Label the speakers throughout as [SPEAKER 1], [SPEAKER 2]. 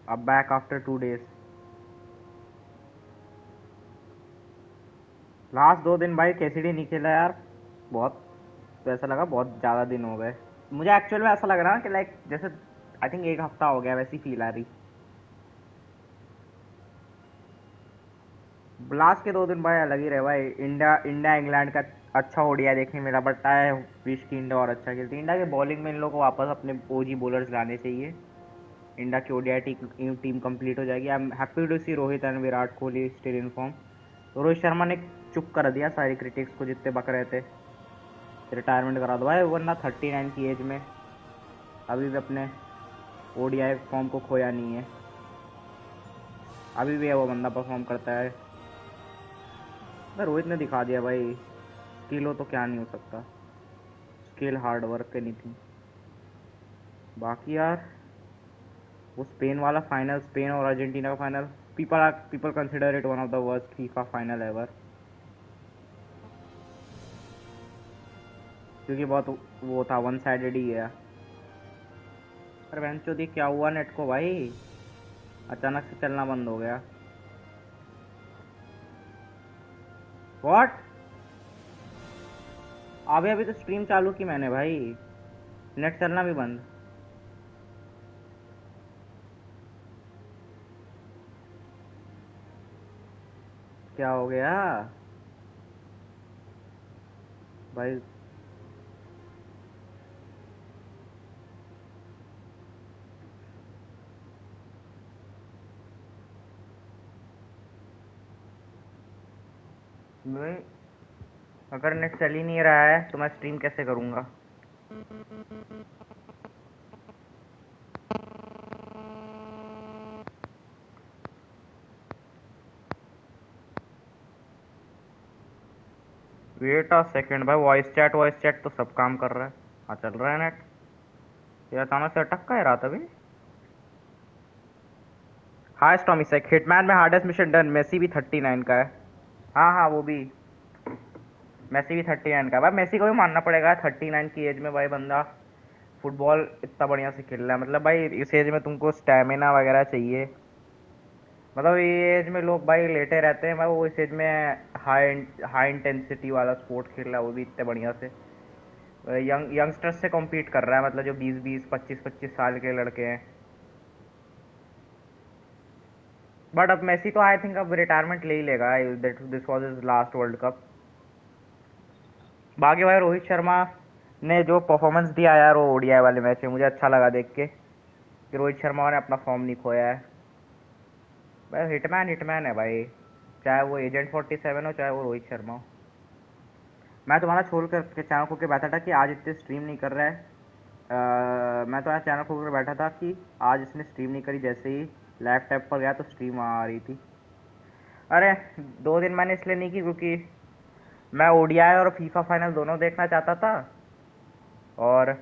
[SPEAKER 1] अब back after 2 days। Last 2 दिन भाई केसीडी नहीं खेला यार, बहुत तो ऐसा लगा बहुत ज़्यादा दिन हो गए। मुझे एक्चुअल में ऐसा लग रहा है कि लाइक जैसे आई थिंक 1 हफ्ता हो गया, वैसी फील आ रही। लास्ट के 2 दिन भाई अलग ही रहे भाई। इंडिया इंडिया इंग्लैंड का अच्छा ओडिया देखने मिला, बट आई विश की इंडिया और अच्छा खेलती। इंडिया के बॉलिंग में इन लोगों को वापस अपने ओजी बॉलर्स लाने चाहिए। इंडिया की ओडीआई टीम कंप्लीट हो जाएगी। I am happy to see Rohit and Virat Kohli still in form. Rohit Sharma ने चुप कर दिया सारी क्रिटिक्स को जितने बक रहे थे, रिटायरमेंट करा दो भाई, वरना 39 की एज में अभी भी अपने ओडीआई फॉर्म को खोया नहीं है। अभी भी वो बंदा परफॉर्म करता है। रोहित ने दिखा दिया भाई, स्किल हो तो क्या नहीं हो सकता, स्किल हार्ड वर्क एनीथिंग। बाकी यार वो स्पेन वाला फाइनल, स्पेन और अर्जेंटीना का final, people consider it one of the worst FIFA final ever, क्योंकि बहुत वो था, वन साइडेड ही गया। अरे बहन चोदी क्या हुआ नेट को भाई, अचानक से चलना बंद हो गया। व्हाट? अभी अभी तो स्ट्रीम चालू की मैंने भाई, नेट चलना भी बंद। क्या हो गया भाई? भाई अगर नेट चल ही नहीं रहा है तो मैं स्ट्रीम कैसे करूँगा? वेट अ सेकेंड भाई, वॉइस चैट तो सब काम कर रहा है। हाँ चल रहा है नेट, ये अचानक से अटक का ही रहा था अभी। हाँ स्टॉमी सेक, हिटमैन में हार्डेस्ट मिशन डन, मेसी भी 39 का है। हाँ हाँ वो भी, मेसी भी 39 का है भाई। मेसी को भी मानना पड़ेगा, 39 की एज में भाई बंदा फुटबॉल इतना बढ़िया से खेल रहा है। मतलब भाई इस एज में तुमको स्टैमिना वगैरह चाहिए, मतलब ये एज में लोग भाई लेटे रहते हैं भाई, वो इस एज में हाई हाई इंटेंसिटी वाला स्पोर्ट खेल रहा है, वो भी इतने बढ़िया से। यंगस्टर्स से कम्पीट कर रहा है, मतलब जो 20-20 25-25 साल के लड़के हैं। बट अब मेसी तो आई थिंक अब रिटायरमेंट ले ही लेगा, this was his last world cup. बाकी भाई रोहित शर्मा ने जो परफॉर्मेंस दिया यार वो ओडीआई वाले मैच में, मुझे अच्छा लगा देख के कि रोहित शर्मा ने अपना फॉर्म नहीं खोया है भाई। हिटमैन हिटमैन है भाई, चाहे वो एजेंट 47 हो चाहे वो रोहित शर्मा हो। मैं तुम्हारा छोड़ कर के चैनल खोल के बैठा था कि आज इतने स्ट्रीम नहीं कर रहा है। मैं तो आज चैनल खोल कर बैठा था कि आज इसने स्ट्रीम नहीं करी, जैसे ही लैपटॉप पर गया तो स्ट्रीम आ रही थी। अरे 2 दिन मैंने इसलिए नहीं की क्योंकि मैं ओडीआई और फीफा फाइनल दोनों देखना चाहता था, और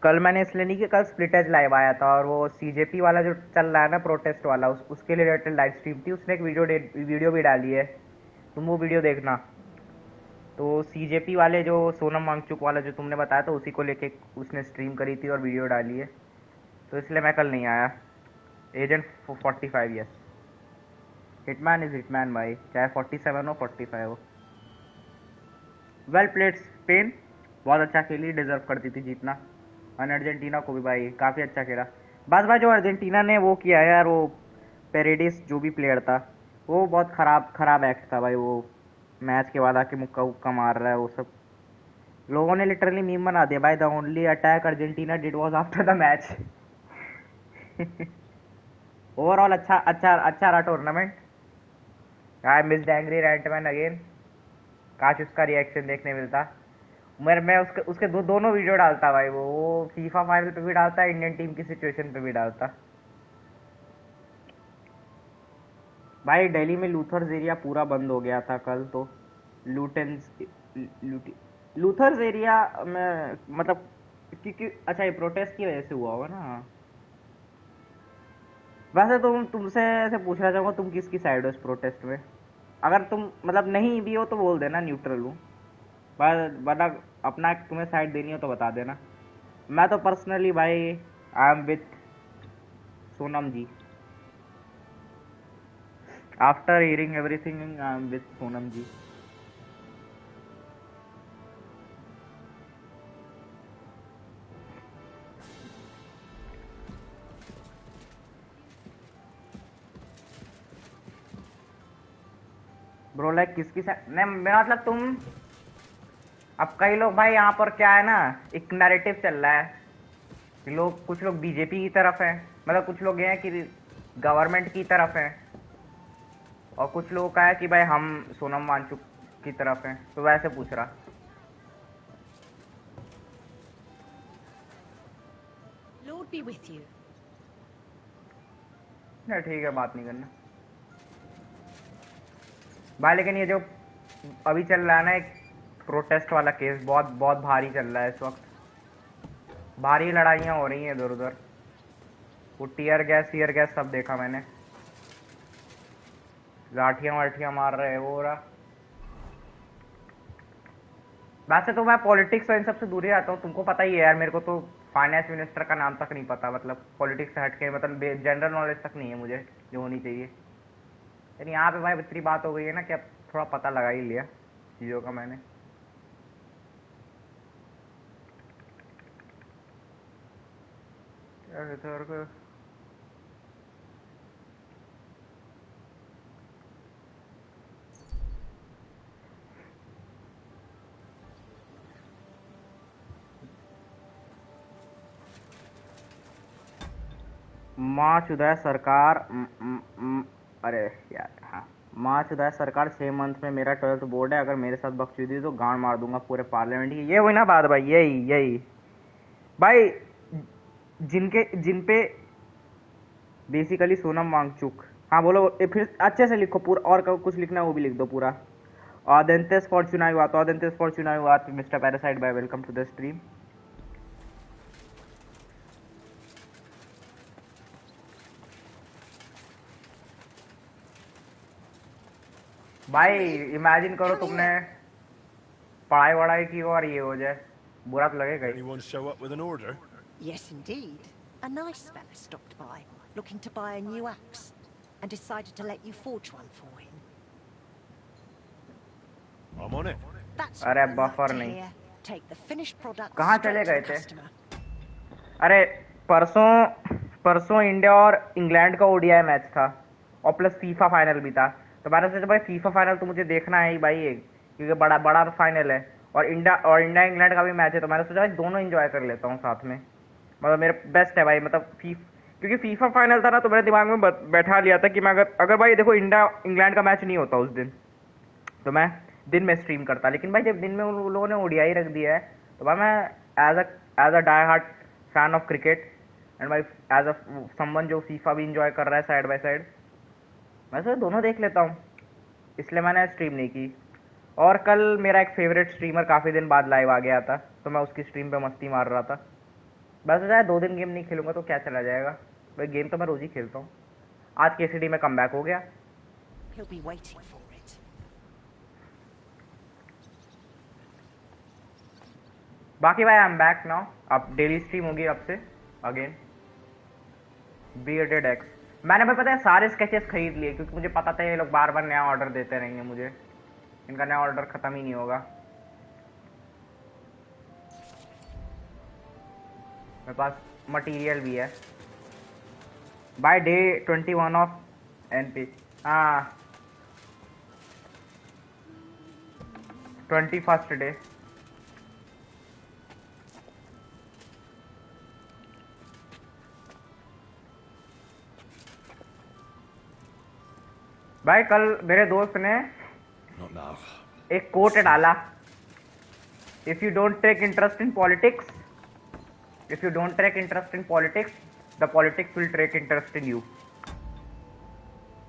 [SPEAKER 1] कल मैंने इसलिए नहीं कि कल स्प्लिट एज लाइव आया था, और वो सीजेपी वाला जो चल रहा है ना प्रोटेस्ट वाला, उसके लिए रिलेटेड लाइव स्ट्रीम थी। उसने एक वीडियो भी डाली है, तुम वो वीडियो देखना। तो सीजेपी वाले जो सोनम वांगचुक वाला जो तुमने बताया था, उसी को लेके उसने स्ट्रीम करी थी और वीडियो डाली है, तो इसलिए मैं कल नहीं आया। Agent 45, yes, hitman is hitman भाई, चाहे 47 हो 45 हो। वेल प्लेड स्पेन, बहुत अच्छा खेली, डिजर्व करती थी जीतना। और अर्जेंटीना को भी भाई काफ़ी अच्छा खेला। बस भाई जो अर्जेंटीना ने वो किया यार, वो पेरेडिस जो भी प्लेयर था वो बहुत खराब खराब एक्ट था भाई। वो मैच के बाद आके मुक्का उक्का मार रहा है, वो सब लोगों ने लिटरली मीम बना दिया भाई, the only attack Argentina did was after the match. Overall अच्छा अच्छा अच्छा रहा tournament. I missed Angry Rantman again, काश उसका रिएक्शन देखने मिलता। मैं उसके उसके दोनों वीडियो डालता भाई, वो फीफा फाइनल पे भी डालता, इंडियन टीम की सिचुएशन पे भी डालता। भाई दिल्ली में लूथर्स एरिया पूरा बंद हो गया था कल तो। लूटेंस लूटी लूथर्स एरिया में मतलब, क्योंकि अच्छा ये प्रोटेस्ट की वजह से हुआ होगा ना। वैसे तुमसे ऐसे पूछना चाहूँगा, तुम किसकी साइड हो इस प्रोटेस्ट में? अगर तुम मतलब नहीं भी हो तो बोल देना न्यूट्रल हूँ, वरना अपना तुम्हें साइड देनी हो तो बता देना। मैं तो पर्सनली भाई I am with Sonam ji. After hearing everything I am with Sonam ji. Bro like किसकी नहीं मेरा मतलब तुम, अब कई लोग भाई यहाँ पर क्या है ना, एक नैरेटिव चल रहा है कि लोग, कुछ लोग बीजेपी की तरफ हैं, मतलब कुछ लोग ये हैं कि गवर्नमेंट की तरफ हैं, और कुछ लोगों का है कि भाई हम सोनम वांगचुक की तरफ हैं, तो वैसे पूछ रहा।
[SPEAKER 2] Lord be with you.
[SPEAKER 1] नहीं ठीक है, बात नहीं करना भाई। लेकिन ये जो अभी चल रहा है ना, एक प्रोटेस्ट वाला केस बहुत बहुत भारी चल रहा है इस वक्त। भारी लड़ाइयाँ हो रही हैं इधर उधर। वो टीयर गैस सब देखा मैंने, लाठियाँ वाठियाँ मार रहे हैं वो हो रहा। वैसे तो मैं पॉलिटिक्स और इन सब से दूर ही रहता हूँ, तुमको पता ही है यार। मेरे को तो फाइनेंस मिनिस्टर का नाम तक नहीं पता, मतलब पॉलिटिक्स से हटके, मतलब जनरल नॉलेज तक नहीं है मुझे जो होनी चाहिए। लेकिन यहाँ पे भाई इतनी बात हो गई है ना कि अब थोड़ा पता लगा ही लिया चीज़ों का मैंने। माँ चुदाय सरकार अरे यार, हाँ, माँ चुदाय सरकार 6 मंथ में मेरा 12th बोर्ड है, अगर मेरे साथ बकचोदी तो गांड मार दूंगा पूरे पार्लियामेंट की। ये हुई ना बात भाई, यही यही भाई। जिनपे बेसिकली सोनम वांगचुक। हाँ बोलो, फिर अच्छे से लिखो पूरा, और कुछ लिखना है वो भी लिख दो पूरा। ऑडेंटेस फॉर्चुनायुआत, ऑडेंटेस फॉर्चुनायुआत mister parasite bye, welcome to the stream. भाई इमेजिन करो तुमने पढ़ाई वढ़ाई की और ये हो जाए, बुरा तो लगेगा ही।
[SPEAKER 3] Anyone show up with an order?
[SPEAKER 2] Yes, indeed. A nice fella stopped by, looking to buy a new axe, and decided to let you forge one for him.
[SPEAKER 3] I'm on it.
[SPEAKER 2] That's
[SPEAKER 1] अरे
[SPEAKER 2] what I like
[SPEAKER 1] buffer
[SPEAKER 2] to
[SPEAKER 1] नहीं,
[SPEAKER 2] hear. Take the finished product
[SPEAKER 1] कहाँ
[SPEAKER 2] straight
[SPEAKER 1] चले
[SPEAKER 2] to
[SPEAKER 1] गए
[SPEAKER 2] the
[SPEAKER 1] थे?
[SPEAKER 2] customer.
[SPEAKER 1] अरे परसों India और England का ओडीआई मैच था, और प्लस फीफा फाइनल भी था। तो मैंने सोचा भाई फीफा फाइनल तो मुझे देखना है ही भाई, एक क्योंकि बड़ा बड़ा फाइनल है, और इंडिया इंग्लैंड का भी मैच है। तो मैंने सोचा भाई दोनों एंजॉय कर लेता हूँ साथ में, मतलब मेरे बेस्ट है भाई। मतलब क्योंकि फीफा फाइनल था ना, तो मेरे दिमाग में बैठा लिया था कि मैं अगर भाई देखो इंडिया इंग्लैंड का मैच नहीं होता उस दिन, तो मैं दिन में स्ट्रीम करता। लेकिन भाई जब दिन में उन लोगों ने ओडीआई रख दिया है, तो भाई मैं as a die hard fan of cricket and भाई एज अ समवन जो फीफा भी इंजॉय कर रहा है साइड बाय साइड, मैं सोचा दोनों देख लेता हूँ, इसलिए मैंने स्ट्रीम नहीं की। और कल मेरा एक फेवरेट स्ट्रीमर काफ़ी दिन बाद लाइव आ गया था, तो मैं उसकी स्ट्रीम पे मस्ती मार रहा था। बस सोचा 2 दिन गेम नहीं खेलूंगा तो क्या चला जाएगा, भाई गेम तो मैं रोज़ ही खेलता हूँ। आज केसीडी में कमबैक हो गया।
[SPEAKER 2] He'll be waiting for it.
[SPEAKER 1] बाकी भाई आई एम बैक नाउ, अब डेली स्ट्रीम होगी अब से अगेन। बियर्डेड एक्स, मैंने भाई पता है सारे स्केचेस खरीद लिए, क्योंकि मुझे पता था ये लोग बार बार नया ऑर्डर देते रहेंगे मुझे, इनका नया ऑर्डर ख़त्म ही नहीं होगा। मेरे पास मटेरियल भी है बाय डे 21 ऑफ एनपी। हाँ 21st डे। भाई कल मेरे दोस्त ने
[SPEAKER 3] Not now.
[SPEAKER 1] एक कोट डाला, if you don't take interest in politics, if you don't take interest in politics, the politics will take interest in you.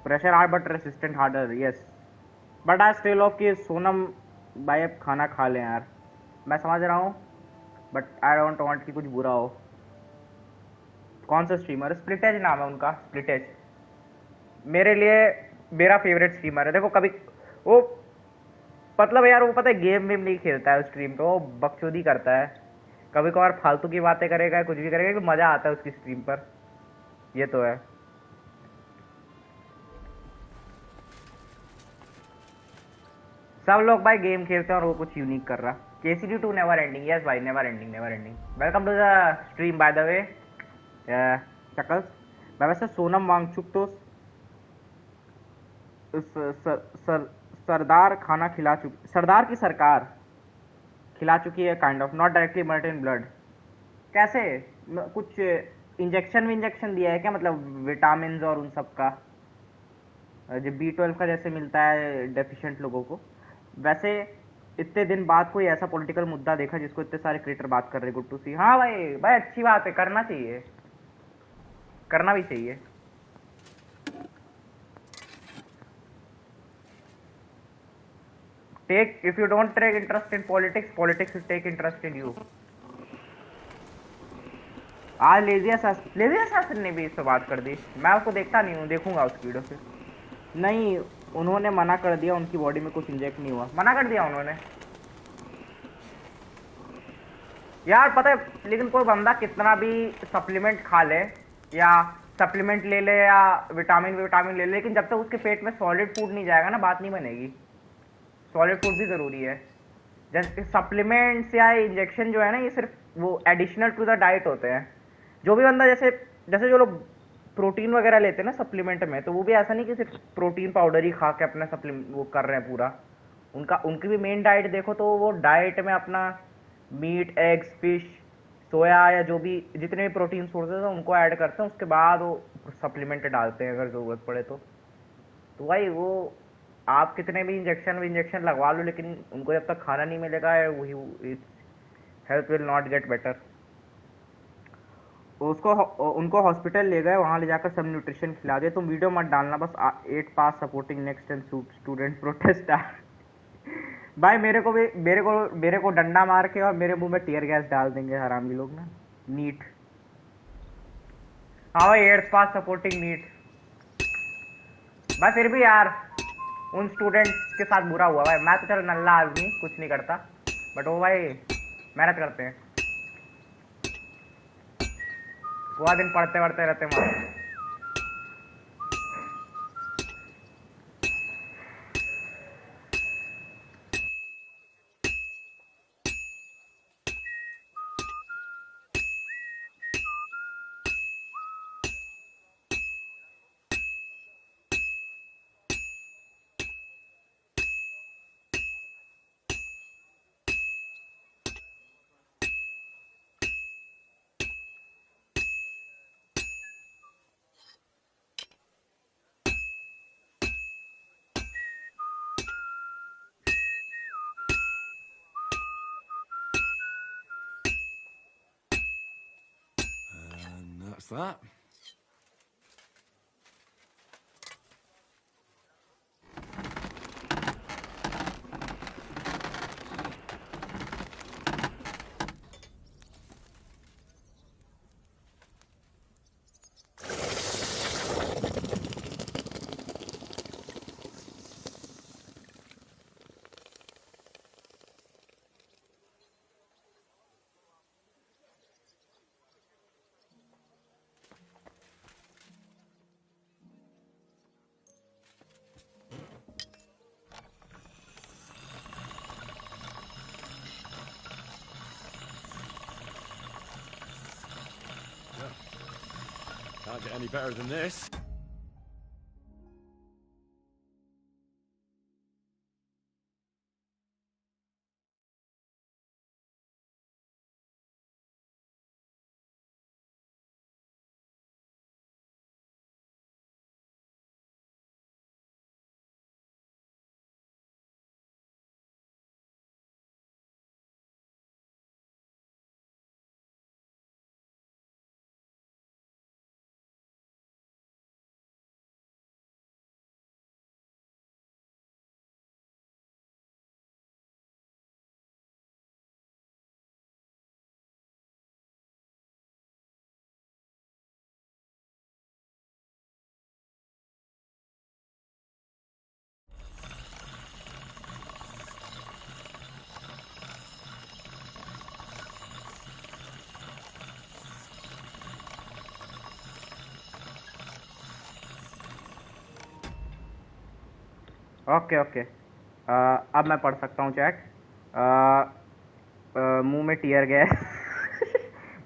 [SPEAKER 1] Pressure hard but resistant harder, yes but I still of कि सोनम भाई अब खाना खा लें यार, मैं समझ रहा हूँ, बट आई डोंट वांट कि कुछ बुरा हो। कौन सा स्ट्रीमर? स्प्लिटेज नाम है उनका, स्प्लिटेज मेरे लिए मेरा फेवरेट स्ट्रीमर है। देखो कभी वो मतलब यार वो पता है गेम वेम नहीं खेलता है स्ट्रीम पे, वो बकचोदी करता है, कभी कभार फालतू की बातें करेगा, कुछ भी करेगा, मज़ा आता है उसकी स्ट्रीम पर, ये तो है। सब लोग भाई गेम खेलते हैं और वो कुछ यूनिक कर रहा। केसीडी 2 नेवर एंडिंग, यस भाई, never ending, never ending. Welcome to the stream by the way शकल्स। मैं वैसे सोनम वांगचुक तो सरदार खाना खिला चुकी, सरदार की सरकार खिला चुकी है, kind of, not directly merged in blood. कैसे? कुछ इंजेक्शन विंजेक्शन दिया है क्या, मतलब विटामिन और उन सब का, जो B12 का जैसे मिलता है डेफिशिएंट लोगों को, वैसे इतने दिन बाद कोई ऐसा पॉलिटिकल मुद्दा देखा जिसको इतने सारे क्रिएटर बात कर रहे। गुड टू सी। हाँ भाई, भाई अच्छी बात है, करना चाहिए, करना भी चाहिए। Take, if you don't take interest in politics, politics will take interest in you. आज लेजी शास्त्री ने भी इस पर बात कर दी। मैं उसको देखता नहीं हूँ, देखूंगा उसकी वीडियो फिर। नहीं, उन्होंने मना कर दिया, उनकी बॉडी में कुछ इंजेक्ट नहीं हुआ, मना कर दिया उन्होंने। यार पता है, लेकिन कोई बंदा कितना भी सप्लीमेंट खा ले या सप्लीमेंट ले ले या विटामिन विटामिन ले ले, लेकिन जब तक उसके पेट में सॉलिड फूड नहीं जाएगा ना, बात नहीं बनेगी। सॉलिड फूड भी ज़रूरी है। जैसे सप्लीमेंट्स या इंजेक्शन जो है ना, ये सिर्फ वो एडिशनल टू द डाइट होते हैं। जो भी बंदा जैसे जैसे जो लोग प्रोटीन वगैरह लेते हैं ना सप्लीमेंट में, तो वो भी ऐसा नहीं कि सिर्फ प्रोटीन पाउडर ही खा के अपना सप्लीमेंट वो कर रहे हैं पूरा। उनकी भी मेन डाइट देखो तो वो डाइट में अपना मीट, एग्स, फिश, सोया या जो भी जितने भी प्रोटीन सोर्सेज हैं उनको ऐड करते हैं, उसके बाद वो सप्लीमेंट डालते हैं अगर ज़रूरत पड़े तो भाई वो आप कितने भी इंजेक्शन लगवा लो, लेकिन उनको जब तक खाना नहीं मिलेगा वही health will not get better. उसको उनको हॉस्पिटल ले गए, वहाँ ले जाकर सब न्यूट्रिशन खिला दिया। तुम वीडियो मत डालना बस। 8 pass supporting next and student protest. भाई मेरे को डंडा मार के और मेरे मुंह में टीयर गैस डाल देंगे हरामी लोग ना। नीट, हाँ भाई 8 पास सपोर्टिंग नीट। भाई फिर भी यार उन स्टूडेंट्स के साथ बुरा हुआ भाई। मैं तो चलो नल्ला आदमी, कुछ नहीं करता, बट वो भाई मेहनत करते हैं, पूरा दिन पढ़ते पढ़ते रहते हैं।
[SPEAKER 3] And that's that. Can't get any better than this.
[SPEAKER 1] Okay okay, अब मैं पढ़ सकता हूँ चैट। मुंह में tear gas.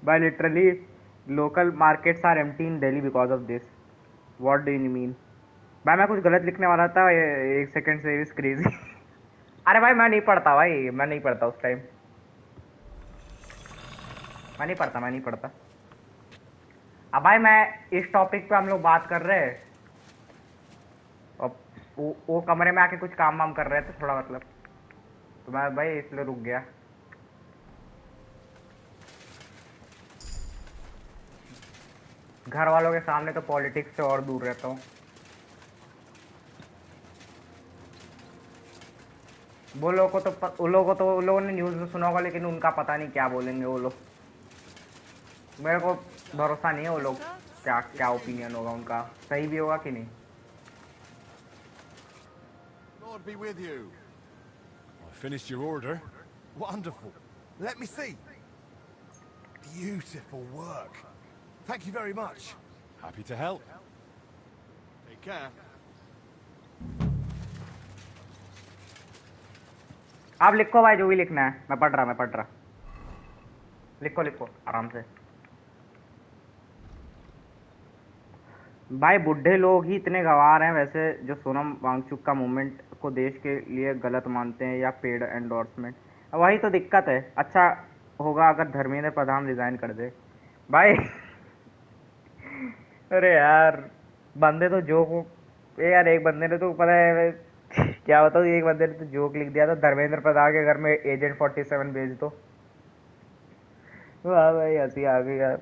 [SPEAKER 1] By literally local markets are empty in Delhi because of this. What do you mean? भाई मैं कुछ गलत लिखने वाला था, एक सेकंड से इज क्रेजी। अरे भाई मैं नहीं पढ़ता भाई, मैं नहीं पढ़ता उस टाइम, मैं नहीं पढ़ता। अब भाई मैं इस टॉपिक पे हम लोग बात कर रहे हैं और वो कमरे में आके कुछ काम वाम कर रहे थे थोड़ा, मतलब तो मैं भाई इसलिए रुक गया। घर वालों के सामने तो पॉलिटिक्स से और दूर रहता हूँ। वो लोगों को तो उन लोगों ने न्यूज़ में सुना होगा, लेकिन उनका पता नहीं क्या बोलेंगे वो लोग। मेरे को भरोसा नहीं है वो लोग क्या क्या ओपिनियन होगा उनका, सही भी होगा कि नहीं।
[SPEAKER 4] Lord be with you.
[SPEAKER 3] I finished your order.
[SPEAKER 4] Wonderful. Let me see. Beautiful work. Thank you very much.
[SPEAKER 3] Happy to help.
[SPEAKER 4] Take care.
[SPEAKER 1] आप लिखो भाई जो भी लिखना है, मैं पढ़ रहा। लिखो आराम से। भाई बुढ़े लोग ही इतने गवार हैं वैसे जो सोनम वांगचुक का मूवमेंट को देश के लिए गलत मानते हैं या पेड एंडोर्समेंट। वही तो दिक्कत है। अच्छा होगा अगर धर्मेंद्र प्रधान रिजाइन कर दे भाई। अरे यार बंदे तो जोक, यार एक बंदे ने तो पता है क्या बताओ, एक बंदे ने तो जोक लिख दिया था धर्मेंद्र प्रधान के घर में एजेंट 47 भेज दो। वाह भाई हंसी आ गई यार।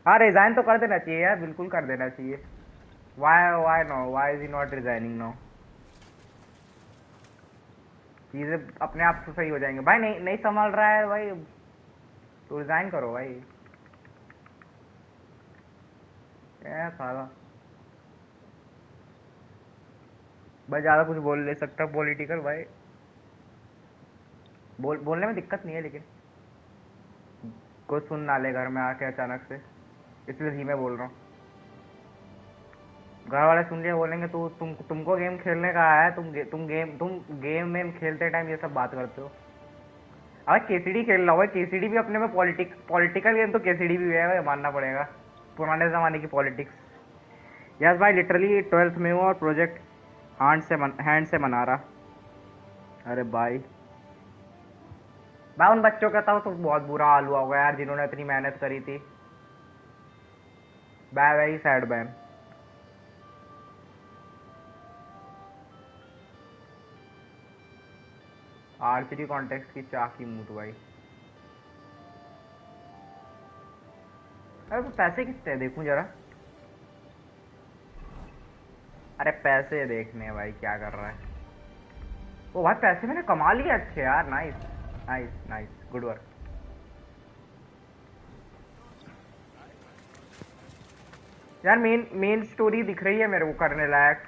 [SPEAKER 1] हाँ रिजाइन तो कर देना चाहिए यार, बिल्कुल कर देना चाहिए। Why no, why is he not resigning no? चीजें अपने आप से सही हो जाएंगे भाई। नहीं नहीं संभाल रहा है भाई तो रिजाइन करो भाई। क्या साला भाई ज्यादा कुछ बोल ले सकता पॉलिटिकल भाई, बोलने में दिक्कत नहीं है, लेकिन कोई सुन ना ले घर में आके अचानक से, इसलिए धीमे बोल रहा हूँ। घर वाले सुन लिए बोलेंगे तुमको गेम खेलने का आया है, तुम गेम में खेलते टाइम ये सब बात करते हो। अरे केसीडी खेल रहा हो, केसीडी भी अपने में पॉलिटिकल गेम तो केसीडी भी है भाई, मानना पड़ेगा, पुराने जमाने की पॉलिटिक्स। यस भाई लिटरली 12th में हूँ और प्रोजेक्ट हैंड से बना रहा। अरे भाई उन बच्चों का तो बहुत बुरा हाल हुआ होगा यार जिन्होंने इतनी मेहनत करी थी। Very sad man. Archery context की चाकी मूत भाई। अरे तो पैसे कितने हैं देखूं जरा। अरे पैसे देखने भाई क्या कर रहा है। ओ भाई पैसे मैंने कमा लिए अच्छे यार, nice nice nice, good work. यार मेन स्टोरी दिख रही है मेरे को करने लायक।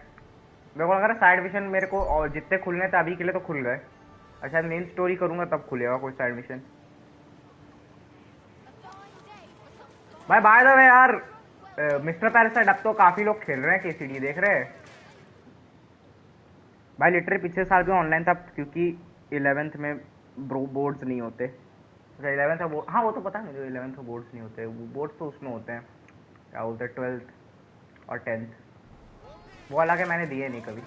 [SPEAKER 1] मेरे को लग रहा है साइड मिशन मेरे को और जितने खुलने थे अभी के लिए तो खुल गए। अच्छा मेन स्टोरी करूंगा तब खुलेगा कोई साइड मिशन। भाई बाय द वे यार मिस्टर पैरासाइट अब तो काफी लोग खेल रहे हैं केसीडी, देख रहे हैं भाई। लिटरली पिछले साल भी ऑनलाइन था क्योंकि 11th में बोर्ड्स नहीं होते। अच्छा 11th का बोर्ड, हाँ वो तो पता है मुझे, 11th का बोर्ड्स नहीं होते, बोर्ड्स तो उसमें होते हैं क्या बोलते हैं 12th और 10th। वो हालांकि मैंने दिए नहीं कभी।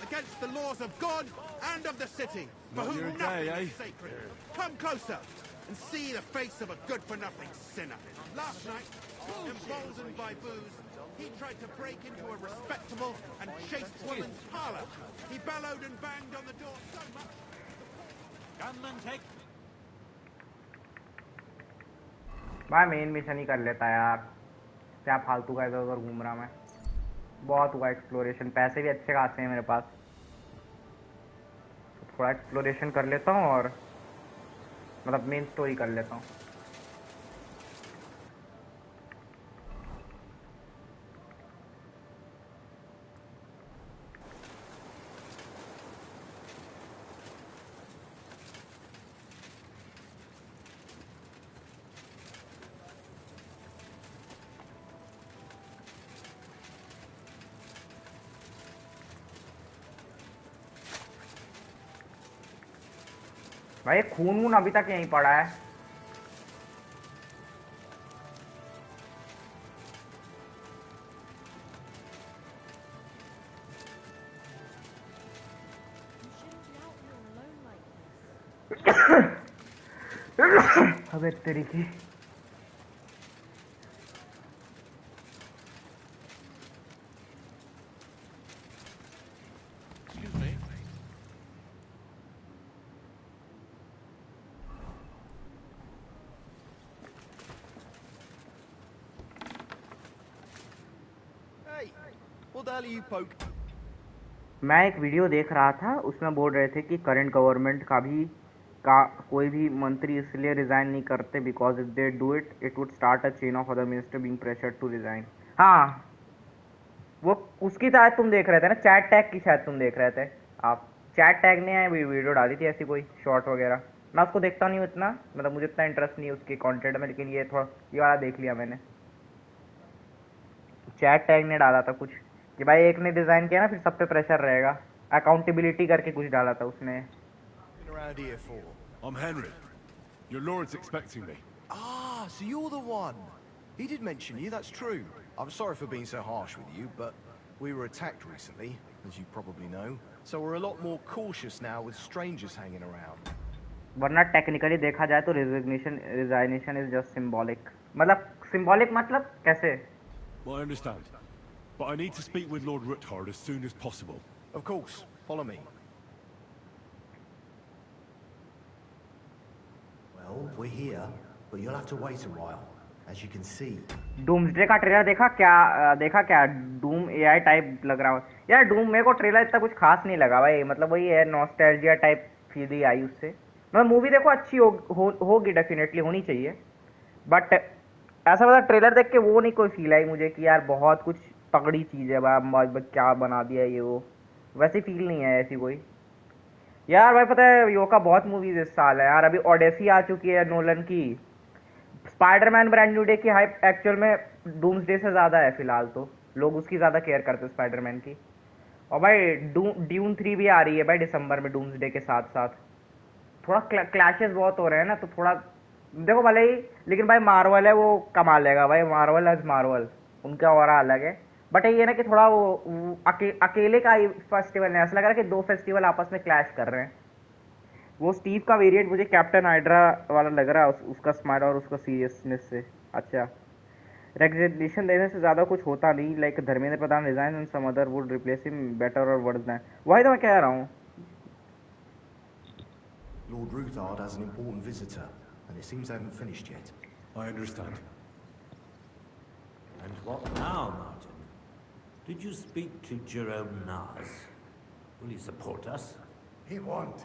[SPEAKER 5] Against the laws of God and of the city, for
[SPEAKER 3] Not
[SPEAKER 5] whom
[SPEAKER 3] your
[SPEAKER 5] nothing
[SPEAKER 3] day,
[SPEAKER 5] is sacred. Come closer and see the face of a good-for-nothing sinner. Last night, emboldened by booze, he tried to break into a respectable and chaste woman's parlor. He bellowed and banged on the door so much. Gunman, take.
[SPEAKER 1] भाई main mission ही कर लेता यार, क्या फालतू का इधर उधर घूम रहा मैं। बहुत हुआ एक्सप्लोरेशन, पैसे भी अच्छे खासे हैं मेरे पास, थोड़ा एक्सप्लोरेशन कर लेता हूँ और मतलब मेन स्टोरी कर लेता हूँ। भाई खून वून अभी तक यहीं पड़ा है। अबे तेरी की
[SPEAKER 4] Excuse me. Hey, what the hell are you poking?
[SPEAKER 1] मैं एक वीडियो देख रहा था, उसमें बोल रहे थे कि करंट गवर्नमेंट का कोई भी मंत्री इसलिए रिजाइन नहीं करते because if they do it it would start a chain of other minister being pressure to resign. हाँ, वो उसकी शायद तुम देख रहे थे ना, चैट टैग की शायद तुम देख रहे थे। आप चैट टैग ने वीडियो डाली थी ऐसी कोई शॉर्ट वगैरह। मैं उसको देखता नहीं हूँ इतना, मतलब मुझे इतना इंटरेस्ट नहीं है उसके कंटेंट में, लेकिन ये थोड़ा ये वाला देख लिया मैंने। चैट टैग ने डाला था कुछ कि भाई एक ने डिजाइन किया ना फिर सब पे प्रेशर रहेगा, अकाउंटेबिलिटी करके कुछ डाला था उसने।
[SPEAKER 4] Been around here for?
[SPEAKER 3] I'm Henry. Your lord's expecting me.
[SPEAKER 4] Ah, so you're the one. He did mention you, that's true. I'm sorry for being so harsh with you, but we were attacked recently, as you probably know. So we're a lot more cautious now with strangers hanging around.
[SPEAKER 1] वरना technically देखा जाए तो resignation is just symbolic. मतलब symbolic मतलब कैसे?
[SPEAKER 3] Well, I understand. But I need to speak with Lord Ruthard as soon as possible.
[SPEAKER 4] Of course, follow me.
[SPEAKER 6] Well, we're here, but you'll have to wait a while. As you can see.
[SPEAKER 1] Doomsday का trailer देखा क्या? देखा क्या? Doom AI type लग रहा है यार। डूम मेरे को ट्रेलर इतना कुछ खास नहीं लगा भाई, मतलब वही है नॉस्टैल्जिया टाइप फीलिंग आई उससे। मतलब मूवी देखो अच्छी होगी डेफिनेटली, होनी चाहिए, बट ऐसा मतलब ट्रेलर देख के वो नहीं कोई फील आई मुझे कि यार बहुत कुछ तगड़ी चीज़ है क्या बना दिया ये वो, वैसी फील नहीं है ऐसी कोई। यार भाई पता है यो का बहुत मूवीज इस साल है यार। अभी ओडेसी आ चुकी है नोलन की, स्पाइडरमैन ब्रांड न्यू डे की हाइप एक्चुअल में डूम्सडे से ज़्यादा है फिलहाल, तो लोग उसकी ज़्यादा केयर करते हैं स्पाइडरमैन की। और भाई ड्यून 3 भी आ रही है भाई दिसंबर में डूम्सडे के साथ साथ। थोड़ा क्लैशेस बहुत हो रहे हैं ना, तो थोड़ा देखो भले ही, लेकिन भाई मार्वल है वो कमा लेगा भाई, मार्वल एज मार्वल, उनका और अलग है। बट ये ना कि थोड़ा वो अकेले का फेस्टिवल है, ऐसा लग रहा है कि दो फेस्टिवल आपस में क्लैश कर रहे हैं। वो स्टीव का वेरिएंट मुझे कैप्टन हाइड्रा वाला लग रहा है, उसका स्माइल और उसका सीरियसनेस से। अच्छा, रेजिग्नेशन देने से ज़्यादा कुछ होता नहीं, like Dharmendra Pradhan resign and some other would replace him better और वर्स देन। वही तो मैं कह रहा हूँ।
[SPEAKER 6] Lord Ruthard has an important visitor, and it seems they haven't finished yet.
[SPEAKER 3] I understand.
[SPEAKER 7] And what now, Martin? Did you speak to Jerome Nars? Will he support us?
[SPEAKER 8] He won't.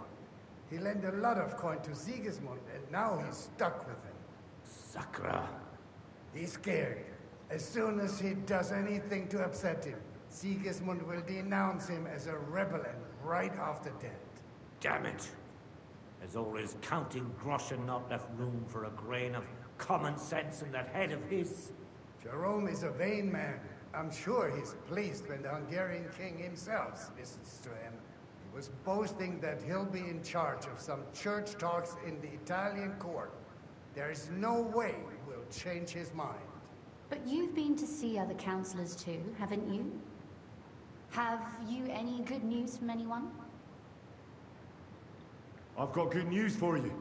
[SPEAKER 8] He lent a lot of coin to Sigismund, and now he's stuck with him.
[SPEAKER 7] Sakra.
[SPEAKER 8] He's scared. As soon as he does anything to upset him, Sigismund will denounce him as a rebel and right off the dead.
[SPEAKER 7] Damn it! There's always counting grosh and not left room for a grain of common sense in that head of his.
[SPEAKER 8] Jerome is a vain man. I'm sure he's pleased when the Hungarian king himself listens to him. He was boasting that he'll be in charge of some church talks in the Italian court. There is no way we'll change his mind.
[SPEAKER 9] But you've been to see other councillors too, haven't you? Have you any good news from anyone?
[SPEAKER 3] I've got good news for you.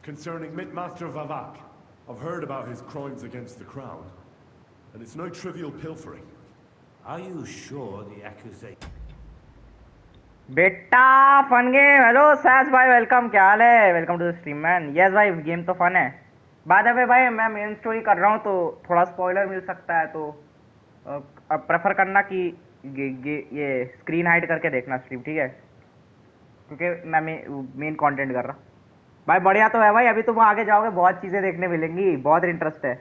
[SPEAKER 3] Concerning Mintmaster Vavak. I've heard about his crimes against the crown. And it's no trivial pilfering.
[SPEAKER 7] Are you sure the accusation?
[SPEAKER 1] बेटा fun game, hello सैस भाई, welcome, क्या हाल है? Welcome to the stream man. Yes भाई, game तो fun है। बाद में भाई मैं मेन स्टोरी कर रहा हूँ तो थोड़ा स्पॉइलर मिल सकता है, तो अब प्रेफर करना कि ये स्क्रीन हाइड करके देखना स्ट्रीम, ठीक है? क्योंकि मैं मेन कंटेंट कर रहा। भाई बढ़िया तो है भाई, अभी तुम आगे जाओगे बहुत चीज़ें देखने मिलेंगी, बहुत इंटरेस्ट है।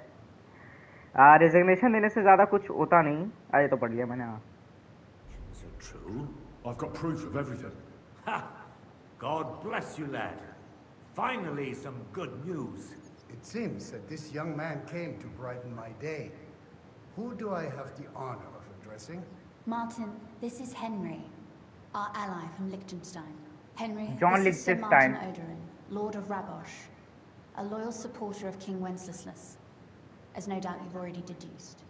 [SPEAKER 1] रेजिग्नेशन देने से ज़्यादा कुछ होता नहीं। अरे तो पढ़ लिया मैंने। हाँ,
[SPEAKER 7] Is it true?
[SPEAKER 3] I've got proof of everything.
[SPEAKER 7] Ha! God bless you, lad. Finally, some good news.
[SPEAKER 8] It seems that this young man came to brighten my day. Who do I have the honor of addressing?
[SPEAKER 9] Martin, this is Henry, our ally from Liechtenstein. Henry,
[SPEAKER 1] John
[SPEAKER 9] this is Sir
[SPEAKER 1] Liechtenstein.
[SPEAKER 9] Martin Oderin, Lord of Rabosh, a loyal supporter of King Wenceslas, as no doubt you've already deduced.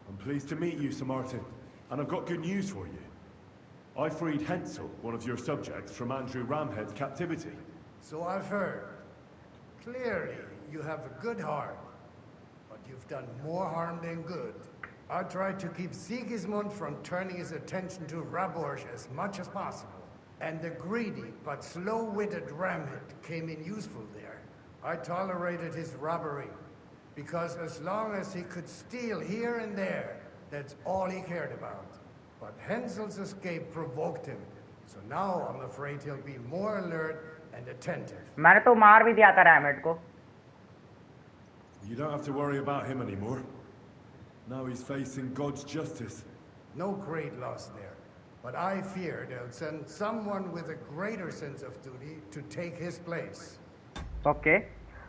[SPEAKER 3] I'm pleased to meet you, Sir Martin, and I've got good news for you. I freed Hensel, one of your subjects, from Andrew Ramhead's captivity.
[SPEAKER 8] So I've heard. Clearly, you have a good heart, but you've done more harm than good. I tried to keep Sigismund from turning his attention to Rabosh as much as possible, and the greedy but slow-witted Ramhead came in useful there. I tolerated his robbery, because as long as he could steal here and there, that's all he cared about. But Hensel's escape provoked him, so now I'm afraid he'll be more alert and attentive.
[SPEAKER 1] मैंने तो मार भी दिया था रैमेट को.
[SPEAKER 3] You don't have to worry about him anymore. Now he's facing God's justice.
[SPEAKER 8] No great loss there, but I fear they'll send someone with a greater sense of duty to take his place.
[SPEAKER 1] Okay.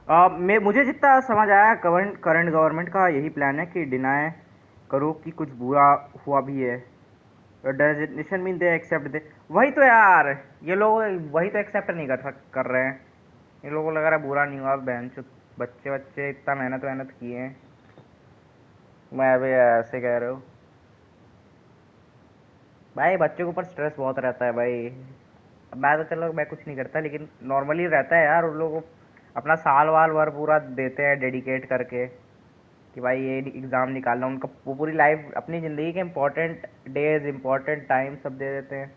[SPEAKER 1] मुझे जितना समझ आया current government का यही plan है कि deny करो कि कुछ बुरा हुआ भी है. डेजिग्नेशन मीन दे एक्सेप्ट दे. वही तो यार, ये लोग वही तो एक्सेप्ट नहीं कर रहे हैं. ये लोगों को लग रहा है बुरा नहीं हुआ. बच्चे इतना मेहनत किए हैं. मैं भी ऐसे कह रहे हो भाई. बच्चों के ऊपर स्ट्रेस बहुत रहता है भाई. मैं तो चलो मैं कुछ नहीं करता, लेकिन नॉर्मली रहता है यार. उन लोगों को अपना साल भर पूरा देते हैं डेडिकेट करके कि भाई ये एग्ज़ाम निकालना. उनका वो पूरी लाइफ, अपनी ज़िंदगी के इम्पोर्टेंट डेज, इम्पोर्टेंट टाइम सब दे देते हैं.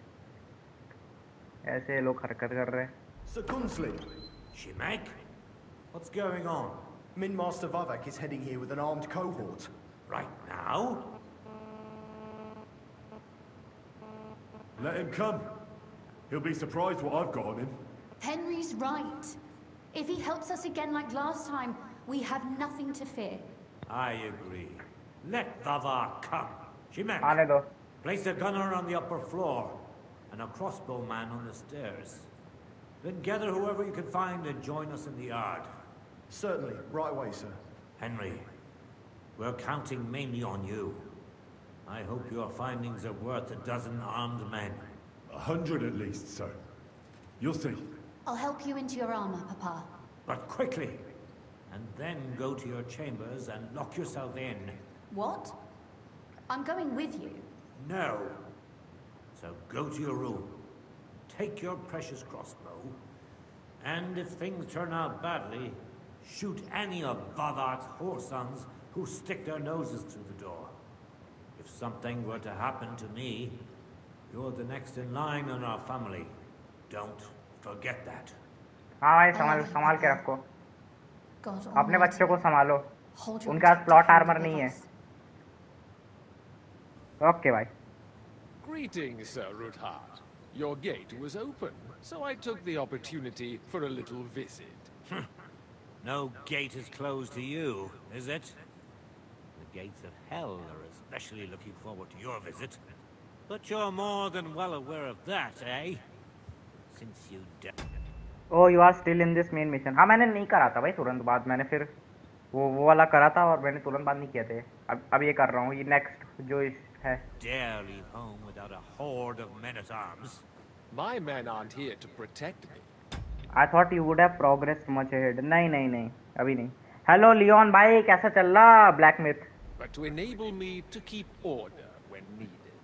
[SPEAKER 1] ऐसे लोग हरकत कर रहे हैं.
[SPEAKER 4] Sir Gunsley,
[SPEAKER 7] Shimek? What's going on?
[SPEAKER 4] Min Master Vavak is heading here with an armed cohort.
[SPEAKER 7] Right now?
[SPEAKER 3] Let him come. He'll be surprised what I've got on him.
[SPEAKER 9] Henry's right. If he helps us again like last time, we have nothing to fear.
[SPEAKER 7] I agree. Let Vava come. Shimek,
[SPEAKER 1] आने दो.
[SPEAKER 7] place a gunner on the upper floor and a crossbowman on the stairs. Then gather whoever you can find and join us in the yard.
[SPEAKER 4] Certainly, right away, sir.
[SPEAKER 7] Henry, we're counting mainly on you. I hope your findings are worth a dozen armed men.
[SPEAKER 3] 100 at least, sir. You'll see.
[SPEAKER 9] I'll help you into your armor, Papa.
[SPEAKER 7] But quickly! And then go to your chambers and lock yourself in.
[SPEAKER 9] What? I'm going with you.
[SPEAKER 7] No. So go to your room. Take your precious crossbow. And if things turn out badly, shoot any of Vadar's whoresons who stick their noses through the door. If something were to happen to me, you're the next in line in our family. Don't forget that.
[SPEAKER 1] हाँ भाई, संभाल के रखो.
[SPEAKER 9] God
[SPEAKER 1] अपने बच्चों को संभालो.
[SPEAKER 9] hold your
[SPEAKER 1] उनके पास प्लॉट आर्मर
[SPEAKER 9] protection
[SPEAKER 1] नहीं है.
[SPEAKER 9] with us.
[SPEAKER 1] ओके भाई.
[SPEAKER 10] Greetings, Sir Ruthard. Your gate was open, so I took the opportunity for a little visit.
[SPEAKER 7] No gate is closed to you, is it? The gates of hell are especially looking forward to your visit. But you're more than well aware of that, eh? Since you
[SPEAKER 1] Oh, you are still in this main mission. हाँ, मैंने नहीं करा था भाई तुरंत बाद. मैंने फिर वो वाला करा था और मैंने तुरंत बाद नहीं किया थे. अब ये कर रहा हूँ. ये नेक्स्ट जो है.
[SPEAKER 7] dare leave home without a horde of men-at-arms.
[SPEAKER 10] My men aren't here to protect me.
[SPEAKER 1] I thought you would have progressed much ahead. नहीं अभी नहीं. Hello Leon भाई, कैसा चल रहा Black Myth?
[SPEAKER 10] But to enable me to keep order when needed.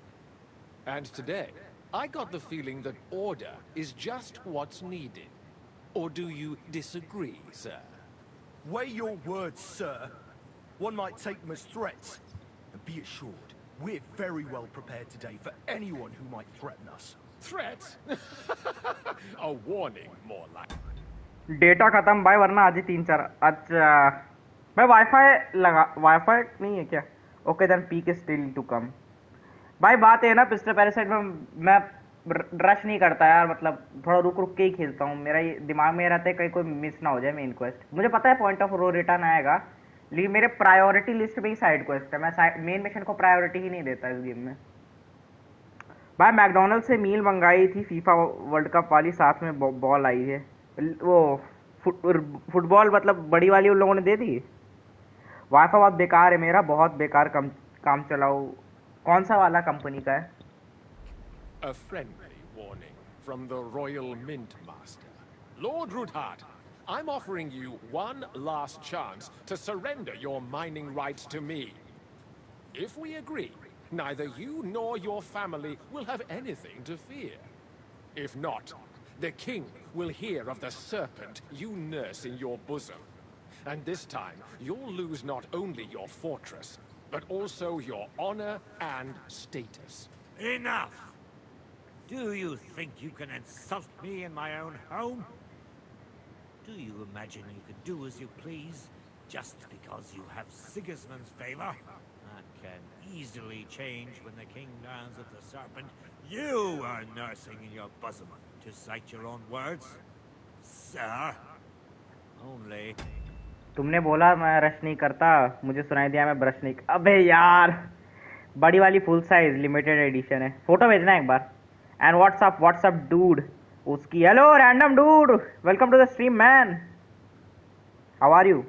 [SPEAKER 10] And today, I got the feeling that order is just what's needed. Or do you disagree, sir?
[SPEAKER 4] Weigh your words, sir. One might take them as threats. And be assured, we're very well prepared today for anyone who might threaten us.
[SPEAKER 10] Threat? A warning, more like.
[SPEAKER 1] Data खत्म भाई, वरना आज ही 3-4. अच्छा भाई, wifi नहीं है क्या? Okay then peak is still to come. भाई बात है ना, पिछले पैरासाइट में मैं रश नहीं करता यार. मतलब थोड़ा रुक के ही खेलता हूँ. मेरा ये दिमाग में रहता है कहीं कोई मिस ना हो जाए मेन क्वेस्ट. मुझे पता है पॉइंट ऑफ रो रिटर्न आएगा, लेकिन मेरे प्रायोरिटी लिस्ट में ही साइड क्वेस्ट है. मैं मेन मिशन को प्रायोरिटी ही नहीं देता इस गेम में. भाई मैकडोनल्ड से मील मंगाई थी फीफा वर्ल्ड कप वाली, साथ में बॉल आई है. वो फुटबॉल मतलब बड़ी वाली उन लोगों ने दे दी. वाईफाई बहुत बेकार है मेरा, बहुत बेकार काम चलाओ कौन सा वाला कंपनी का है?
[SPEAKER 10] A friendly warning from the Royal Mint Master. Lord Rudhart, I'm offering you one last chance to surrender your mining rights to me. If we agree, neither you nor your family will have anything to fear. If not, the king will hear of the serpent you nurse in your bosom. And this time, you'll lose not only your fortress, but also your honor and status.
[SPEAKER 7] Enough! Do you think you can insult me in my own home? Do you imagine you can do as you please, just because you have Sigismund's favor? That can easily change when the king learns of the serpent you are nursing in your bosom, to cite your own words. Sir, only...
[SPEAKER 1] तुमने बोला मैं rush नहीं करता, मुझे सुनाई दिया मैं brush नहीं। अबे यार, बड़ी वाली फुल साइज लिमिटेड एडिशन है, फोटो भेजना एक बार। एंड व्हाट्सअप डूड, उसकी hello random dude, welcome to the stream man, how are you?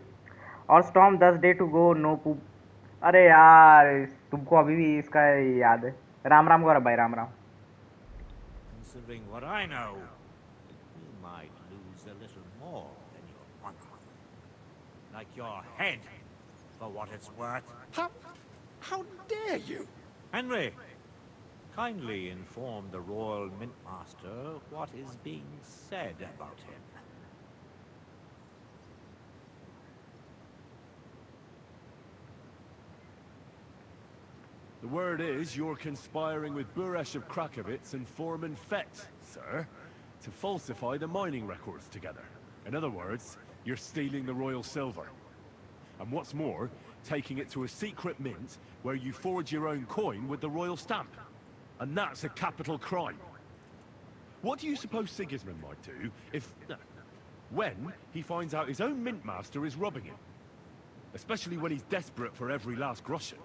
[SPEAKER 1] और storm 10 day to go, no poop. अरे यार तुमको अभी भी इसका याद है। राम राम गौरव भाई, Ram Ram.
[SPEAKER 7] Considering what I know, you might lose a little more than your honor. Like your head, for what it's worth.
[SPEAKER 10] How dare you?
[SPEAKER 7] Henry, kindly inform the Royal Mint Master what is being said about him.
[SPEAKER 3] The word is you're conspiring with Buresh of Krakowitz and Foreman Fett, sir, to falsify the mining records together. In other words, you're stealing the royal silver. And what's more, taking it to a secret mint where you forge your own coin with the royal stamp. And that's a capital crime. What do you suppose Sigismund might do if... when he finds out his own mint master is robbing him? Especially when he's desperate for every last groschen.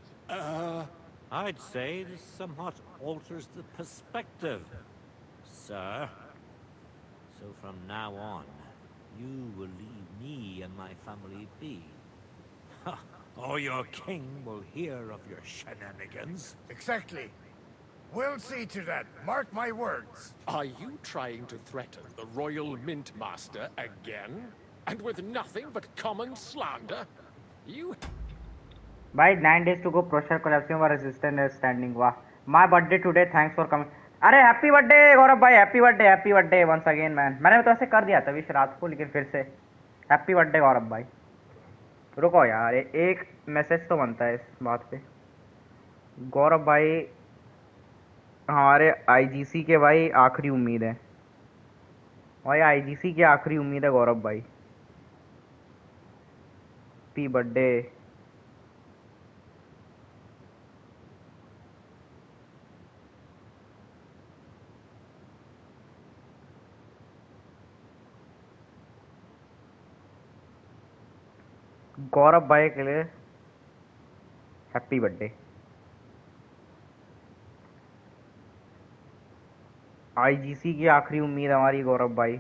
[SPEAKER 7] I'd say this somewhat alters the perspective, sir. So from now on, you will leave me and my family be. Or your king will hear of your shenanigans.
[SPEAKER 5] Exactly. We'll see to that. Mark my words.
[SPEAKER 10] Are you trying to threaten the Royal Mint Master again? And with nothing but common slander? You...
[SPEAKER 1] भाई 9 days to go, pressure collapsing और resistant standing. वाह, my birthday today, thanks for coming. अरे happy birthday Gaurav भाई, happy birthday once again man. मैंने तो ऐसे कर दिया था विश रात को, लेकिन फिर से हैप्पी बर्थडे गौरव भाई। रुको यार, एक मैसेज तो बनता है इस बात पे। गौरव भाई हमारे आईजीसी के भाई आखिरी उम्मीद है भाई, आईजीसी की आखिरी उम्मीद है गौरव भाई। Happy birthday. गौरव भाई के लिए हैप्पी बर्थडे। आईजीसी की आखिरी उम्मीद हमारी गौरव भाई।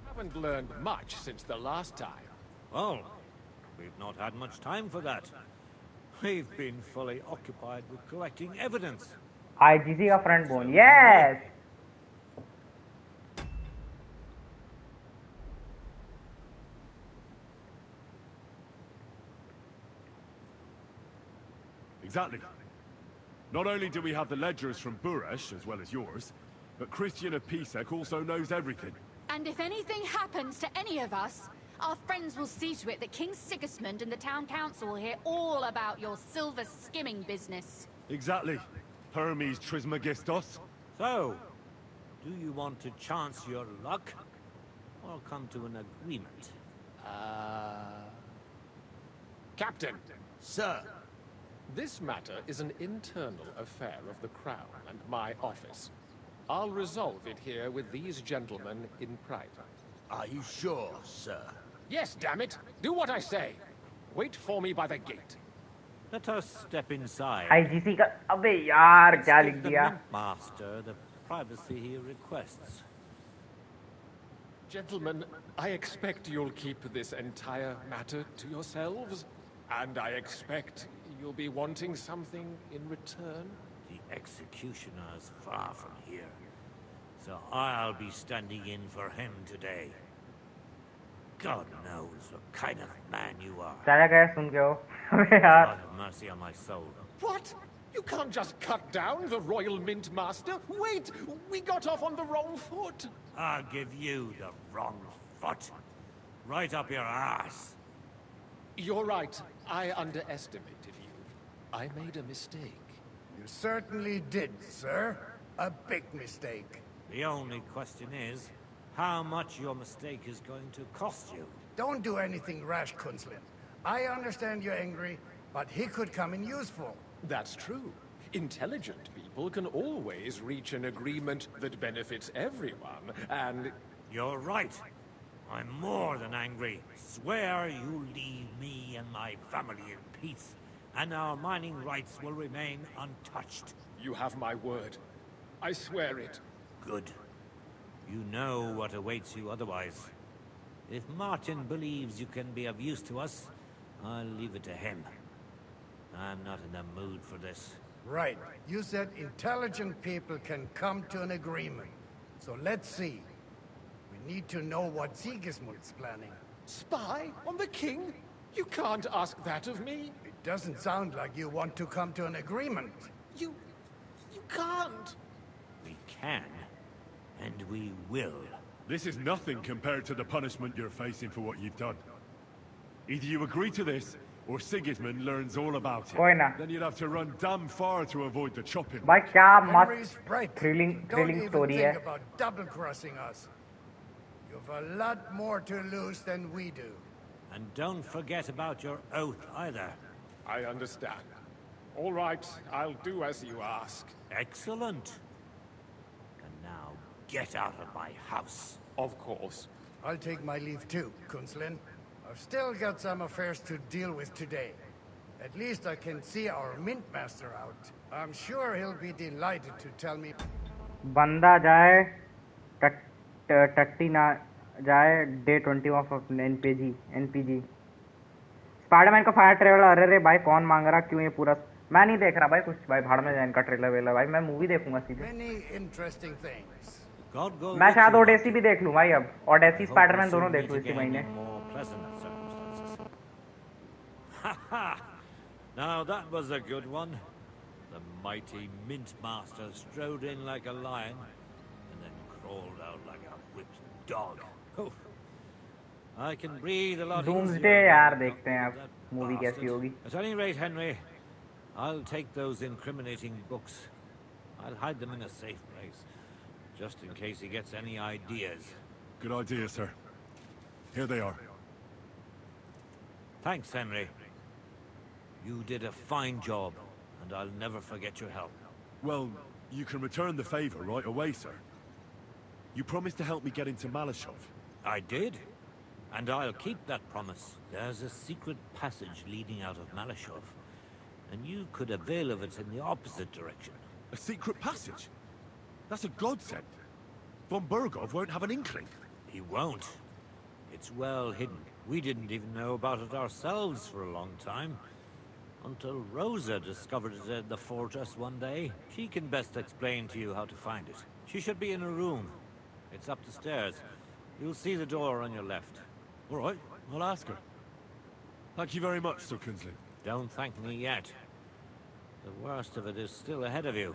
[SPEAKER 10] haven't learned much since the last time.
[SPEAKER 7] Well, we've not had much time for that. We've been fully occupied with collecting evidence.
[SPEAKER 1] IGC का front bone, yes.
[SPEAKER 3] Exactly. Not only do we have the ledgers from Buresh, as well as yours, but Christian of Pisek also knows everything.
[SPEAKER 9] And if anything happens to any of us, our friends will see to it that King Sigismund and the town council will hear all about your silver skimming business.
[SPEAKER 3] Exactly. Hermes Trismegistos.
[SPEAKER 7] So, do you want to chance your luck, or come to an agreement?
[SPEAKER 10] Captain,
[SPEAKER 4] Sir,
[SPEAKER 10] this matter is an internal affair of the Crown and my office. I'll resolve it here with these gentlemen in private.
[SPEAKER 4] are you sure, sir?
[SPEAKER 10] Yes, damn it! Do what I say! Wait for me by the gate.
[SPEAKER 7] Let us step inside.
[SPEAKER 1] IGC का, अबे यार क्या लिख
[SPEAKER 7] Give the
[SPEAKER 1] दिया।
[SPEAKER 7] Mint Master the privacy he requests.
[SPEAKER 10] Gentlemen, I expect you'll keep this entire matter to yourselves, and I expect you'll be wanting something in return.
[SPEAKER 7] The executioner is far from here, so I'll be standing in for him today. God knows what kind of man you are.
[SPEAKER 1] चला गया सुन के हो अबे यार
[SPEAKER 7] God have mercy on my soul.
[SPEAKER 10] What? You can't just cut down the Royal Mint Master? Wait! We got off on the wrong foot!
[SPEAKER 7] I'll give you the wrong foot. Right up your ass.
[SPEAKER 10] You're right. I underestimated you. I made a mistake.
[SPEAKER 8] You certainly did, sir. A big mistake.
[SPEAKER 7] The only question is, how much your mistake is going to cost you.
[SPEAKER 8] Don't do anything rash, Kunslin. I understand you're angry, but he could come in useful.
[SPEAKER 10] That's true. Intelligent people can always reach an agreement that benefits everyone, and...
[SPEAKER 7] You're right. I'm more than angry. Swear you leave me and my family in peace, and our mining rights will remain untouched.
[SPEAKER 10] You have my word. I swear it.
[SPEAKER 7] Good. You know what awaits you otherwise. If Martin believes you can be of use to us, I'll leave it to him. I'm not in the mood for this.
[SPEAKER 8] Right. You said intelligent people can come to an agreement. So let's see. We need to know what Sigismund's planning.
[SPEAKER 10] Spy on the king? You can't ask that of me.
[SPEAKER 8] It doesn't sound like you want to come to an agreement.
[SPEAKER 10] You can't.
[SPEAKER 7] We can, and we will.
[SPEAKER 3] This is nothing compared to the punishment you're facing for what you've done. Either you agree to this, or Sigismund learns all about
[SPEAKER 1] कोई
[SPEAKER 3] it.
[SPEAKER 1] ना
[SPEAKER 3] Then you'd have to run damn far to avoid the chopping.
[SPEAKER 1] भाई क्या
[SPEAKER 8] Henry's
[SPEAKER 1] मस्त
[SPEAKER 8] right.
[SPEAKER 1] Thrilling
[SPEAKER 8] Don't even
[SPEAKER 1] story
[SPEAKER 8] think
[SPEAKER 1] है
[SPEAKER 8] about double-crossing us. You've a lot more to lose than we do.
[SPEAKER 7] And don't forget about your oath either.
[SPEAKER 10] I understand. All right, I'll do as you ask.
[SPEAKER 7] Excellent. And now get out of my house.
[SPEAKER 10] Of course.
[SPEAKER 8] I'll take my leave too, Kunslin. I've still got some affairs to deal with today. At least I can see our mint master out. I'm sure he'll be delighted to tell me.
[SPEAKER 1] बंदा जाए टट्टी ना जाए day 21 of NPG Spiderman का fire trailer अरे रे भाई कौन मांग रहा क्यों ये पूरा मैं नहीं देख रहा भाई कुछ भाई भाड़ में जाए इनका ट्रेलर वेलर भाई मैं मूवी देखूंगा सीधे
[SPEAKER 8] Many interesting things.
[SPEAKER 7] God go
[SPEAKER 1] मैं
[SPEAKER 7] with
[SPEAKER 1] शायद
[SPEAKER 7] you.
[SPEAKER 1] ओडेसी भी देख लूं भाई अब Odyssey
[SPEAKER 7] I hope
[SPEAKER 1] Spiderman
[SPEAKER 7] we'll
[SPEAKER 1] दोनों
[SPEAKER 7] soon
[SPEAKER 1] देख
[SPEAKER 7] meet
[SPEAKER 1] लूं इसी
[SPEAKER 7] again
[SPEAKER 1] महीने
[SPEAKER 7] in more pleasant circumstances. Ha ha! Now that was a good one. The mighty Mint Master strode in like a lion, and then crawled out like a whipped dog. Oh. I can breathe a lot
[SPEAKER 1] Doomsday
[SPEAKER 7] easier
[SPEAKER 1] यार
[SPEAKER 7] now
[SPEAKER 1] देखते हैं अब
[SPEAKER 7] that
[SPEAKER 1] movie कैसी
[SPEAKER 7] bastard.
[SPEAKER 1] होगी
[SPEAKER 7] At any rate, Henry, I'll take those incriminating books. I'll hide them in a safe place, just in case he gets any ideas.
[SPEAKER 3] Good idea, sir. Here they are.
[SPEAKER 7] Thanks, Henry. You did a fine job, and I'll never forget your help.
[SPEAKER 3] Well, you can return the favor right away, sir. You promised to help me get into Malashov.
[SPEAKER 7] I did, and I'll keep that promise. There's a secret passage leading out of Malashov, and you could avail of it in the opposite direction.
[SPEAKER 3] A secret passage? That's a godsend. Von Burgov won't have an inkling.
[SPEAKER 7] He won't. It's well hidden. We didn't even know about it ourselves for a long time. Until Rosa discovered it at the fortress one day. She can best explain to you how to find it. She should be in her room. It's up the stairs. You'll see the door on your left.
[SPEAKER 3] All right, I'll ask her. Thank you very much, Sir Kinsley.
[SPEAKER 7] Don't thank me yet. The worst of it is still ahead of you.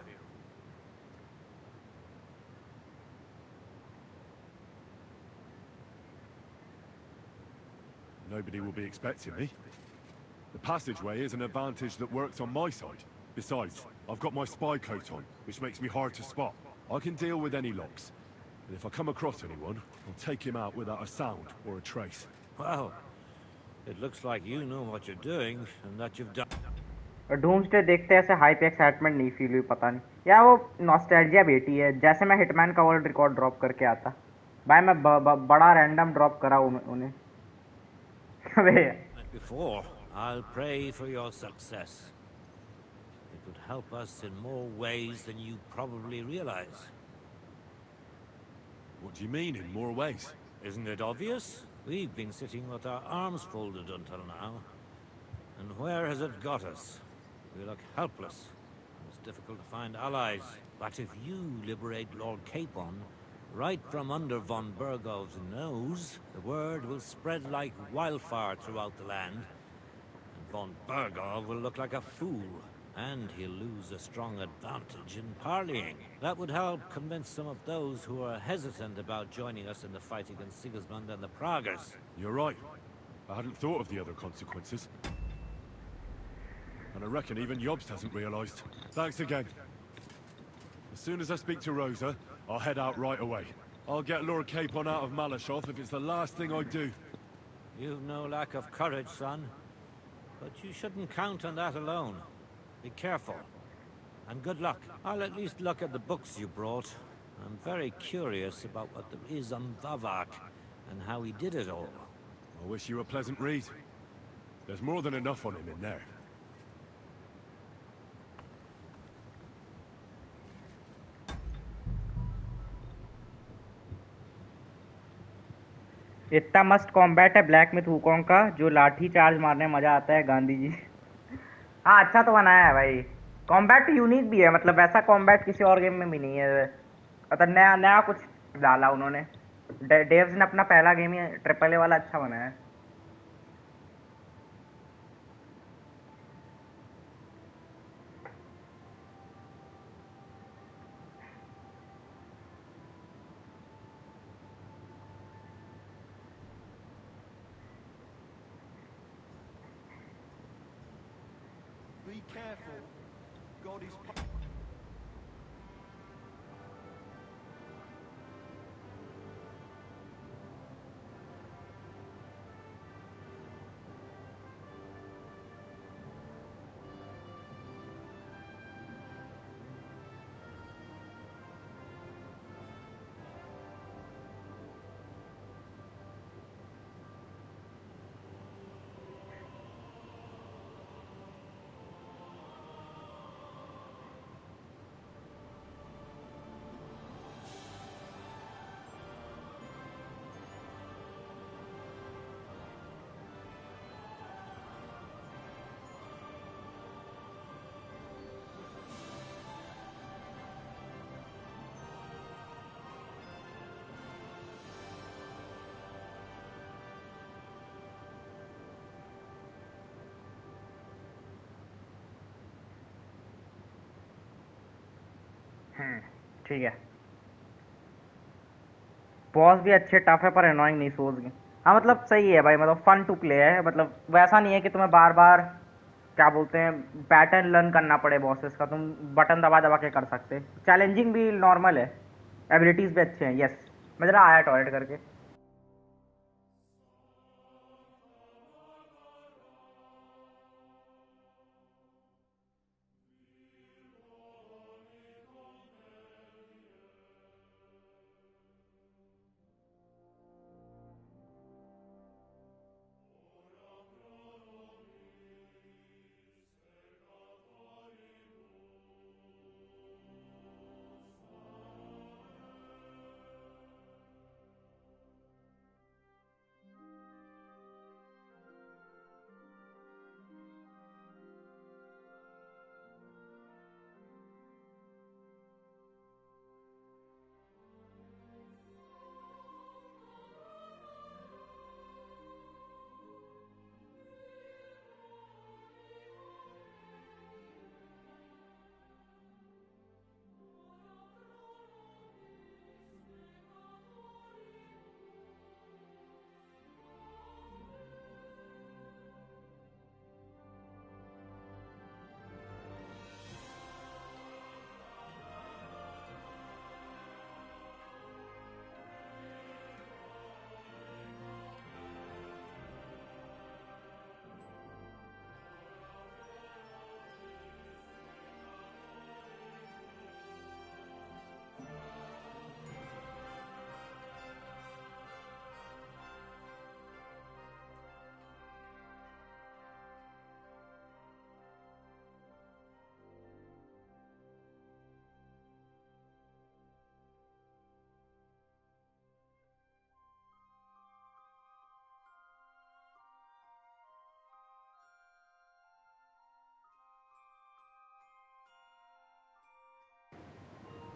[SPEAKER 3] Nobody will be expecting me. The passageway is an advantage that works on my side. Besides, I've got my spy coat on, which makes me hard to spot. I can deal with any locks. And if I come across anyone, I'll take him out without a sound or a trace.
[SPEAKER 7] Well, it looks like you know what you're doing, and that you've done.
[SPEAKER 1] Doomsday देखते ऐसे hype excitement नहीं feel हुई पता नहीं यार वो nostalgia बेटी है जैसे मैं हिटमैन का वर्ल्ड रिकॉर्ड ड्रॉप करके आता भाई मैं बड़ा रैंडम ड्रॉप करा उन्हें अबे
[SPEAKER 7] Before, I'll pray for your success. It would help us in more ways than you probably realize.
[SPEAKER 3] What do you mean, in more ways?
[SPEAKER 7] Isn't it obvious? We've been sitting with our arms folded until now. And where has it got us? We look helpless. It's difficult to find allies. But if you liberate Lord Capon, right from under von Burgov's nose, the word will spread like wildfire throughout the land. And von Burgov will look like a fool. And he'll lose a strong advantage in parleying. That would help convince some of those who are hesitant about joining us in the fight against Sigismund and the Praguers.
[SPEAKER 3] You're right. I hadn't thought of the other consequences. And I reckon even Jobst hasn't realized. Thanks again. As soon as I speak to Rosa, I'll head out right away. I'll get Lord Capon out of Malashov if it's the last thing I do.
[SPEAKER 7] You've no lack of courage, son. But you shouldn't count on that alone. Be careful. And good luck. I'll at least look at the books you brought. I'm very curious about what there is on Vavak, and how he did it all.
[SPEAKER 3] I wish you a pleasant read. There's more than enough on him in there.
[SPEAKER 1] इतना मस्त combat है black myth Wukong का, जो लाठी charge मारने में मजा आता है गांधी जी। हाँ, अच्छा तो बनाया है भाई। कॉम्बैट यूनिक भी है, मतलब वैसा कॉम्बैट किसी और गेम में भी नहीं है। मतलब नया नया कुछ डाला उन्होंने। डेव्स ने अपना पहला गेम ही ट्रिपल ए वाला अच्छा बनाया है।
[SPEAKER 4] Be careful. God is...
[SPEAKER 1] ठीक है। बॉस भी अच्छे टफ है पर एनोइंग नहीं सोच गए। हाँ मतलब सही है भाई, मतलब फन टू प्ले है। मतलब वैसा नहीं है कि तुम्हें बार बार क्या बोलते हैं पैटर्न लर्न करना पड़े बॉसेस का। तुम बटन दबा दबा के कर सकते। चैलेंजिंग भी नॉर्मल है, एबिलिटीज भी अच्छे हैं। यस, मैं जरा आया टॉयलेट करके।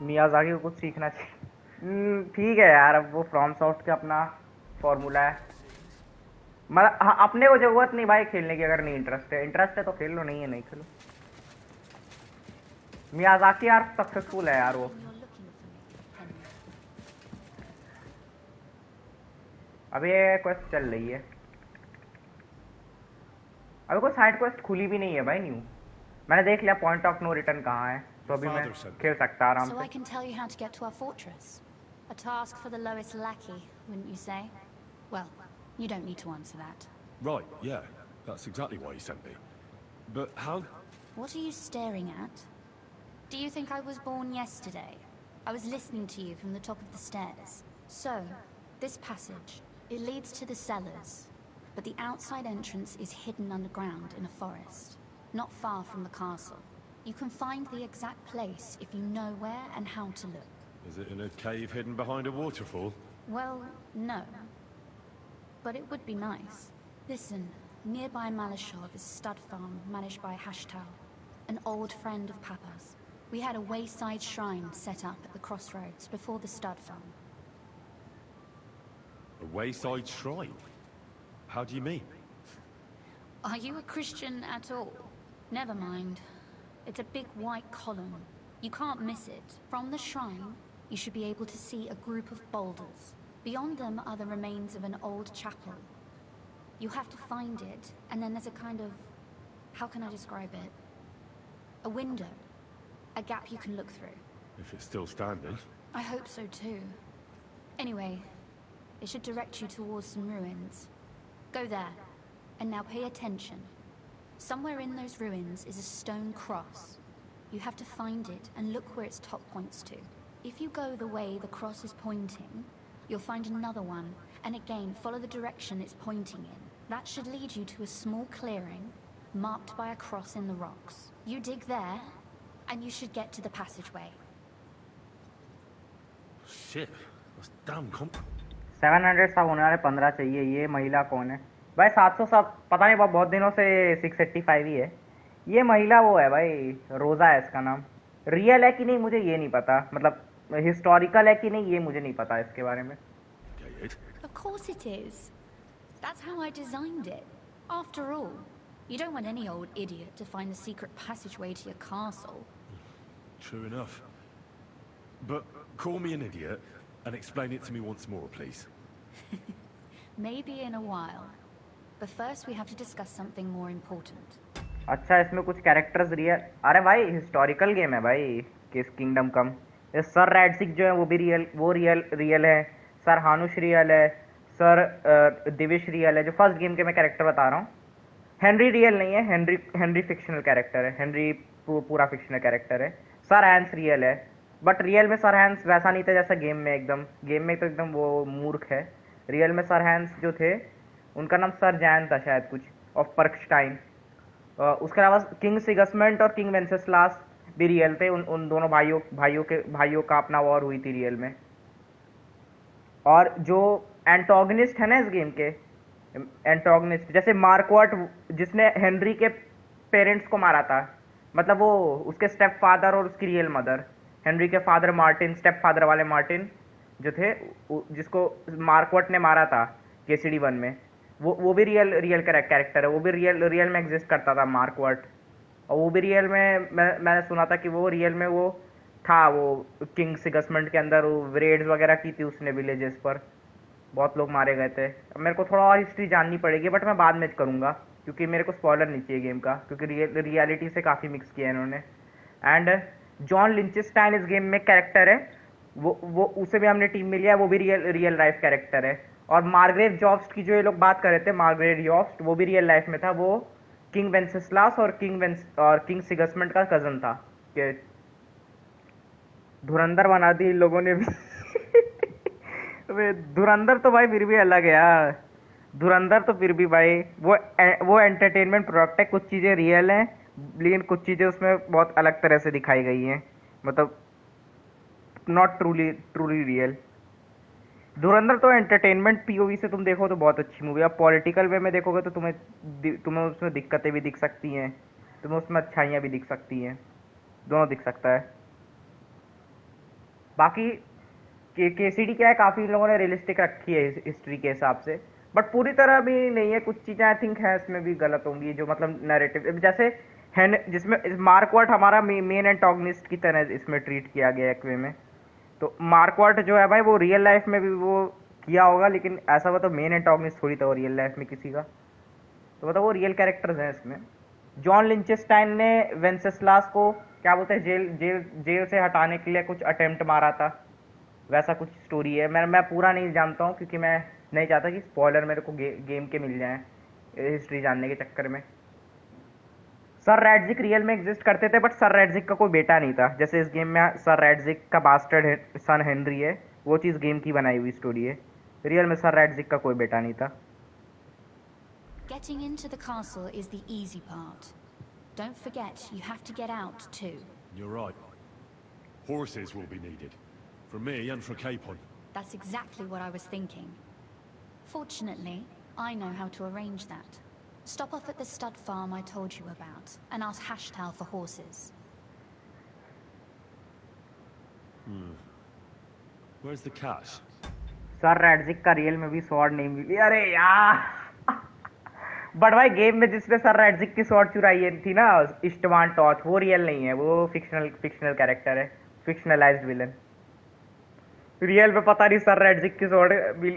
[SPEAKER 1] मियाजाकी को कुछ सीखना चाहिए। ठीक है यार, अब वो फ्रॉम सॉफ्ट का अपना फॉर्मूला है। मतलब हाँ, अपने को जरूरत नहीं भाई खेलने की, अगर नहीं इंटरेस्ट है तो खेल लो, नहीं है नहीं खेलो। मियाजाकी यार सक्सेसफुल है यार वो। अब ये क्वेस्ट चल रही है, अभी कोई साइड क्वेस्ट खुली भी नहीं है भाई न्यू। मैंने देख लिया पॉइंट ऑफ नो रिटर्न कहाँ है, तो अभी मैं खेल सकता आराम
[SPEAKER 9] So
[SPEAKER 1] से।
[SPEAKER 9] I can tell you how to get to our fortress. A task for the lowest lackey, wouldn't you say? Well, you don't need to answer that.
[SPEAKER 3] Right, yeah. That's exactly why he sent me. But how...
[SPEAKER 9] What are you staring at? Do you think I was born yesterday? I was listening to you from the top of the stairs. So, this passage, it leads to the cellars. But the outside entrance is hidden underground in a forest, not far from the castle. You can find the exact place if you know where and how to look.
[SPEAKER 3] Is it in a cave hidden behind a waterfall?
[SPEAKER 9] Well, no. But it would be nice. Listen, nearby Malashov is a stud farm managed by Hashtal, an old friend of Papa's. We had a wayside shrine set up at the crossroads before the stud farm.
[SPEAKER 3] A wayside shrine? How do you mean?
[SPEAKER 9] Are you a Christian at all? Never mind. It's a big white column. You can't miss it. From the shrine, you should be able to see a group of boulders. Beyond them are the remains of an old chapel. You have to find it, and then there's a kind of... how can I describe it? A window. A gap you can look through.
[SPEAKER 3] If it's still standing.
[SPEAKER 9] I hope so too. Anyway, it should direct you towards some ruins. Go there, and now pay attention. Somewhere in those ruins is a stone cross. You have to find it and look where its top points to. If you go the way the cross is pointing, you'll find another one, and again follow the direction it's pointing in. That should lead you to a small clearing, marked by a cross in the rocks. You dig there, and you should get to the passageway.
[SPEAKER 3] Shit, that's damn
[SPEAKER 1] 700 सब होने वाले 15 चाहिए। ये महिला कौन है भाई? 700 सब पता नहीं, बहुत दिनों से 685 ही है। ये महिला वो है भाई, रोजा है इसका नाम। रियल है कि नहीं मुझे ये नहीं पता, मतलब हिस्टोरिकल है कि नहीं ये मुझे नहीं पता इसके बारे में।
[SPEAKER 9] Of course it is. That's how I designed it. After all, you don't want any old idiot to find the secret passageway to your castle.
[SPEAKER 3] True enough. But call me an idiot and explain it to me once more, please.
[SPEAKER 9] Maybe in a while. But first we have to discuss something more important.
[SPEAKER 1] अच्छा, इसमें कुछ characters real. अरे भाई historical game है भाई, किस kingdom कम। ये sir रैडसिक जो है वो भी रियल है। सर हानुश रियल है। सर दिविश रियल है, जो फर्स्ट गेम के मैं कैरेक्टर बता रहा हूँ। हेनरी रियल नहीं है, हेनरी फिक्शनल कैरेक्टर है। हेनरी पूरा फिक्शनल कैरेक्टर है। सर हैंस रियल है, बट रियल में सर हैंस वैसा नहीं था जैसा गेम में तो एकदम वो मूर्ख है। रियल में सर हैंस जो थे उनका नाम सर जैन था शायद कुछ, ऑफ पर्कस्टाइन। उसके अलावा किंग सिगसमेंट और किंग वेंसेस्लास भी रियल थे। उन दोनों भाइयों का अपना वॉर हुई थी रियल में। और जो एंटोगनिस्ट है ना इस गेम के, एंटोगनिस्ट जैसे मार्कवर्ट, जिसने हेनरी के पेरेंट्स को मारा था, मतलब वो उसके स्टेप फादर और उसकी रियल मदर। हेनरी के फादर मार्टिन, स्टेप फादर वाले मार्टिन जो थे, जिसको मार्कवर्ट ने मारा था केसीडी 1 में, वो भी रियल कैरेक्टर है। वो भी रियल में एग्जिस्ट करता था मार्कवर्ट। और वो भी रियल में मैंने सुना था कि वो रियल में वो था, वो किंग सिगसमेंट के अंदर रेड्स वगैरह की थी उसने विलेजेस पर, बहुत लोग मारे गए थे। अब मेरे को थोड़ा और हिस्ट्री जाननी पड़ेगी, बट मैं बाद में करूँगा क्योंकि मेरे को स्पॉइलर नहीं चाहिए गेम का, क्योंकि रियलिटी से काफ़ी मिक्स किया है इन्होंने। एंड जॉन लिंचेस्टाइन इस गेम में कैरेक्टर है, वो उसे भी हमने टीम में लिया है, वो भी रियल लाइफ कैरेक्टर है। और मार्ग्रेव जॉब्स्ट की जो ये लोग बात कर रहे थे, मार्ग्रेव जॉब्स्ट, वो भी रियल लाइफ में था। वो किंग वेंसेस्लास और किंग सिगसमेंट का कजन था। कि धुरंधर बना दी इन लोगों ने भी। धुरंधर तो भाई फिर भी अलग है यार। धुरंधर तो फिर भी भाई वो एंटरटेनमेंट प्रोडक्ट है। कुछ चीज़ें रियल हैं, लेकिन कुछ चीज़ें उसमें बहुत अलग तरह से दिखाई गई हैं, मतलब नॉट ट्रूली रियल। धुरंधर तो एंटरटेनमेंट पीओवी से तुम देखो तो बहुत अच्छी मूवी है। अब पॉलिटिकल वे में देखोगे तो तुम्हें उसमें दिक्कतें भी दिख सकती हैं, तुम्हें उसमें अच्छाइयाँ भी दिख सकती हैं, दोनों दिख सकता है। बाकी केसीडी क्या है, काफी लोगों ने रियलिस्टिक रखी है हिस्ट्री के हिसाब से, बट पूरी तरह भी नहीं है। कुछ चीजें आई थिंक है इसमें भी गलत होंगी, जो मतलब नैरेटिव, जैसे है जिसमें मार्कवर्ट हमारा मेन एंटागनिस्ट की तरह इसमें ट्रीट किया गया एक वे में। तो मार्कवर्ट जो है भाई वो रियल लाइफ में भी वो किया होगा, लेकिन ऐसा वो तो मेन एंटागनिस्ट थोड़ी था वो रियल लाइफ में किसी का, तो मतलब वो रियल कैरेक्टर्स हैं इसमें। जॉन लिंचेस्टाइन ने वेंसेस्लास को क्या बोलते हैं जेल से हटाने के लिए कुछ अटेम्प्ट मारा था, वैसा कुछ स्टोरी है। मैं पूरा नहीं जानता हूँ क्योंकि मैं नहीं चाहता कि स्पॉइलर मेरे को गेम के मिल जाएं हिस्ट्री जानने के चक्कर में। सर रैडजिक रियल में एग्जिस्ट करते थे, बट सर रैडजिक का कोई बेटा नहीं था। जैसे इस गेम में सर रैडजिक का बास्टर्ड सन हेनरी है, वो चीज़ गेम की बनाई हुई स्टोरी है। रियल में सर रैडजिक का कोई बेटा नहीं था।
[SPEAKER 9] Getting into the castle is the easy part. Don't forget, you have to get out too.
[SPEAKER 3] You're right. Horses will be needed. For me and for Capon.
[SPEAKER 9] That's exactly what I was thinking. Fortunately, I know how to arrange that. Stop off at the stud farm I told you about, and ask Hashtal for horses.
[SPEAKER 3] Where's the cash?
[SPEAKER 1] Sir Radzik का real में भी sword नहीं मिली, अरे यार। But भाई game में जिसने sir रैडजिक की स्वॉर्ड चुराई थी ना, इस्टवान टॉर्च, वो रियल नहीं है, वो फिक्शनल कैरेक्टर है, फिक्शनलाइज्ड विलन। रियल में पता नहीं सर रैडजिक की स्वॉर्ड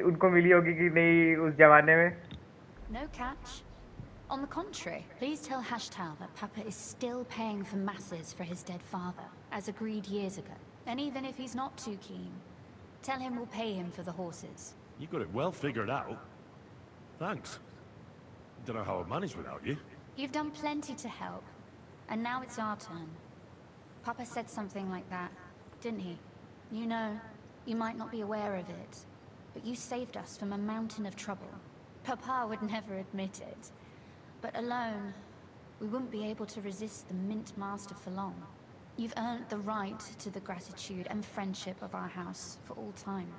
[SPEAKER 1] उनको मिली होगी कि नहीं उस जमाने में।
[SPEAKER 9] No catch. On the contrary, please tell Hashtal that Papa is still paying for masses for his dead father, as agreed years ago. And even if he's not too keen, tell him we'll pay him for the horses.
[SPEAKER 3] You got it well figured out. Thanks. Don't know how I'd manage without you.
[SPEAKER 9] You've done plenty to help, and now it's our turn. Papa said something like that, didn't he? You know, you might not be aware of it, but you saved us from a mountain of trouble. Papa would never admit it, but alone, we wouldn't be able to resist the Mint Master for long. You've earned the right to the gratitude and friendship of our house for all time.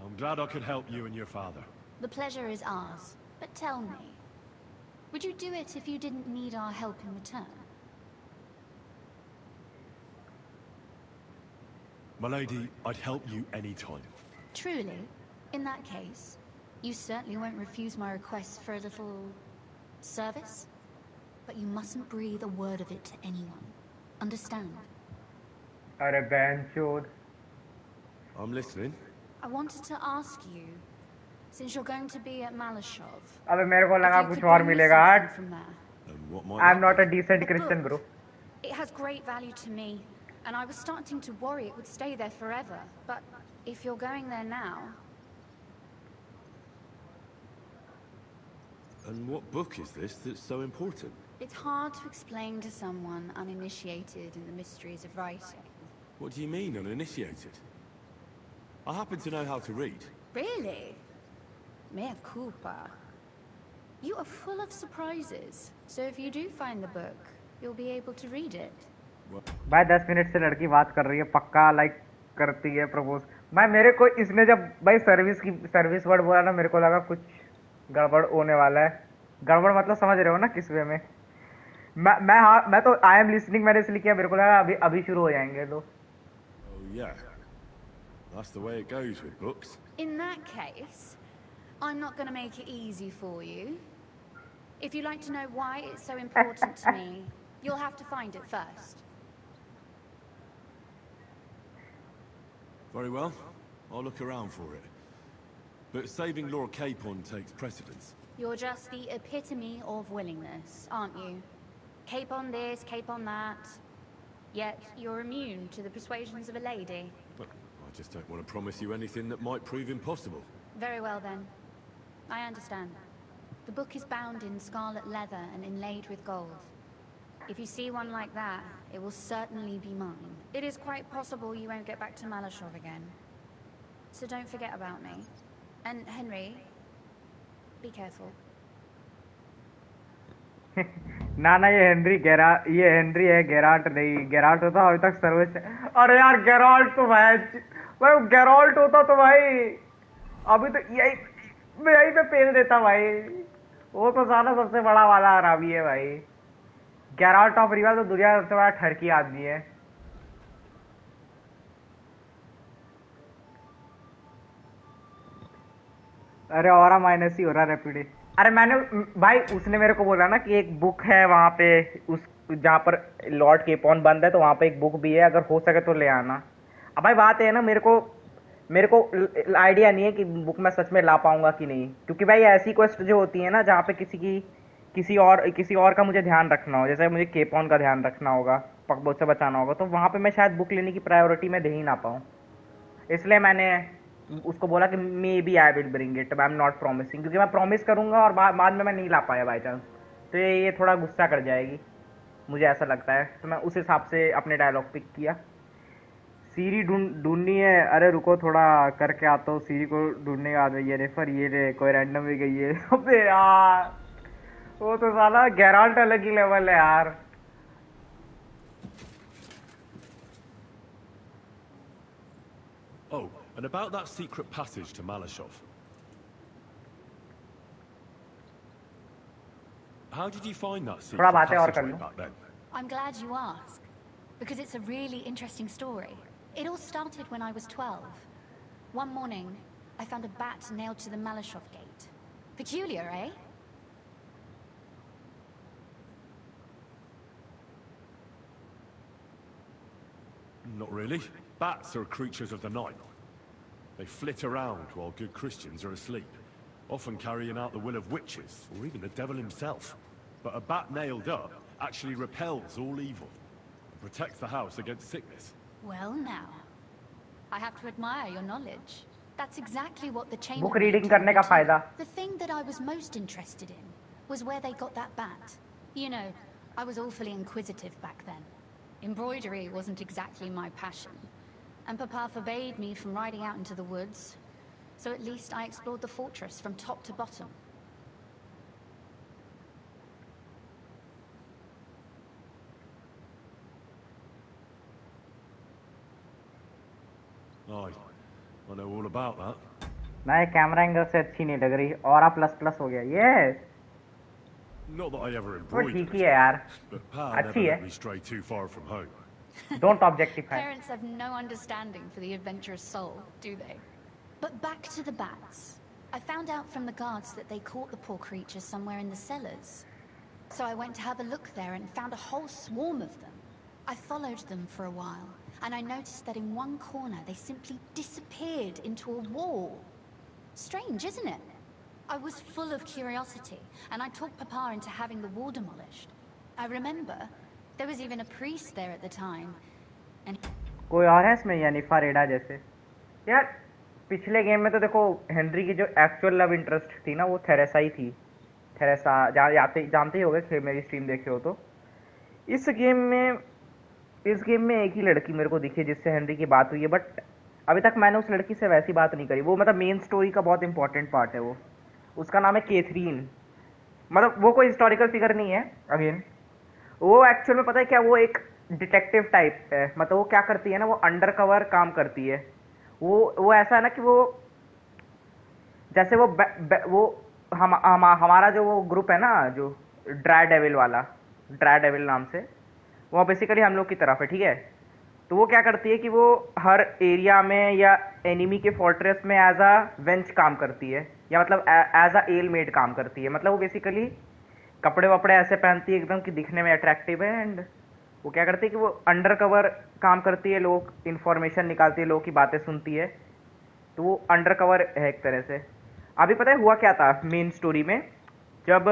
[SPEAKER 3] I'm glad I could help you and your father.
[SPEAKER 9] The pleasure is ours, but tell me, would you do it if you didn't need our help in return?
[SPEAKER 3] My lady, I'd help you any time.
[SPEAKER 9] Truly? In that case, you certainly won't refuse my request for a little service? But you mustn't breathe a word of it to anyone. Understand?
[SPEAKER 1] अरे बहनचोद।
[SPEAKER 3] I'm listening.
[SPEAKER 9] I wanted to ask you, since you're going to be at Malashov,
[SPEAKER 1] अबे मेरे को लगा
[SPEAKER 9] if you
[SPEAKER 1] कुछ
[SPEAKER 9] could
[SPEAKER 1] और
[SPEAKER 9] bring me
[SPEAKER 1] मिलेगा आज।
[SPEAKER 9] something from there.
[SPEAKER 3] And what might
[SPEAKER 1] I'm
[SPEAKER 3] that
[SPEAKER 1] not
[SPEAKER 3] be?
[SPEAKER 1] a decent
[SPEAKER 9] The
[SPEAKER 1] Christian,
[SPEAKER 9] book.
[SPEAKER 1] bro.
[SPEAKER 9] It has great value to me, and I was starting to worry it would stay there forever. But if you're going there now...
[SPEAKER 3] And what book is this that's so important?
[SPEAKER 9] It's hard to explain to someone uninitiated in the mysteries of writing.
[SPEAKER 3] What do you mean, uninitiated? I happen to know how to read.
[SPEAKER 9] Really? Mea culpa. You are full of surprises, so if you do find the book, you'll be able to read it.
[SPEAKER 1] भाई 10 minute से लड़की बात कर रही है, पक्का like करती है प्रपोज। भाई मेरे को इसने जब भाई सर्विस वर्ड बोला ना, मेरे को लगा कुछ गड़बड़ होने वाला है। गड़बड़ मतलब समझ रहे हो ना किस वे में। मैं तो आई एम लिसनिंग मैंने इसलिए किया, मेरे को लगा अभी शुरू हो जाएंगे तो।
[SPEAKER 3] Oh yeah. That's the way it goes with books.
[SPEAKER 9] In that case, I'm not going to make it easy for you. If you'd like to know why it's so important to me, you'll have to find it first.
[SPEAKER 3] Very well. I'll look around for it. But saving Lord Capon takes precedence.
[SPEAKER 9] You're just the epitome of willingness, aren't you? Cape on this, cape on that. Yet you're immune to the persuasions of a lady.
[SPEAKER 3] But I just don't want to promise you anything that might prove impossible.
[SPEAKER 9] Very well then. I understand. The book is bound in scarlet leather and inlaid with gold. If you see one like that, it will certainly be mine. It is quite possible you won't get back to Malashov again. So don't forget about me. And Henry, be careful.
[SPEAKER 1] ना ये Henry है, Geralt नहीं। Geralt होता अभी तक service. अरे यार Geralt तो भाई गेराल्ट होता तो भाई अभी तो यही पे पेल देता भाई। वो तो सारा सबसे बड़ा वाला हरामी है भाई। गैराल्ट ऑफ रिवा तो दुनिया का सबसे बड़ा ठरकी आदमी है। अरे और माइनस ही हो रहा रेप्यूटेशन। अरे मैंने भाई उसने मेरे को बोला ना कि एक बुक है वहां पे, उस जहाँ पर लॉर्ड केपॉन बंद है तो वहां पे एक बुक भी है, अगर हो सके तो ले आना। अब भाई बात है ना, मेरे को आइडिया नहीं है कि बुक मैं सच में ला पाऊंगा कि नहीं, क्योंकि भाई ऐसी क्वेस्ट जो होती है ना जहाँ पे किसी और का मुझे ध्यान रखना हो, जैसे मुझे केपॉन का ध्यान रखना होगा, पकबोच से बचाना होगा, तो वहां पे मैं शायद बुक लेने की प्रायोरिटी में दे ही ना पाऊँ। इसलिए मैंने उसको बोला कि maybe I will bring it, I am not promising, क्योंकि मैं प्रॉमिस करूंगा और बाद में मैं नहीं ला पाया बाई चांस, तो ये थोड़ा गुस्सा कर जाएगी, मुझे ऐसा लगता है। तो मैं उस हिसाब से अपने डायलॉग पिक किया। सीरी ढूंढनी है, अरे रुको थोड़ा करके आता हूँ, सीरी को ढूंढने का। ये रेफर, ये रे कोई रैंडम भी गई है। अबे यार वो तो साला गैराल्ट अलग ही लेवल है यार।
[SPEAKER 3] Oh, and about that secret passage to Malashov. How did you find that
[SPEAKER 1] थोड़ा
[SPEAKER 3] secret
[SPEAKER 1] बातें और कर
[SPEAKER 3] passageway
[SPEAKER 1] लूं।
[SPEAKER 3] back then?
[SPEAKER 9] I'm glad you asked, because it's a really interesting story. It all started when I was 12. One morning, I found a bat nailed to the Malashov gate. Peculiar, eh?
[SPEAKER 3] Not really. Bats are creatures of the night. They flit around while good Christians are asleep, often carrying out the will of witches, or even the devil himself. But a bat nailed up actually repels all evil, and protects the house against sickness.
[SPEAKER 9] Well now, I have to admire your knowledge. That's exactly what the
[SPEAKER 1] book
[SPEAKER 9] chambermaid
[SPEAKER 1] reading
[SPEAKER 9] told
[SPEAKER 1] करने
[SPEAKER 9] me
[SPEAKER 1] का
[SPEAKER 9] too.
[SPEAKER 1] फायदा।
[SPEAKER 9] The thing that I was most interested in was where they got that bat. You know, I was awfully inquisitive back then. Embroidery wasn't exactly my passion, and Papa forbade me from riding out into the woods, so at least I explored the fortress from top to bottom.
[SPEAKER 3] I know all about that.
[SPEAKER 1] मैं camera angle से अच्छी नहीं लग रही, और plus plus हो गया ये।
[SPEAKER 3] Not that I ever
[SPEAKER 1] वो
[SPEAKER 3] embroidered,
[SPEAKER 1] ठीक ही है यार,
[SPEAKER 3] but Pa
[SPEAKER 1] अच्छी
[SPEAKER 3] never
[SPEAKER 1] है।
[SPEAKER 3] let me stray too far from home.
[SPEAKER 1] Don't objectify.
[SPEAKER 9] Parents have no understanding for the adventurous soul, do they? But back to the bats. I found out from the guards that they caught the poor creatures somewhere in the cellars. So I went to have a look there and found a whole swarm of them. I followed them for a while, and I noticed that in one corner they simply disappeared into a wall. Strange, isn't it? I was full of curiosity, and I talked Papa into having the wall demolished. I remember there was even a priest there at the time, and
[SPEAKER 1] कोई और है इसमें, यानी फारेडा जैसे? यार पिछले game में तो देखो हेनरी की जो एक्चुअल लव इंटरेस्ट थी ना वो थेरेसा ही थी। थेरेसा जानते ही होगे, मेरी स्ट्रीम देखे हो तो। इस गेम में एक ही लड़की मेरे को दिखी जिससे हेनरी की बात हुई है, बट अभी तक मैंने उस लड़की से वैसी बात नहीं करी। वो मतलब मेन स्टोरी का बहुत इंपॉर्टेंट पार्ट है वो। उसका नाम है केथरीन। मतलब वो कोई हिस्टोरिकल फिगर नहीं है अगेन, वो एक्चुअल में पता है क्या, वो एक डिटेक्टिव टाइप है। मतलब वो क्या करती है ना, वो अंडर कवर काम करती है। वो ऐसा है ना कि वो जैसे हमारा जो वो ग्रुप है ना, जो ड्राई डेविल नाम से, वो बेसिकली हम लोग की तरफ है, ठीक है। तो वो क्या करती है कि वो हर एरिया में या एनिमी के फोर्ट्रेस में एज अ वेंच काम करती है, या मतलब एज अ एल मेड काम करती है। मतलब वो बेसिकली कपड़े वपड़े ऐसे पहनती है एकदम कि दिखने में अट्रैक्टिव है, एंड वो क्या करती है कि वो अंडर कवर काम करती है, लोग इन्फॉर्मेशन निकालती है, लोगों की बातें सुनती है। तो वो अंडर कवर है एक तरह से। अभी पता है हुआ क्या था मेन स्टोरी में, जब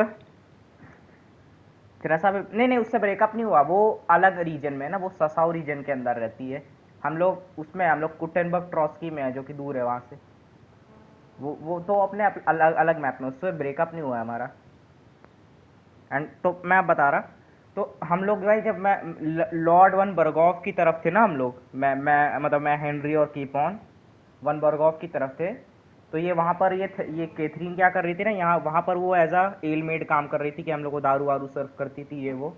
[SPEAKER 1] थेरेसा नहीं उससे ब्रेकअप नहीं हुआ, वो अलग रीजन में है ना, वो ससाउ रीजन के अंदर रहती है। हम लोग कुटेनबर्ग ट्रॉस्की में है, जो कि दूर है वहां से। वो तो अपने अलग मैप में, उससे ब्रेकअप नहीं हुआ है हमारा। एंड तो मैं बता रहा, तो हम लोग भाई जब मैं लॉर्ड वन बर्गॉफ की तरफ थे ना, हम लोग मैं हेनरी और कीपॉन वन बर्गॉफ की तरफ थे। तो ये वहाँ पर ये कैथरीन क्या कर रही थी ना, वहाँ पर वो एज अ एल मेड काम कर रही थी, कि हम लोग को दारू वारू सर्व करती थी ये वो।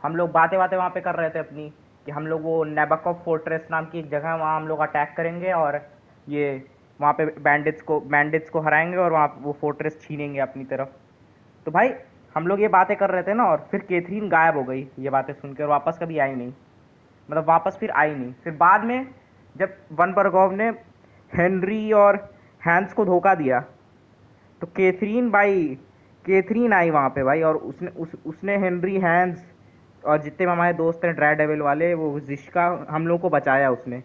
[SPEAKER 1] हम लोग बातें वहाँ पे कर रहे थे अपनी, कि हम लोग वो नेबकॉफ फोर्ट्रेस नाम की एक जगह है, वहाँ हम लोग अटैक करेंगे और ये वहाँ पे बैंडिट्स को हराएंगे और वहाँ वो फोर्ट्रेस छीनेंगे अपनी तरफ। तो भाई हम लोग ये बातें कर रहे थे ना, और फिर कैथरीन गायब हो गई ये बातें सुनकर, और वापस कभी आई नहीं। मतलब वापस फिर आई नहीं। फिर बाद में जब वन बर्गोव ने हेनरी और हैंस को धोखा दिया, तो कैथरीन आई वहाँ पे भाई, और उसने हेनरी, हैंस और जितने हमारे दोस्त हैं ड्राई डेविल वाले, वो जिश्का, हम लोग को बचाया उसने।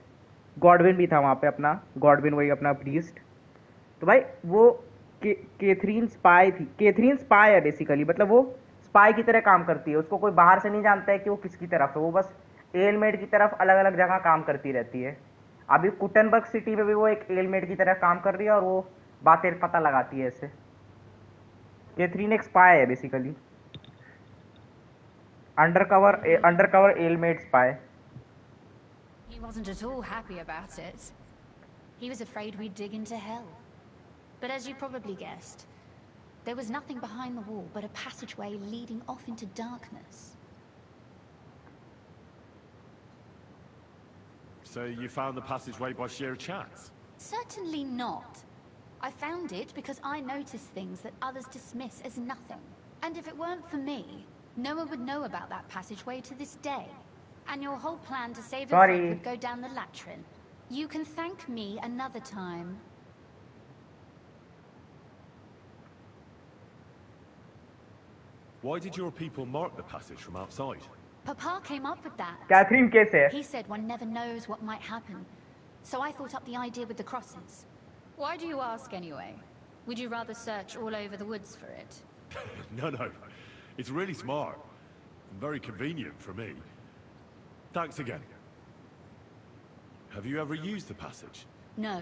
[SPEAKER 1] गॉडविन भी था वहाँ पे, अपना गॉडविन, वही अपना प्रीस्ट। तो भाई वो कैथरीन स्पाई थी। कैथरीन स्पाई है बेसिकली, मतलब वो स्पाई की तरह काम करती है। उसको कोई बाहर से नहीं जानता है कि वो किसकी तरफ है। वो बस एलमेड की तरफ अलग अलग जगह काम करती रहती है। अभी कुटनबर्ग सिटी में भी वो एक एलमेड की तरह काम कर रही है, और वो बातें पता लगाती है ऐसे। कैथरीन एक स्पाई है बेसिकली, अंडरकवर एलमेड spy.
[SPEAKER 9] He wasn't at all happy about it. He was afraid we'd dig into hell. But as you probably guessed, there was nothing behind the wall but a passageway leading off into darkness.
[SPEAKER 3] So you found the passageway by sheer chance?
[SPEAKER 9] Certainly not. I found it because I noticed things that others dismiss as nothing. And if it weren't for me, no one would know about that passageway to this day. And your whole plan to save your friend would go down the latrine. You can thank me another time.
[SPEAKER 3] Why did your people mark the passage from outside?
[SPEAKER 9] Papa came up with that.
[SPEAKER 1] Catherine कैसे है?
[SPEAKER 9] He said one never knows what might happen. So I thought up the idea with the crosses. Why do you ask anyway? Would you rather search all over the woods for it?
[SPEAKER 3] No. It's really smart. And very convenient for me. Thanks again. Have you ever used the passage?
[SPEAKER 9] No.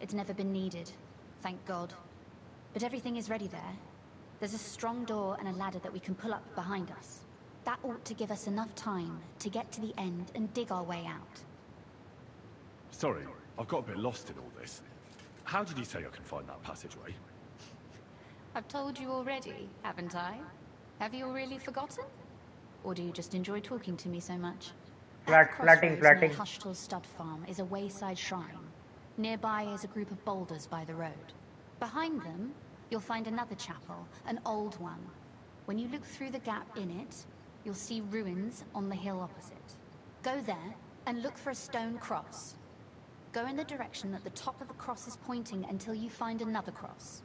[SPEAKER 9] It's never been needed. Thank God. But everything is ready there. There's a strong door and a ladder that we can pull up behind us. That ought to give us enough time to get to the end and dig our way out.
[SPEAKER 3] Sorry, I've got a bit lost in all this. How did you say I can find that passageway?
[SPEAKER 9] I've told you already, haven't I? Have you really forgotten? Or do you just enjoy talking to me so much?
[SPEAKER 1] Flirting.
[SPEAKER 9] Near Hushtal Stud Farm is a wayside shrine. Nearby is a group of boulders by the road. Behind them, you'll find another chapel, an old one. When you look through the gap in it, you'll see ruins on the hill opposite. Go there and look for a stone cross. Go in the direction that the top of the cross is pointing until you find another cross.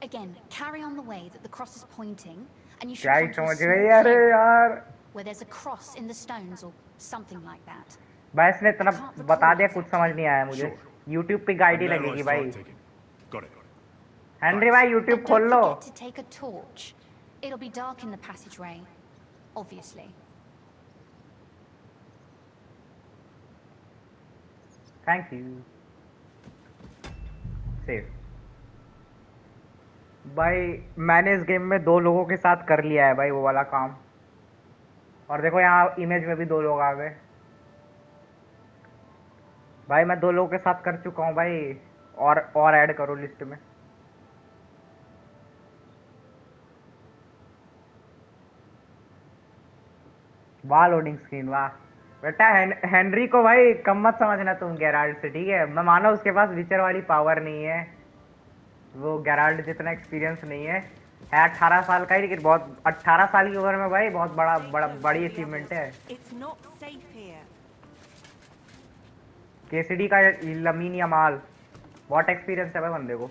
[SPEAKER 9] Again, carry on the way that the cross is pointing, and you should come to a small clearing where there's a cross in the stones or something like that.
[SPEAKER 1] भाई इसने इतना बता दिया, कुछ समझ नहीं आया मुझे। YouTube पे गाइड ही लगेगी भाई।
[SPEAKER 3] Got it.
[SPEAKER 1] हेनरी भाई YouTube खोल लो।
[SPEAKER 9] Don't forget to take a torch. It'll be dark in the passageway, obviously.
[SPEAKER 1] Thank you. Save. भाई मैंने इस गेम में 2 लोगों के साथ कर लिया है भाई वो वाला काम। और देखो यहाँ इमेज में भी 2 लोग आ गए भाई। मैं 2 लोगों के साथ कर चुका हूँ भाई। और ऐड करो लिस्ट में। वाह लोडिंग स्क्रीन, वाह बेटा। हेनरी को भाई कम मत समझना तुम गेराल्ड से, ठीक है? मैं मानो उसके पास विचर वाली पावर नहीं है, वो गेराल्ड जितना एक्सपीरियंस नहीं है। 18 साल का ही, लेकिन बहुत 18 साल की उम्र में भाई बहुत बड़ी अचीवमेंट है। केसीडी का लमीन यमाल, बहुत एक्सपीरियंस है भाई बंदे को।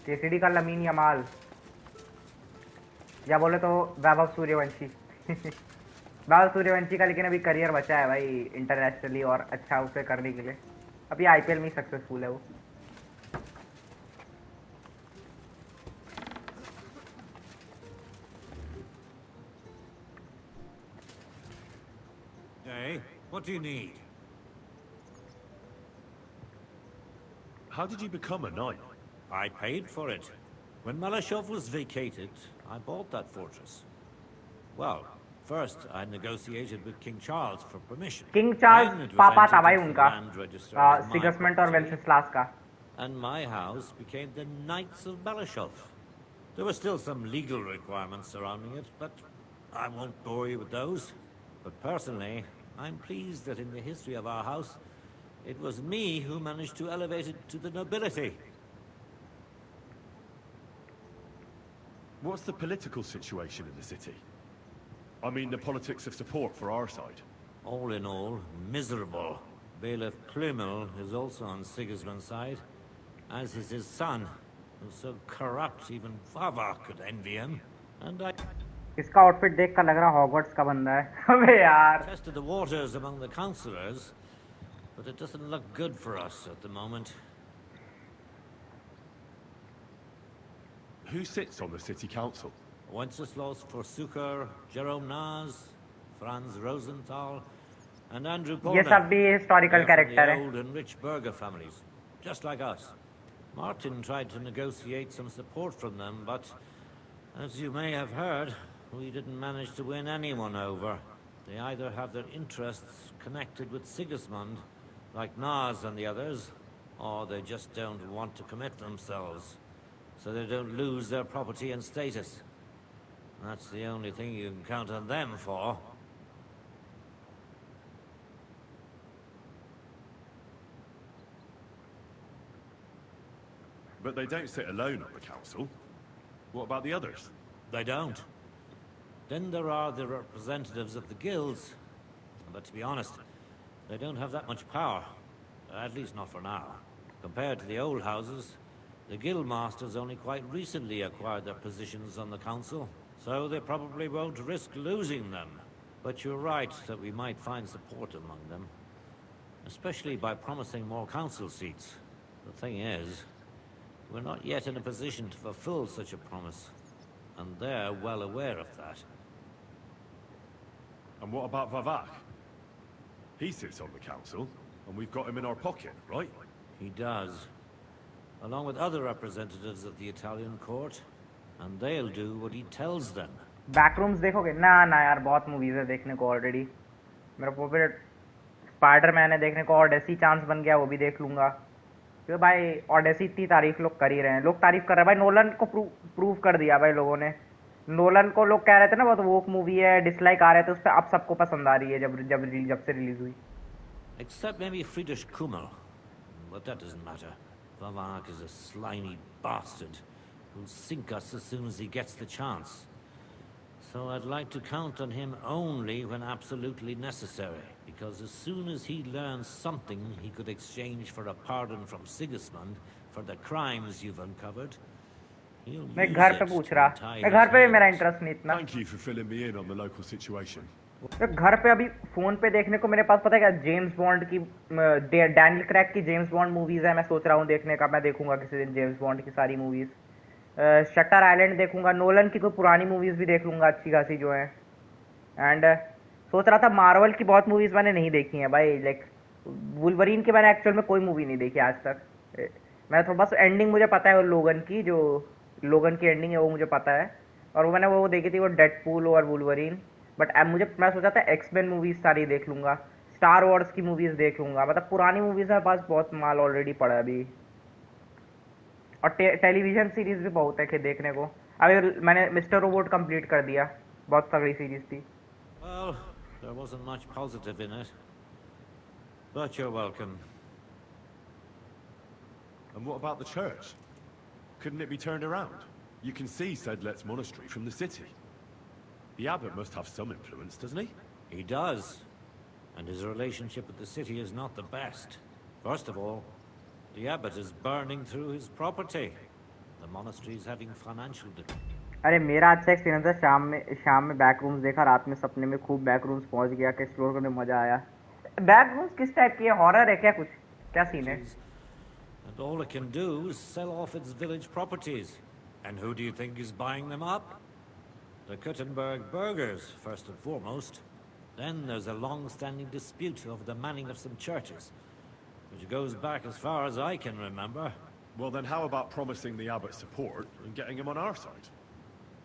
[SPEAKER 1] केसीडी का लमीन यमाल, या बोले तो वैभव सूर्यवंशी। वैभव सूर्यवंशी का लेकिन अभी करियर बचा है भाई इंटरनेशनली, और अच्छा उसे करने के लिए। अभी आईपीएल में सक्सेसफुल है वो।
[SPEAKER 7] Hey, what do you need?
[SPEAKER 3] How did you become a knight?
[SPEAKER 7] I paid for it. When Malashov was vacated, I bought that fortress. Well, first I negotiated with King Charles for permission.
[SPEAKER 1] King Charles पापा था भाई उनका, सिगस्मंड और वेंसेस्लास का।
[SPEAKER 7] And my house became the Knights of Balashov. There were still some legal requirements surrounding it, but I won't bore you with those. But personally, I'm pleased that in the history of our house, it was me who managed to elevate it to the nobility.
[SPEAKER 3] What's the political situation in the city? I mean, the politics of support for our side.
[SPEAKER 7] All in all, miserable. Bailiff Plymel is also on Sigismund's side, as is his son, who's so corrupt even Vava could envy him. And I
[SPEAKER 1] इसका outfit देख कर लग रहा Hogwarts का बंदा है अबे यार
[SPEAKER 7] tested the waters among the councillors, but it doesn't look good for us at the moment.
[SPEAKER 3] Who sits on the city council?
[SPEAKER 7] Wenceslas Forsuker, Jerome Naz, Franz Rosenthal, and Andrew Pollner.
[SPEAKER 1] ये सब भी historical character
[SPEAKER 7] the
[SPEAKER 1] है.
[SPEAKER 7] old and rich burgher families, just like us. Martin tried to negotiate some support from them, but as you may have heard, we didn't manage to win anyone over. They either have their interests connected with Sigismund, like Naz and the others, or they just don't want to commit themselves, so they don't lose their property and status. That's the only thing you can count on them for.
[SPEAKER 3] But they don't sit alone on the council. What about the others?
[SPEAKER 7] They don't. Then there are the representatives of the guilds. But to be honest, they don't have that much power. At least not for now. Compared to the old houses, the guild masters only quite recently acquired their positions on the council, so they probably won't risk losing them. But you're right that we might find support among them, especially by promising more council seats. The thing is, we're not yet in a position to fulfill such a promise, and they're well aware of that.
[SPEAKER 3] And what about Vavak? He sits on the council, and we've got him in our pocket, right?
[SPEAKER 7] He does, along with other representatives of the Italian court, and they'll do what he tells them.
[SPEAKER 1] बैकरूम्स देखोगे ना ना यार बहुत movies है देखने को already मेरा favourite Spiderman है देखने को ऑडेसी चांस बन गया वो भी देख लूंगा क्योंकि भाई ऑडेसी इतनी तारीफ लोग कर ही रहे हैं लोग तारीफ कर रहे हैं भाई नोलन को प्रूव कर दिया भाई लोगों ने नोलन को लोग कह रहे थे ना बहुत वोक मूवी है डिसलाइक आ रहे थे उस पर अब सबको पसंद आ रही है जब से रिलीज हुई
[SPEAKER 7] Except maybe Friedrich Kummel, but that doesn't matter. Vavak is a slimy bastard who'll sink us as soon as he gets the chance. So I'd like to count on him only when absolutely necessary, because as soon as he learns something he could exchange for a pardon from Sigismund for the crimes you've uncovered, he'll use it to tie his hands.
[SPEAKER 3] Thank you for filling me in on the local situation.
[SPEAKER 1] घर पे अभी phone पे देखने को मेरे पास पता है क्या जेम्स बॉन्ड की डैनियल क्रेग की जेम्स बॉन्ड मूवीज है मैं सोच रहा हूँ देखने का मैं देखूंगा किसी दिन जेम्स बॉन्ड की सारी मूवीज शटर आइलैंड देखूंगा नोलन की कोई पुरानी मूवीज भी देख लूंगा अच्छी खासी जो है एंड सोच रहा था मार्वल की बहुत मूवीज मैंने नहीं देखी हैं भाई लाइक वुल्वरीन की मैंने एक्चुअल में कोई मूवी नहीं देखी आज तक मैं थोड़ा बस एंडिंग मुझे पता है वो लोगन की एंडिंग है वो मुझे पता है और वो मैंने वो देखी थी वो डेडपूल और वुल्वरीन बट मैं सोचा था एक्समैन मूवीज सारी देख लूंगा स्टार वॉर्स की मूवीज देख लूंगा मतलब पुरानी मूवीज मेरे पास बहुत माल ऑलरेडी पड़ा है अभी और टेलीविजन सीरीज भी बहुत है कि देखने को अभी मैंने मिस्टर रोबोट कंप्लीट कर दिया बहुत तगड़ी सीरीज थी
[SPEAKER 7] Well, there wasn't much positive in it, but you're welcome.
[SPEAKER 3] And what about the church? Couldn't it be turned around? You can see Sedlet's monastery from the city. The abbot must have some influence, doesn't he?
[SPEAKER 7] He does. And his relationship with the city is not the best. First of all, the abbot is burning through his property. The monastery is having financial difficulty.
[SPEAKER 1] अरे मेरा अच्छा experience है शाम में back rooms देखा रात में सपने में खूब बैक रूम्स पहुंच गया कि एक्सप्लोर करने में मजा आया बैक रूम्स किस टाइप की है हॉरर है क्या कुछ क्या सीन है
[SPEAKER 7] And all it can do is sell off its village properties. And who do you think is buying them up? The Kuttenberg burghers, first and foremost. Then there's a long-standing dispute over the manning of some churches, which goes back as far as I can remember.
[SPEAKER 3] Well, then how about promising the abbot support and getting him on our side?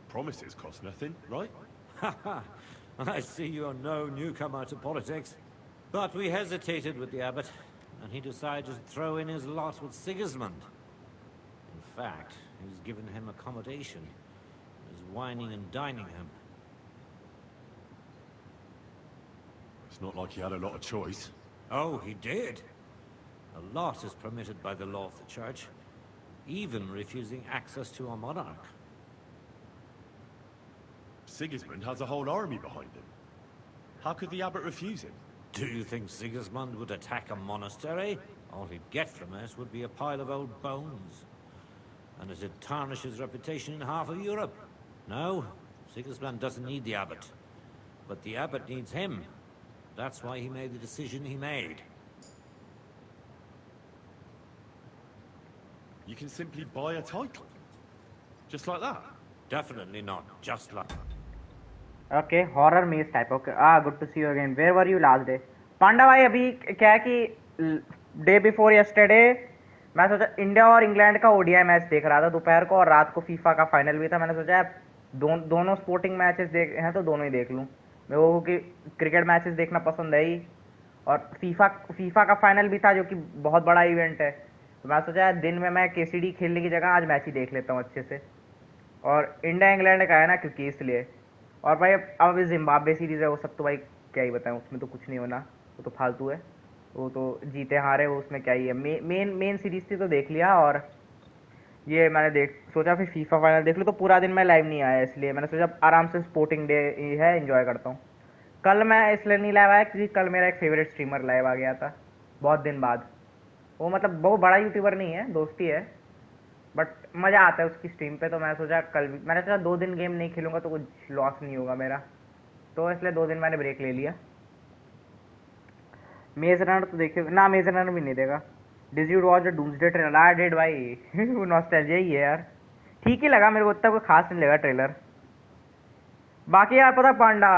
[SPEAKER 3] Promises cost nothing, right?
[SPEAKER 7] Haha, I see you're no newcomer to politics. But we hesitated with the abbot, and he decided to throw in his lot with Sigismund. In fact, he's given him accommodation. He's whining and dining him.
[SPEAKER 3] It's not like he had a lot of choice.
[SPEAKER 7] Oh, he did. A lot is permitted by the law of the church, even refusing access to a monarch.
[SPEAKER 3] Sigismund has a whole army behind him. How could the abbot refuse him?
[SPEAKER 7] Do you think Sigismund would attack a monastery? All he'd get from it would be a pile of old bones. And it'd tarnish his reputation in half of Europe. No, Sigismund doesn't need the abbot. But the abbot needs him. That's why he made the decision he made.
[SPEAKER 3] You can simply buy a title. Just like that.
[SPEAKER 7] Definitely not just like...
[SPEAKER 1] Okay, horror maze type. Okay, good to see you again. Where were you last day? पांडा भाई अभी क्या है कि day before yesterday मैं सोचा India और England का ODI match देख रहा था दोपहर को, और रात को फीफा का फाइनल भी था। मैंने सोचा दोनों स्पोर्टिंग मैचेस देख हैं तो दोनों ही देख लूँ। मेरे को कि क्रिकेट मैचेस देखना पसंद है ही, और फीफा का फाइनल भी था जो कि बहुत बड़ा इवेंट है। तो मैं सोचा दिन में मैं केसीडी खेलने की जगह आज मैच ही देख लेता हूँ अच्छे से। और इंडिया इंग्लैंड का है ना, क्योंकि इसलिए। और भाई अब अभी जिम्बाब्वे सीरीज़ है, वो सब तो भाई क्या ही बताएं, उसमें तो कुछ नहीं होना, वो तो फालतू है। वो तो जीते हारे वो उसमें क्या ही है। मेन सीरीज थी तो देख लिया, और ये मैंने सोचा फिर फीफा फाइनल देख लूँ। तो पूरा दिन मैं लाइव नहीं आया, इसलिए मैंने सोचा आराम से स्पोर्टिंग डे है, एंजॉय करता हूँ। कल मैं इसलिए नहीं लाइव आया क्योंकि कल मेरा एक फेवरेट स्ट्रीमर लाइव आ गया था बहुत दिन बाद। वो मतलब बहुत बड़ा यूट्यूबर नहीं है, दोस्ती है, बट मज़ा आता है उसकी स्ट्रीम पे। तो मैं सोचा मैंने सोचा 2 दिन गेम नहीं खेलूँगा तो कुछ लॉस नहीं होगा मेरा, तो इसलिए 2 दिन मैंने ब्रेक ले लिया। मेज रनर तो देखे ना, मेज रनर भी नहीं देखा। Did you watch the doomsday trailer? I did भाई। वो नॉस्टैल्जिया ही है यार, ठीक ही लगा मेरे को, उतना कोई खास नहीं लगा ट्रेलर। बाकी यार पता पांडा,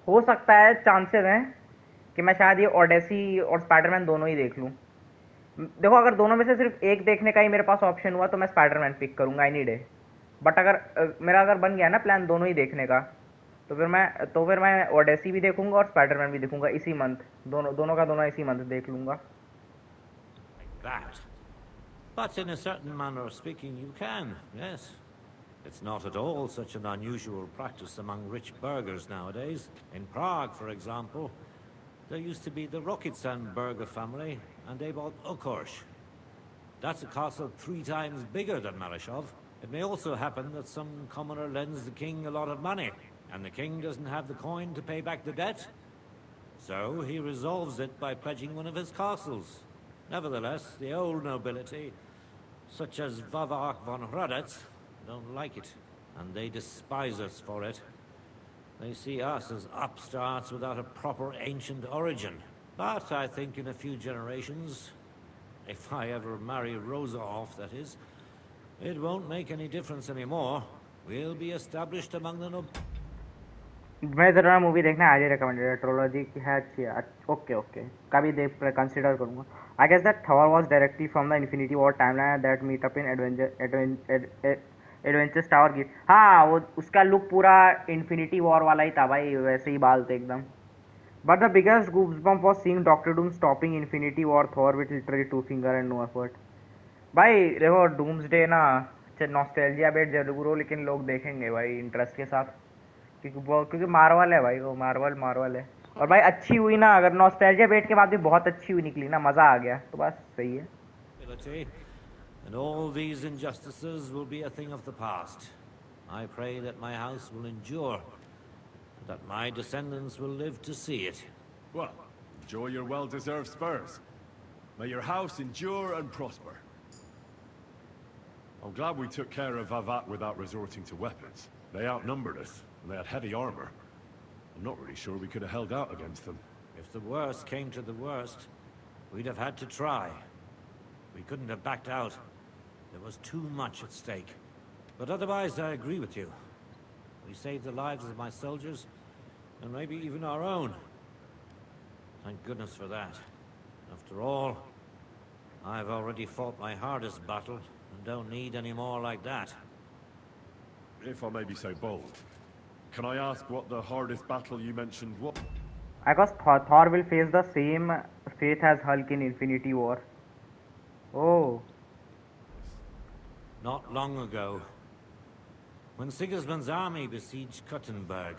[SPEAKER 1] हो सकता है चांसेस हैं कि मैं शायद ये ओडेसी और स्पाइडरमैन दोनों ही देख लूँ। देखो अगर दोनों में से सिर्फ एक देखने का ही मेरे पास ऑप्शन हुआ तो मैं स्पाइडरमैन पिक करूँगा, आई नीड है। बट अगर मेरा बन गया ना प्लान दोनों ही देखने का, तो फिर मैं ओडेसी भी देखूंगा और स्पाइडरमैन भी देखूंगा इसी मंथ। दोनों का दोनों इसी मंथ देख लूंगा।
[SPEAKER 7] That. But in a certain manner of speaking, you can, yes. It's not at all such an unusual practice among rich burghers nowadays. In Prague, for example, there used to be the Rokitsan burgher family, and they bought Okorsh. That's a castle 3 times bigger than Malashov. It may also happen that some commoner lends the king a lot of money, and the king doesn't have the coin to pay back the debt. So he resolves it by pledging one of his castles. Nevertheless, the old nobility, such as Vavark von Radetz, don't like it, and they despise us for it. They see us as upstarts without a proper ancient origin. But I think in a few generations, if I ever marry Rosa off, that is, it won't make any difference anymore. We'll be established among the
[SPEAKER 1] मैं ज़रा movie देखना आज ही recommended है, trilogy की है, अच्छी है। Okay कभी देख कंसिडर करूँगा। I guess that Thor was directly from the Infinity War timeline that meet up in adventures tower की। हाँ, वो उसका लुक पूरा इन्फिनिटी वॉर वाला ही था भाई, वैसे ही बाल थे एकदम। But the biggest goosebump was seeing doctor Doom stopping Infinity War Thor with literally 2 finger and no effort. भाई देखो डूम्सडे ना नॉस्टैल्जिया बेट जरूर हो, लेकिन लोग देखेंगे भाई इंटरेस्ट के साथ, क्योंकि मार्वल है भाई, वो मार्वल है। और भाई अच्छी हुई ना, अगर नॉस्टैल्जिया बेट के बाद भी बहुत अच्छी हुई निकली ना, मजा आ गया, तो बस सही है।
[SPEAKER 7] And all these injustices will be a thing of the past. I pray that my house will endure, that my descendants will live to see it.
[SPEAKER 3] Well, enjoy your well-deserved spurs. May your house endure and prosper. I'm glad we took care of Vavat without resorting to weapons. They outnumbered us, and they had heavy armor. I'm not really sure we could have held out against them.
[SPEAKER 7] If the worst came to the worst, we'd have had to try. We couldn't have backed out. There was too much at stake. But otherwise, I agree with you. We saved the lives of my soldiers, and maybe even our own. Thank goodness for that. After all, I've already fought my hardest battle, and don't need any more like that.
[SPEAKER 3] If I may be so bold, can I ask what the hardest battle you mentioned was?
[SPEAKER 1] I guess Thor will face the same fate as Hulk in Infinity War. Oh.
[SPEAKER 7] Not long ago, when Sigismund's army besieged Kuttenberg.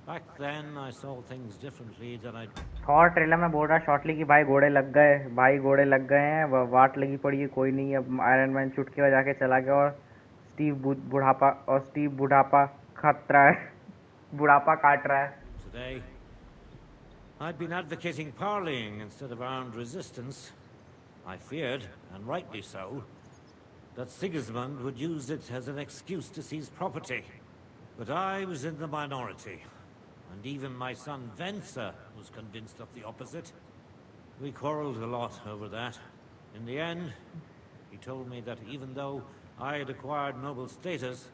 [SPEAKER 7] Back then, I saw things differently than I...
[SPEAKER 1] Thor trailer में बोल रहा shortly कि भाई घोड़े लग गए हैं, वाट लगी पड़ी है, कोई नहीं, अब आयरन मैन चुटकी बजा के चला गया, और स्टीव बुढ़ापा खतरा है। बुढ़ापा काट रहा है.
[SPEAKER 7] Today, I'd been advocating parleying instead of armed resistance. I feared, and rightly so, that Sigismund would use it as an excuse to seize property. But I was in the minority, and even my son Venser was convinced of the opposite. We quarreled a lot over that. In the end, he told me that even though I had acquired noble status,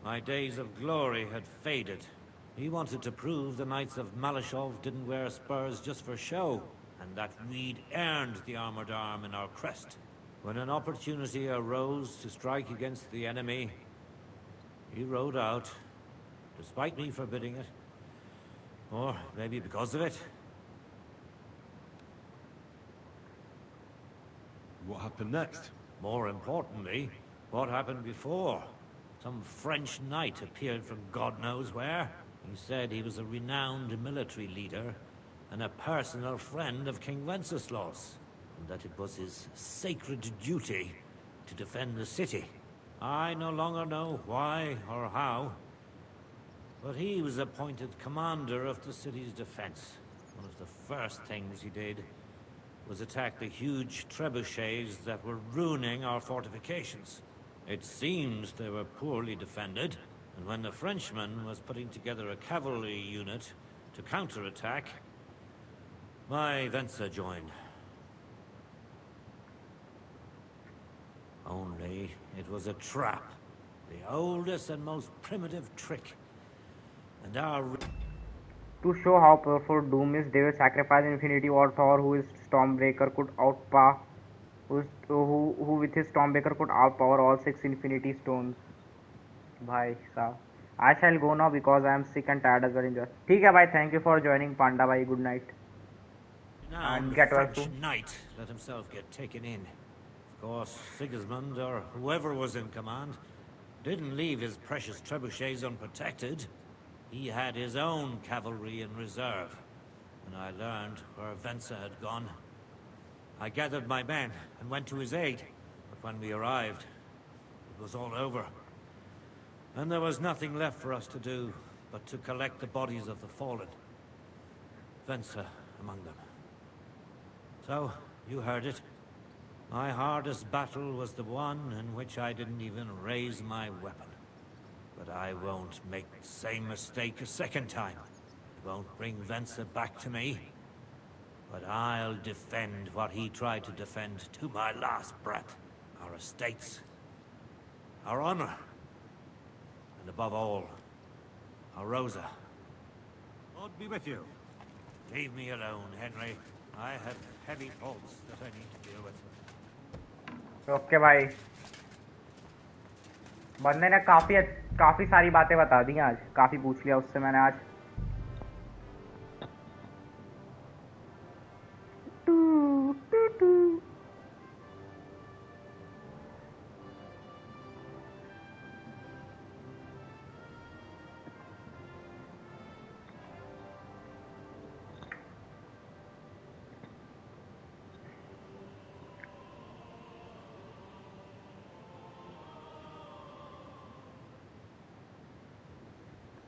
[SPEAKER 7] my days of glory had faded. He wanted to prove the Knights of Malashov didn't wear spurs just for show, and that we'd earned the armored arm in our crest. When an opportunity arose to strike against the enemy, he rode out, despite me forbidding it. Or maybe because of it.
[SPEAKER 3] What happened next?
[SPEAKER 7] More importantly, what happened before? Some French knight appeared from God knows where. He said he was a renowned military leader and a personal friend of King Wenceslas, and that it was his sacred duty to defend the city. I no longer know why or how, but he was appointed commander of the city's defense. One of the first things he did was attack the huge trebuchets that were ruining our fortifications. It seems they were poorly defended, and when the Frenchman was putting together a cavalry unit to counterattack, my Venser joined. Only it was a trap. The oldest and most primitive trick. And our...
[SPEAKER 1] To show how powerful Doom is, they will sacrifice Infinity War Thor, who is Stormbreaker could outpower, who with his Stormbreaker could outpower all 6 Infinity Stones. भाई साहब, I shall go now because I am sick and tired as well. Enjoy. ठीक है भाई, thank you for joining Panda भाई. Good night. And get well
[SPEAKER 7] French
[SPEAKER 1] soon.
[SPEAKER 7] knight let himself get taken in. Of course, Sigismund, or whoever was in command, didn't leave his precious trebuchets unprotected. He had his own cavalry in reserve. When I learned where Venser had gone, I gathered my men and went to his aid. But when we arrived, it was all over. And there was nothing left for us to do but to collect the bodies of the fallen. Venser among them. So, you heard it. My hardest battle was the one in which I didn't even raise my weapon. But I won't make the same mistake a second time. It won't bring Venser back to me. But I'll defend what he tried to defend to my last breath. Our estates. Our honor. And above all, our Rosa. Lord be with you. Leave me alone, Henry. I have heavy faults that I need to deal with.
[SPEAKER 1] Okay भाई, बंदे ने काफी सारी बातें बता दी आज. काफी पूछ लिया उससे मैंने आज.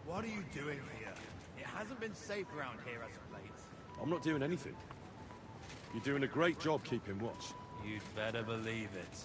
[SPEAKER 5] What are you doing here? It hasn't been safe around here as of late.
[SPEAKER 3] I'm not doing anything. You're doing a great job keeping watch.
[SPEAKER 5] You'd better believe it.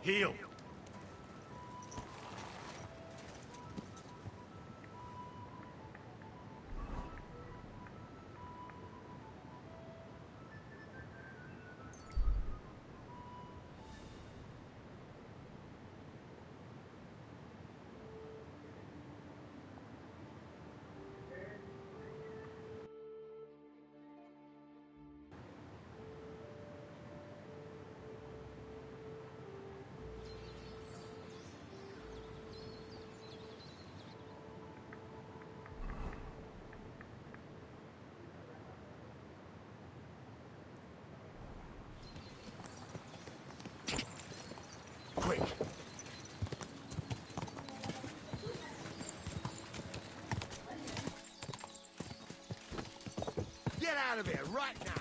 [SPEAKER 5] Heal! out of here right now.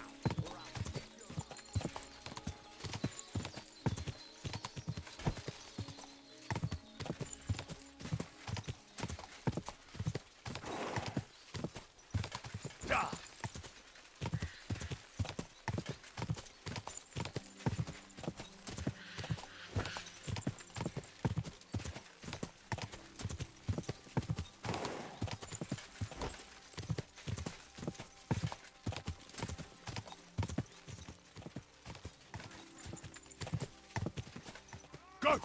[SPEAKER 3] Go!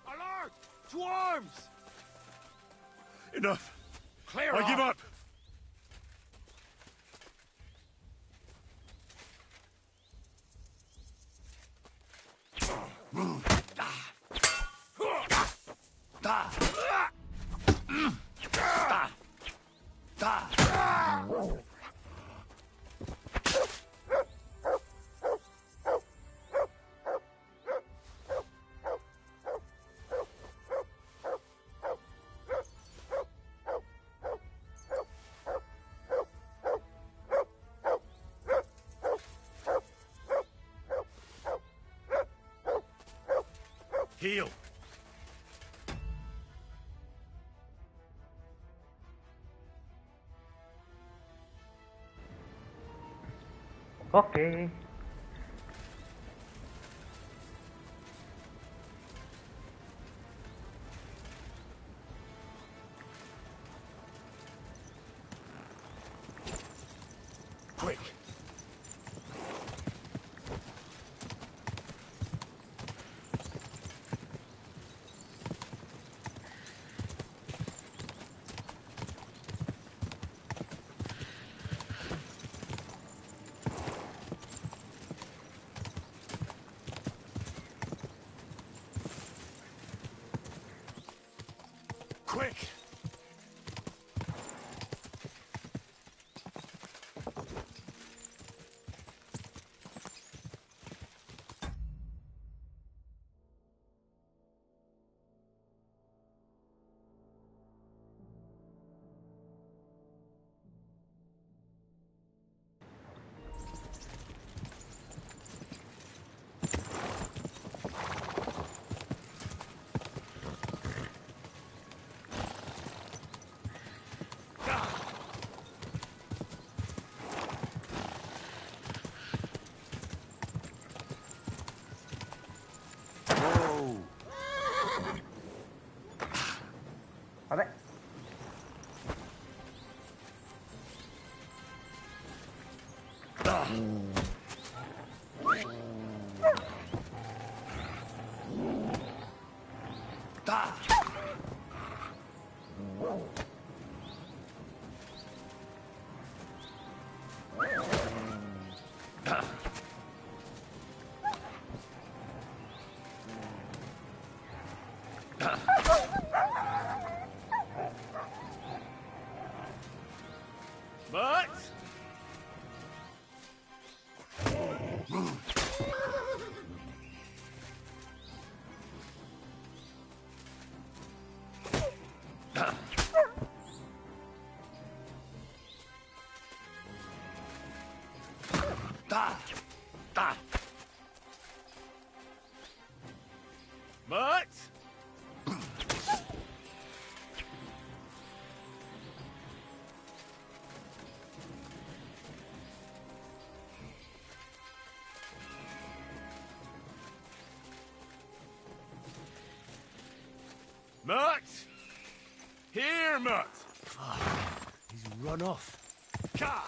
[SPEAKER 5] Alert! To arms!
[SPEAKER 3] Enough!
[SPEAKER 5] Clear
[SPEAKER 3] I give up! Heal!
[SPEAKER 1] Okay.
[SPEAKER 3] Quick! Quick!
[SPEAKER 1] अबे
[SPEAKER 3] But... But... Mutt! Here, Mutt!
[SPEAKER 4] He's run off.
[SPEAKER 3] Ka!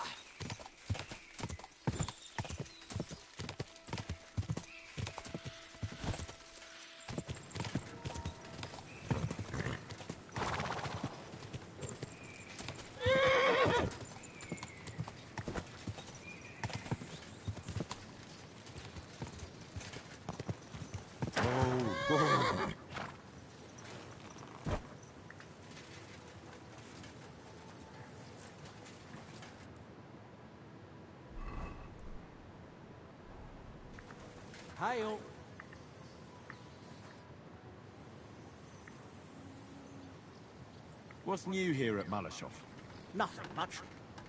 [SPEAKER 7] Hail.
[SPEAKER 3] What's new here at Malashov?
[SPEAKER 11] Nothing much.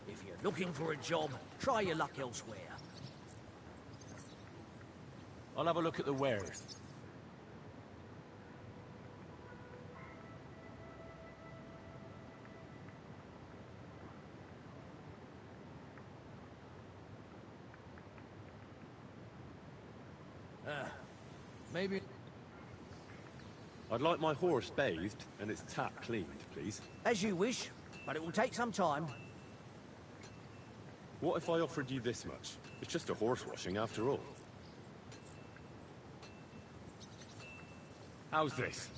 [SPEAKER 11] If you're looking for a job, try your luck elsewhere.
[SPEAKER 3] I'll have a look at the wares.
[SPEAKER 7] Maybe...
[SPEAKER 3] I'd like my horse bathed and its tap cleaned, please.
[SPEAKER 11] As you wish, but it will take some time.
[SPEAKER 3] What if I offered you this much? It's just a horse washing after all. How's this?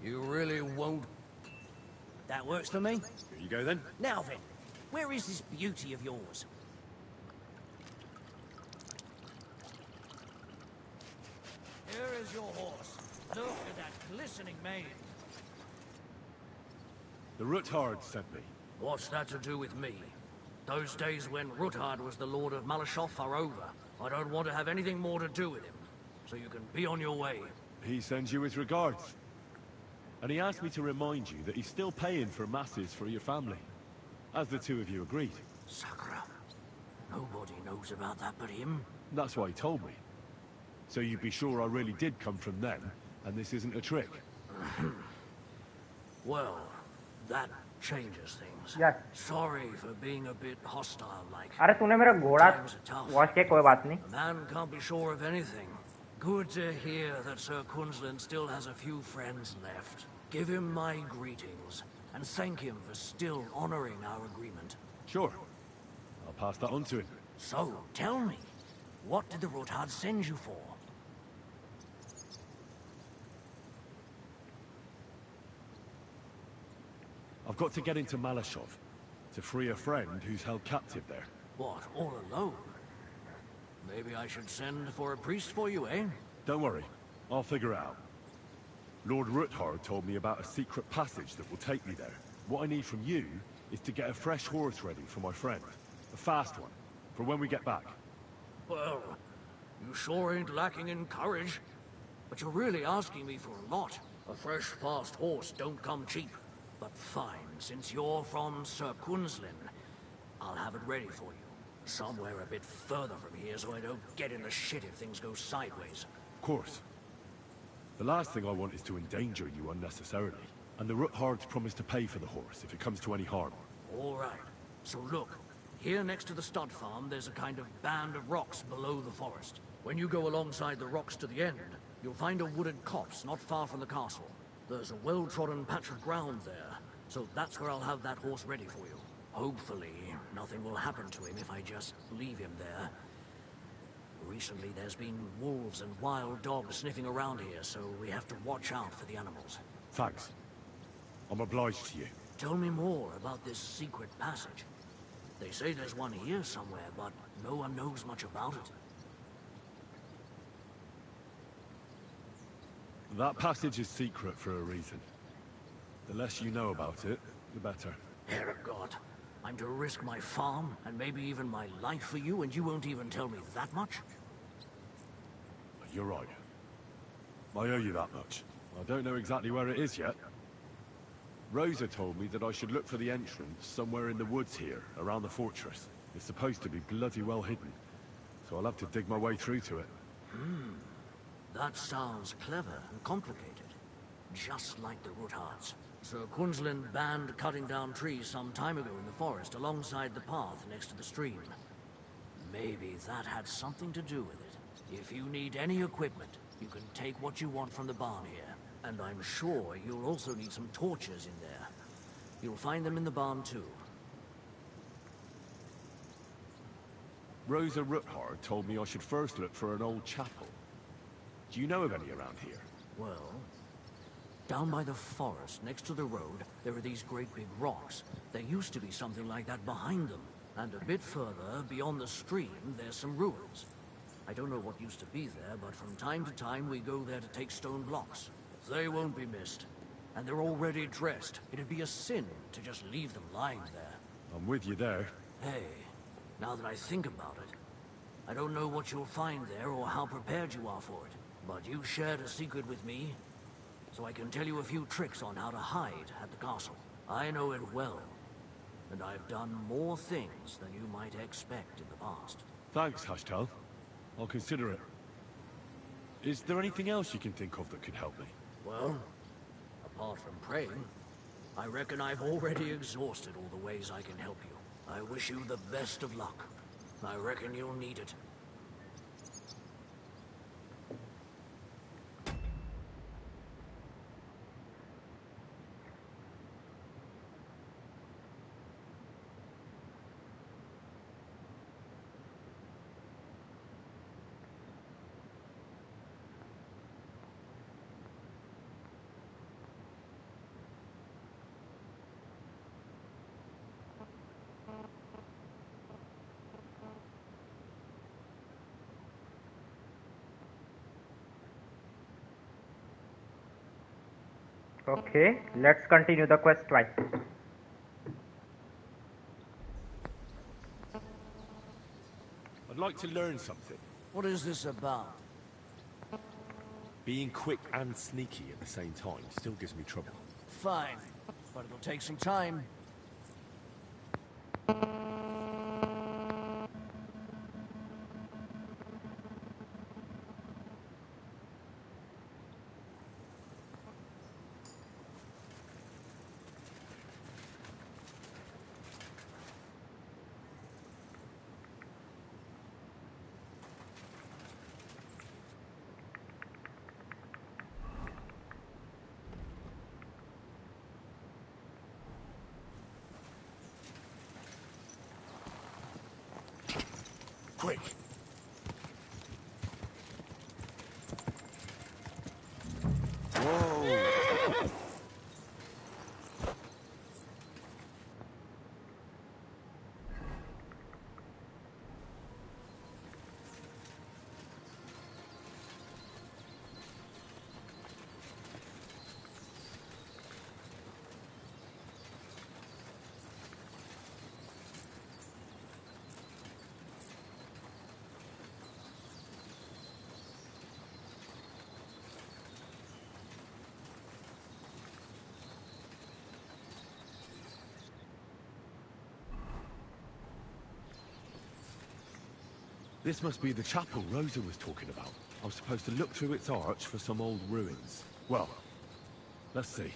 [SPEAKER 11] You really won't... That works for me.
[SPEAKER 3] Here you go then.
[SPEAKER 11] Now then, where is this beauty of yours? Here is your horse. Look at that glistening mane.
[SPEAKER 3] The Ruthard sent me.
[SPEAKER 11] What's that to do with me? Those days when Ruthard was the Lord of Malashov are over. I don't want to have anything more to do with him. So you can be on your way.
[SPEAKER 3] He sends you his regards. And he asked me to remind you that he's still paying for masses for your family. As the two of you agreed.
[SPEAKER 11] Sakura. Nobody knows about that but him.
[SPEAKER 3] That's what he told me. So you'd be sure I really did come from them, and this isn't a trick.
[SPEAKER 11] Well, that changes things.
[SPEAKER 1] Yes.
[SPEAKER 11] Sorry for being a bit hostile like.
[SPEAKER 1] अरे तूने मेरा घोड़ा wash किया कोई बात नहीं.
[SPEAKER 11] A man can't be sure of anything. Good to hear that Sir Kunzlin still has a few friends left. Give him my greetings, and thank him for still honoring our agreement.
[SPEAKER 3] Sure. I'll pass that on to him.
[SPEAKER 11] So, tell me, what did the Ruthard send you for?
[SPEAKER 3] I've got to get into Malashov, to free a friend who's held captive there.
[SPEAKER 11] What, all alone? Maybe I should send for a priest for you, eh?
[SPEAKER 3] Don't worry, I'll figure it out. Lord Ruthard told me about a secret passage that will take me there. What I need from you is to get a fresh horse ready for my friend. A fast one, for when we get back.
[SPEAKER 11] Well, you sure ain't lacking in courage. But you're really asking me for a lot. A fresh, fast horse don't come cheap. But fine, since you're from Sir Kunzlin, I'll have it ready for you. Somewhere a bit further from here so I don't get in the shit if things go sideways.
[SPEAKER 3] Of course. The last thing I want is to endanger you unnecessarily. And the Ruthards promised to pay for the horse if it comes to any harm.
[SPEAKER 11] All right. So look, here next to the stud farm, there's a kind of band of rocks below the forest. When you go alongside the rocks to the end, you'll find a wooded copse not far from the castle. There's a well-trodden patch of ground there, so that's where I'll have that horse ready for you. Hopefully, nothing will happen to him if I just leave him there. Recently, there's been wolves and wild dogs sniffing around here, so we have to watch out for the animals.
[SPEAKER 3] Thanks. I'm obliged to you.
[SPEAKER 11] Tell me more about this secret passage. They say there's one here somewhere, but no one knows much about it.
[SPEAKER 3] That passage is secret for a reason. The less you know about it, the better.
[SPEAKER 11] Herregud, I'm to risk my farm, and maybe even my life for you, and you won't even tell me that much?
[SPEAKER 3] You're right. I owe you that much. I don't know exactly where it is yet. Rosa told me that I should look for the entrance somewhere in the woods here, around the fortress. It's supposed to be bloody well hidden, so I'll have to dig my way through to it.
[SPEAKER 11] That sounds clever and complicated. Just like the Ruthards. Sir Kunzlin banned cutting down trees some time ago in the forest alongside the path next to the stream. Maybe that had something to do with it. If you need any equipment, you can take what you want from the barn here. And I'm sure you'll also need some torches in there. You'll find them in the barn too.
[SPEAKER 3] Rosa Ruthard told me I should first look for an old chapel. Do you know of any around here?
[SPEAKER 11] Well, down by the forest, next to the road, there are these great big rocks. There used to be something like that behind them. And a bit further, beyond the stream, there's some ruins. I don't know what used to be there, but from time to time we go there to take stone blocks. They won't be missed. And they're already dressed. It'd be a sin to just leave them lying there.
[SPEAKER 3] I'm with you there.
[SPEAKER 11] Hey, now that I think about it, I don't know what you'll find there or how prepared you are for it, but you shared a secret with me, so I can tell you a few tricks on how to hide at the castle. I know it well, and I've done more things than you might expect in the past.
[SPEAKER 3] Thanks, Hashtal. I'll consider it. Is there anything else you can think of that could help me?
[SPEAKER 11] Well, apart from praying, I reckon I've already exhausted all the ways I can help you. I wish you the best of luck. I reckon you'll need it.
[SPEAKER 1] Okay, let's continue the quest line.
[SPEAKER 3] I'd like to learn something.
[SPEAKER 11] What is this about?
[SPEAKER 3] Being quick and sneaky at the same time still gives me trouble.
[SPEAKER 11] Fine, but it'll take some time.
[SPEAKER 3] Quick! Whoa! This must be the chapel Rosa was talking about. I was supposed to look through its arch for some old ruins. Well, let's see.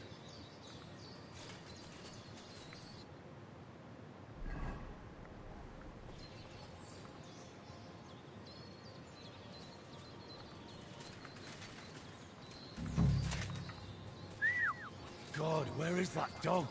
[SPEAKER 3] God, where is that dog?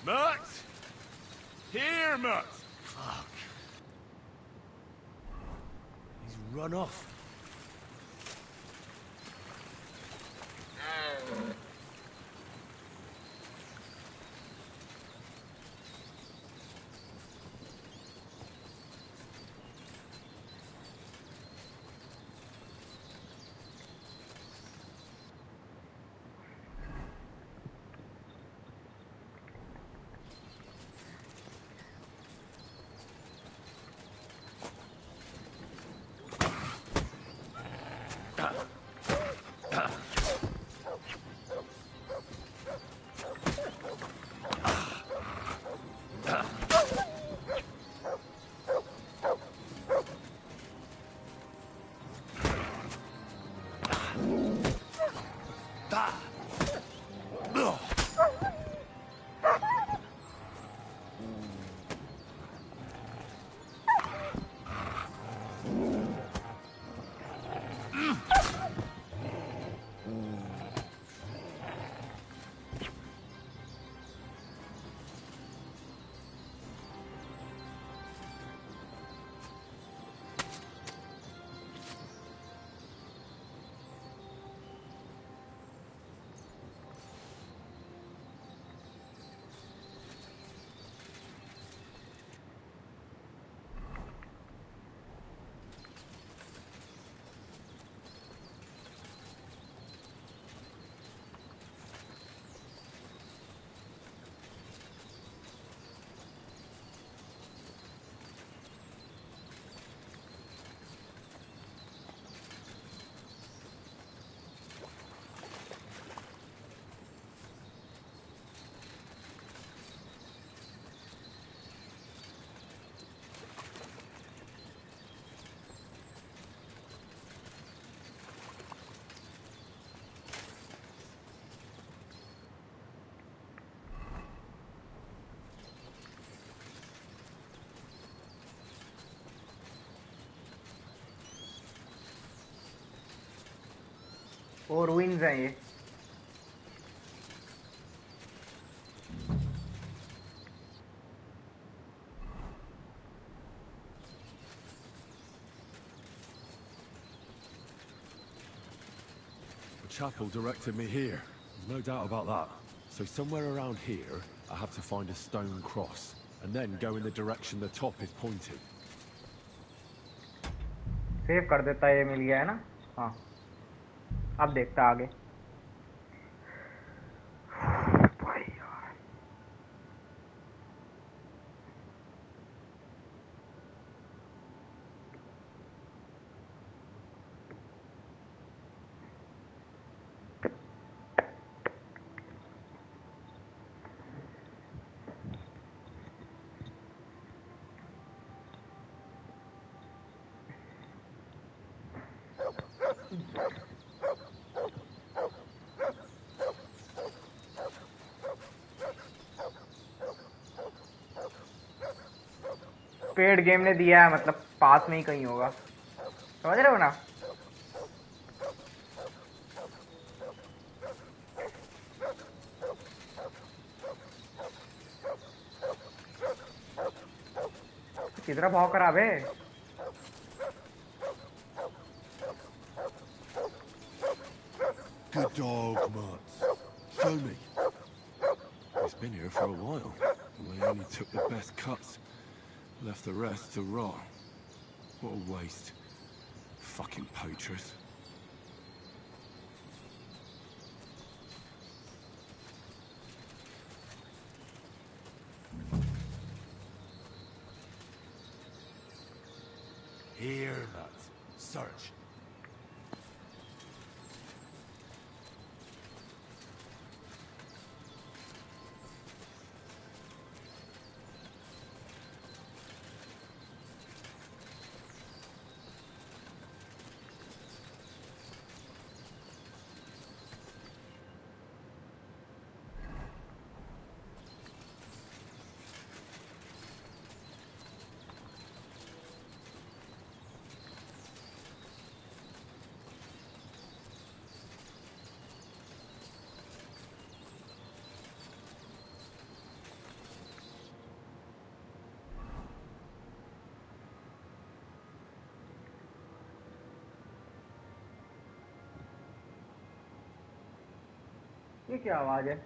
[SPEAKER 3] Mutt! Here, Mutt! Fuck. He's run off.
[SPEAKER 1] वो ruins हैं ये.
[SPEAKER 3] The chapel directed me here. No doubt about that. So somewhere around here, I have to find a stone cross, and then go in the direction the top is pointing.
[SPEAKER 1] Save कर देता है, ये मिल गया है ना. हाँ, अब देखता आगे. पेड गेम ने दिया है, मतलब पास में ही कहीं होगा. समझ रहे हो ना? कितना भाव खराब है.
[SPEAKER 3] Good dog, Mutz. Show me. It's been here for a while. We only took the best cuts. Left the rest to rot. What a waste. Fucking poachers. Here, Mutz. Search.
[SPEAKER 1] ये क्या आवाज है?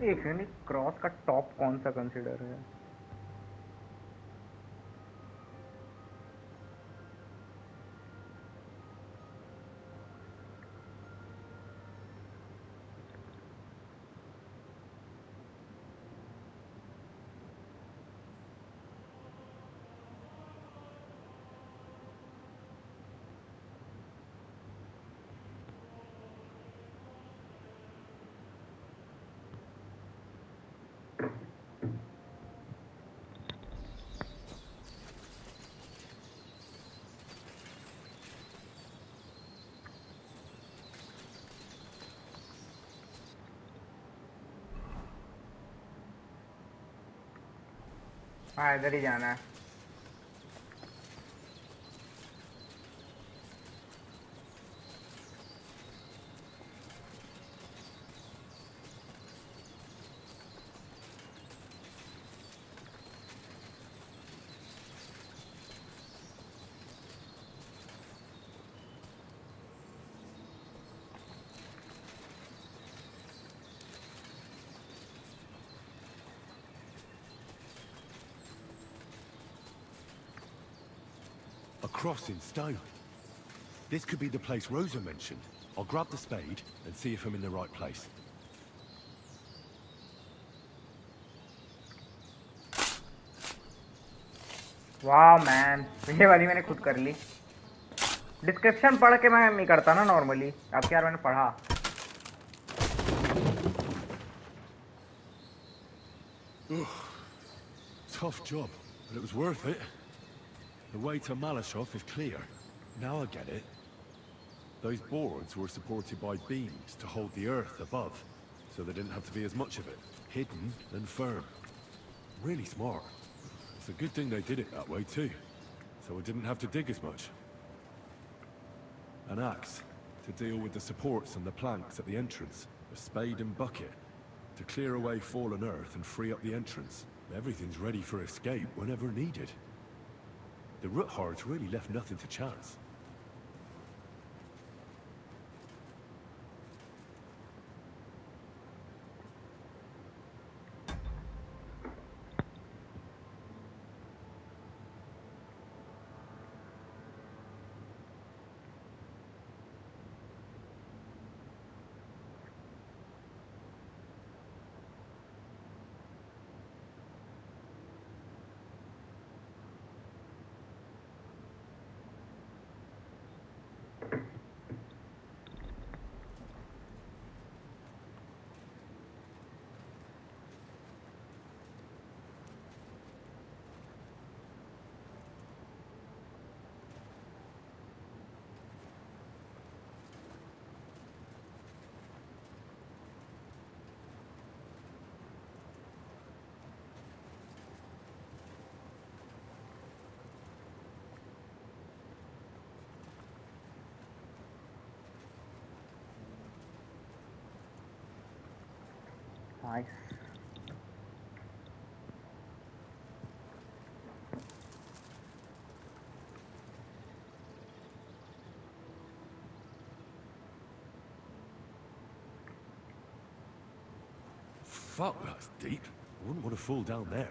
[SPEAKER 1] एक सेकंड, क्रॉस का top कौन सा consider है? हाँ, इधर ही जाना है.
[SPEAKER 3] cross in stone. This could be the place Rosa mentioned. I'll grab the spade and see if I'm in the right place.
[SPEAKER 1] वाह मैन, ये वाली मैंने खुद कर ली। डिस्क्रिप्शन पढ़ के मैं नहीं करता ना नॉर्मली, अब क्या मैंने पढ़ा।
[SPEAKER 3] Tough job, but it was worth it. The way to Malashov is clear. Now I get it. Those boards were supported by beams to hold the earth above, so there didn't have to be as much of it. Hidden and firm. Really smart. It's a good thing they did it that way too, so I didn't have to dig as much. An axe to deal with the supports and the planks at the entrance. A spade and bucket to clear away fallen earth and free up the entrance. Everything's ready for escape whenever needed. The Roothards really left nothing to chance.
[SPEAKER 1] Nice.
[SPEAKER 3] Fuck, that's deep. I wouldn't want to fall down there.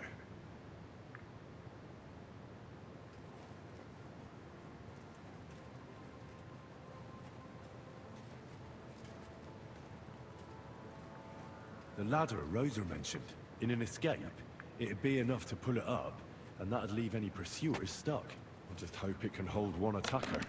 [SPEAKER 3] The ladder Rosa mentioned. In an escape, it'd be enough to pull it up, and that'd leave any pursuers stuck. I just hope it can hold one attacker.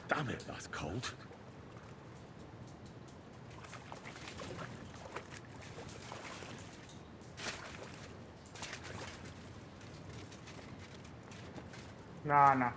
[SPEAKER 3] Damn it, that's cold.
[SPEAKER 1] Nah, nah.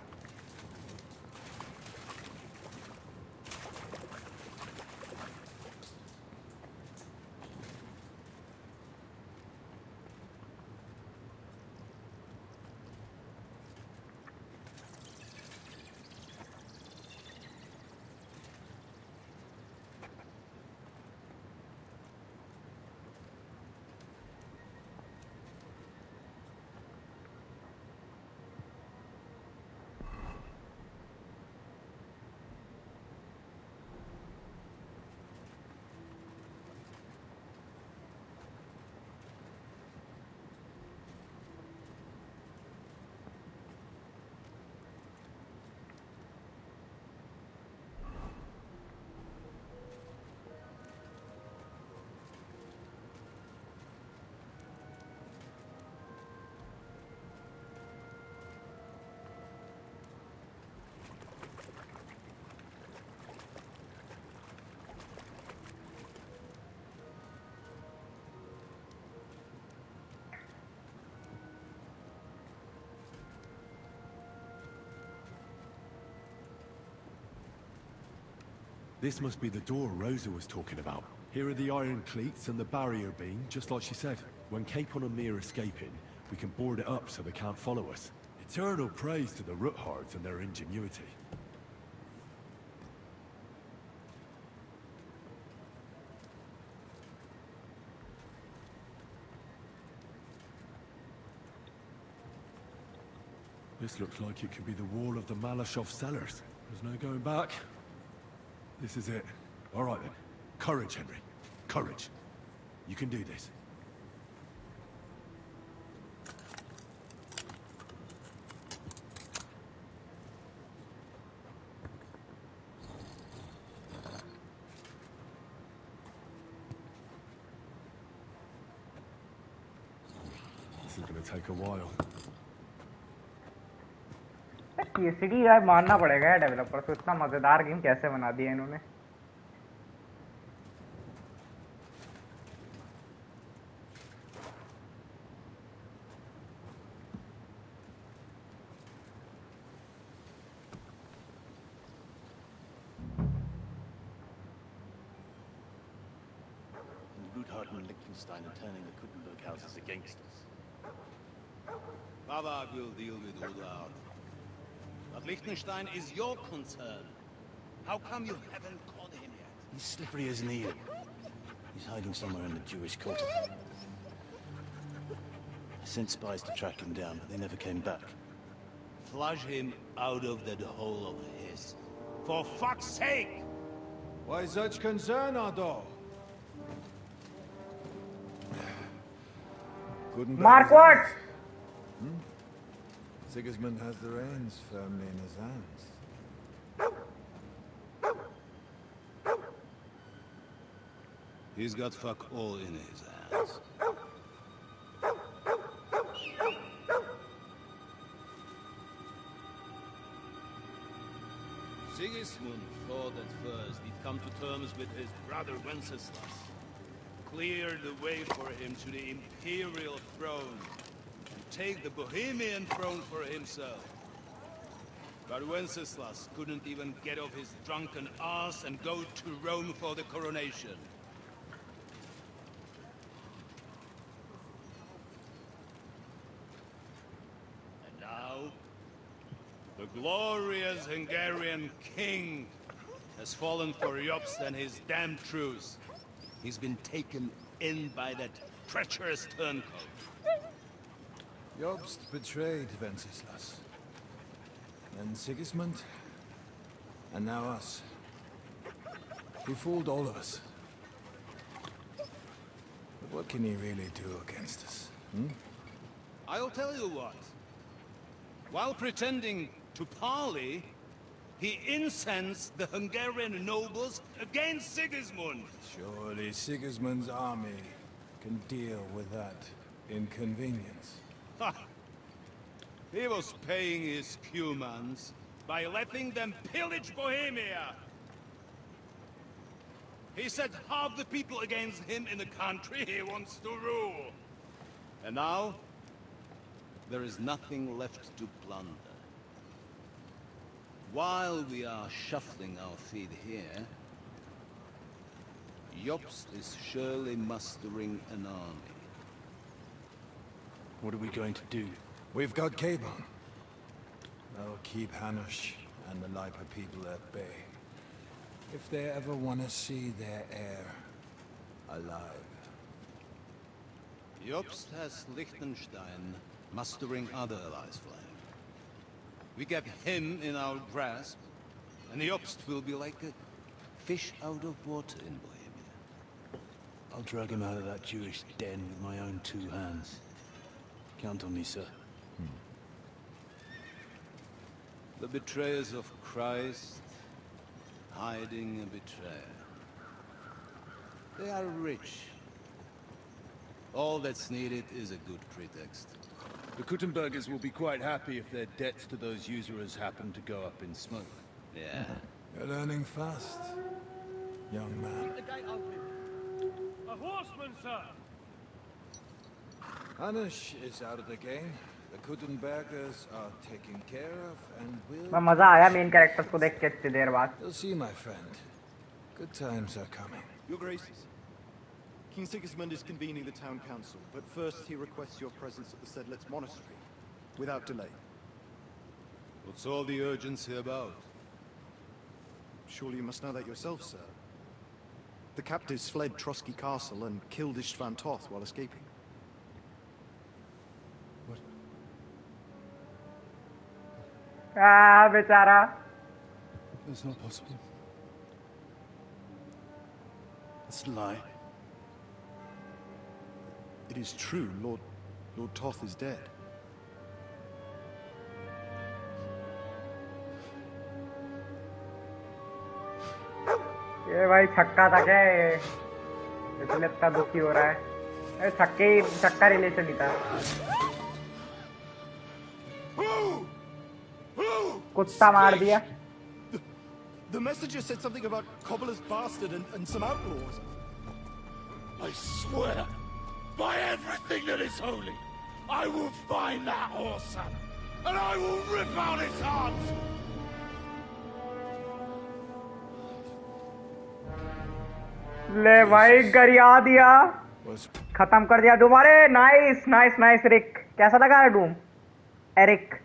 [SPEAKER 3] This must be the door Rosa was talking about. Here are the iron cleats and the barrier beam, just like she said. When Capon and me are escaping, we can board it up so they can't follow us. Eternal praise to the Roothards and their ingenuity. This looks like it could be the wall of the Malashov cellars. There's no going back. This is it. All right then. Courage, Henry. Courage. You can do this. This is going to take a while.
[SPEAKER 1] KCD यार मानना पड़ेगा यार developer को, इतना मजेदार game कैसे बना दिया इन्होंने।
[SPEAKER 12] Ludhard and Liechtenstein are turning the Kuttenberg houses against us.
[SPEAKER 13] Babak will deal with Ludhard. But Liechtenstein is your concern. How come you haven't caught him yet?
[SPEAKER 12] He's slippery as an eel. He's hiding somewhere in the Jewish quarter. I sent spies to track him down, but they never came back.
[SPEAKER 13] Flush him out of that hole of his. For fuck's sake!
[SPEAKER 14] Why such concern, Ado?
[SPEAKER 1] Mark what?
[SPEAKER 14] Sigismund has the reins firmly in his hands.
[SPEAKER 13] He's got fuck all in his hands. Sigismund thought at first he'd come to terms with his brother Wenceslas. Clear the way for him to the imperial throne. Take the Bohemian throne for himself. But Wenceslas couldn't even get off his drunken ass and go to Rome for the coronation. And now, the glorious Hungarian king has fallen for Jobst and his damned truce. He's been taken in by that treacherous turncoat.
[SPEAKER 14] Jobst betrayed Wenceslas. And Sigismund. And now us. He fooled all of us. But what can he really do against us?
[SPEAKER 13] I'll tell you what. While pretending to parley, he incensed the Hungarian nobles against Sigismund.
[SPEAKER 14] Surely Sigismund's army can deal with that inconvenience.
[SPEAKER 13] Ha! He was paying his Cumans by letting them pillage Bohemia. He set half the people against him in the country he wants to rule. And now, there is nothing left to plunder. While we are shuffling our feet here, Jobst is surely mustering an army.
[SPEAKER 12] What are we going to do?
[SPEAKER 14] We've got Kabon. That'll keep Hanush and the Lipa people at bay. If they ever want to see their heir alive.
[SPEAKER 13] Jobst has Liechtenstein mustering other allies for him. We get him in our grasp, and Jobst will be like a fish out of water in Bohemia.
[SPEAKER 12] I'll drag him out of that Jewish den with my own 2 hands. Count on me, sir.
[SPEAKER 13] The betrayers of Christ, hiding a betrayer. They are rich. All that's needed is a good pretext.
[SPEAKER 15] The Kuttenbergers will be quite happy if their debts to those usurers happen to go up in smoke.
[SPEAKER 13] Yeah.
[SPEAKER 14] You're learning fast, young man.
[SPEAKER 16] Keep the gate open. A horseman, sir!
[SPEAKER 14] Hanush is out of the game. The Kuttenbergers are taken care of and will...
[SPEAKER 1] मैं मजा आया main characters को देख के इतनी देर बाद.
[SPEAKER 14] You'll see, my friend. Good times are coming.
[SPEAKER 17] Your Graces, King Sigismund is convening the town council, but first he requests your presence at the Sedlitz monastery, without delay.
[SPEAKER 13] What's all the urgency about?
[SPEAKER 17] Surely you must know that yourself, sir. The captives fled Trotsky Castle and killed Istvan Toth while escaping.
[SPEAKER 1] बेचारा।
[SPEAKER 12] That's not possible. That's a lie.
[SPEAKER 17] It is true. Lord Toth is dead.
[SPEAKER 1] ये भाई छक्का था क्या ये? इसलिए इतना दुखी हो रहा है। छक्का रिलेशन ही था। कुत्ता मार दिया।
[SPEAKER 17] The messenger said something about Cobbler's bastard and some outlaws.
[SPEAKER 18] I swear, by everything that is holy, I will find that whoreson, and I will rip out his heart!
[SPEAKER 1] ले भाई गरिया दिया, खत्म कर दिया तुम्हारे। नाइस नाइस नाइस रिक। कैसा लगा है डूम? एरिक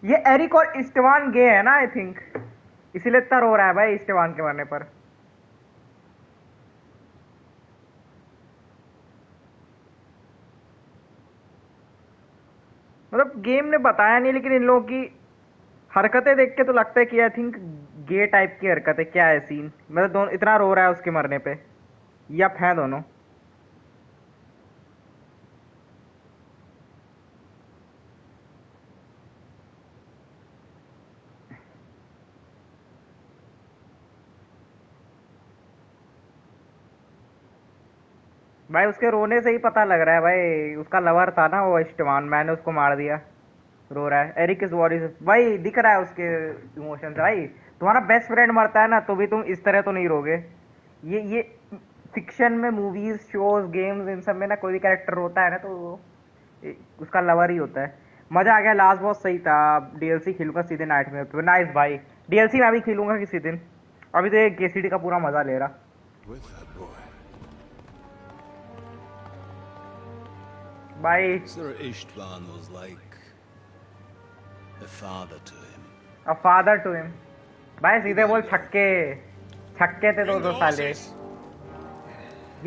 [SPEAKER 1] ये एरिक और इस्टवान गे है ना आई थिंक, इसीलिए इतना रो रहा है भाई इस्टवान के मरने पर। मतलब गेम ने बताया नहीं, लेकिन इन लोगों की हरकतें देख के तो लगता है कि आई थिंक गे टाइप की हरकतें। क्या है सीन? मतलब दोनों इतना रो रहा है उसके मरने पे। यप है दोनों। भाई उसके रोने से ही पता लग रहा है भाई, उसका लवर था ना वो इस्टवान, मैंने उसको मार दिया। रो रहा है। एरिक इज वॉट इज भाई, दिख रहा है उसके इमोशंस। भाई तुम्हारा बेस्ट फ्रेंड मरता है ना तो भी तुम इस तरह तो नहीं रोगे। ये फिक्शन में, मूवीज, शोज, गेम्स, इन सब में ना कोई भी कैरेक्टर रोता है ना तो उसका लवर ही होता है। मजा आ गया, लास्ट बहुत सही था। डीएलसी खेलूंगा सीधे नाइट में। तो नाइस भाई, डीएलसी मैं भी खेलूंगा किसी दिन। अभी तो ये केसीडी का पूरा मजा ले रहा। भाई
[SPEAKER 15] Sir Istvan was like a father to him.
[SPEAKER 1] A father to him। भाई सीधे बोल छक्के थे दो साले।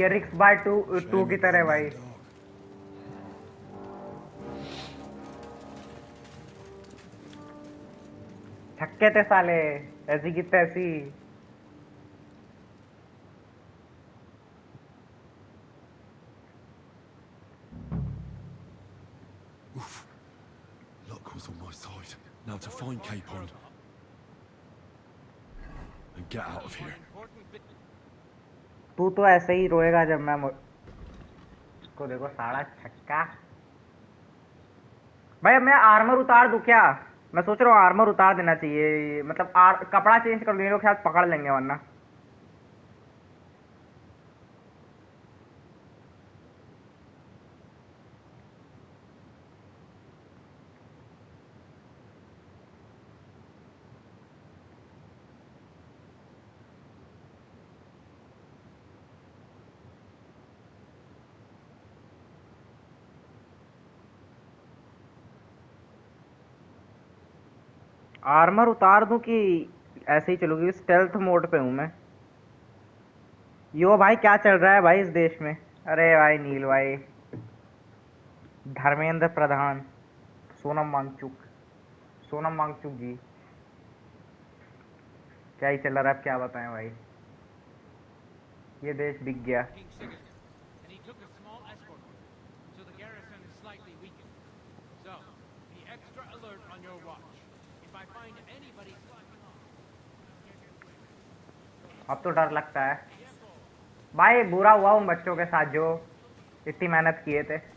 [SPEAKER 1] ये रिक्स बाय टू की तरह भाई। छक्के थे साले, ऐसी की तैसी।
[SPEAKER 3] Luck was on my side. Now to find Capon and get out of here.
[SPEAKER 1] तू तो ऐसे ही रोएगा जब मैं इसको देखो साड़ा छक्का। भाई मैं आर्मर उतार दूं क्या? मैं सोच रहा हूँ आर्मर उतार देना चाहिए, मतलब कपड़ा चेंज कर लूँ, लोग शायद पकड़ लेंगे वरना। आर्मर उतार दूं कि ऐसे ही चलूंगी? स्टेल्थ मोड पे हूं मैं। यो भाई क्या चल रहा है भाई इस देश में? अरे भाई नील भाई, धर्मेंद्र प्रधान, सोनम वांगचुक जी, क्या ही चल रहा है, अब क्या बताएं भाई। ये देश बिक गया। अब तो डर लगता है भाई, बुरा हुआ उन बच्चों के साथ जो इतनी मेहनत किए थे।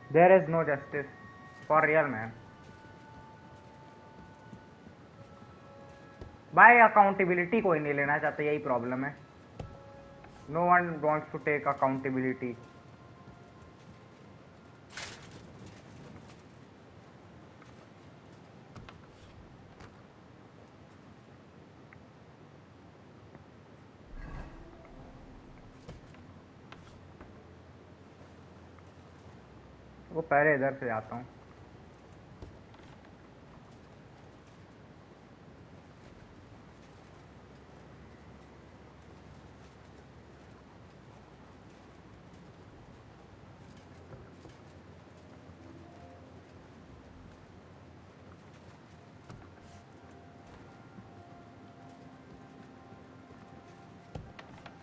[SPEAKER 1] There is no justice for real man। भाई अकाउंटेबिलिटी कोई नहीं लेना चाहता, यही प्रॉब्लम है। No one wants to take accountability. वो पहले इधर से जाता हूँ।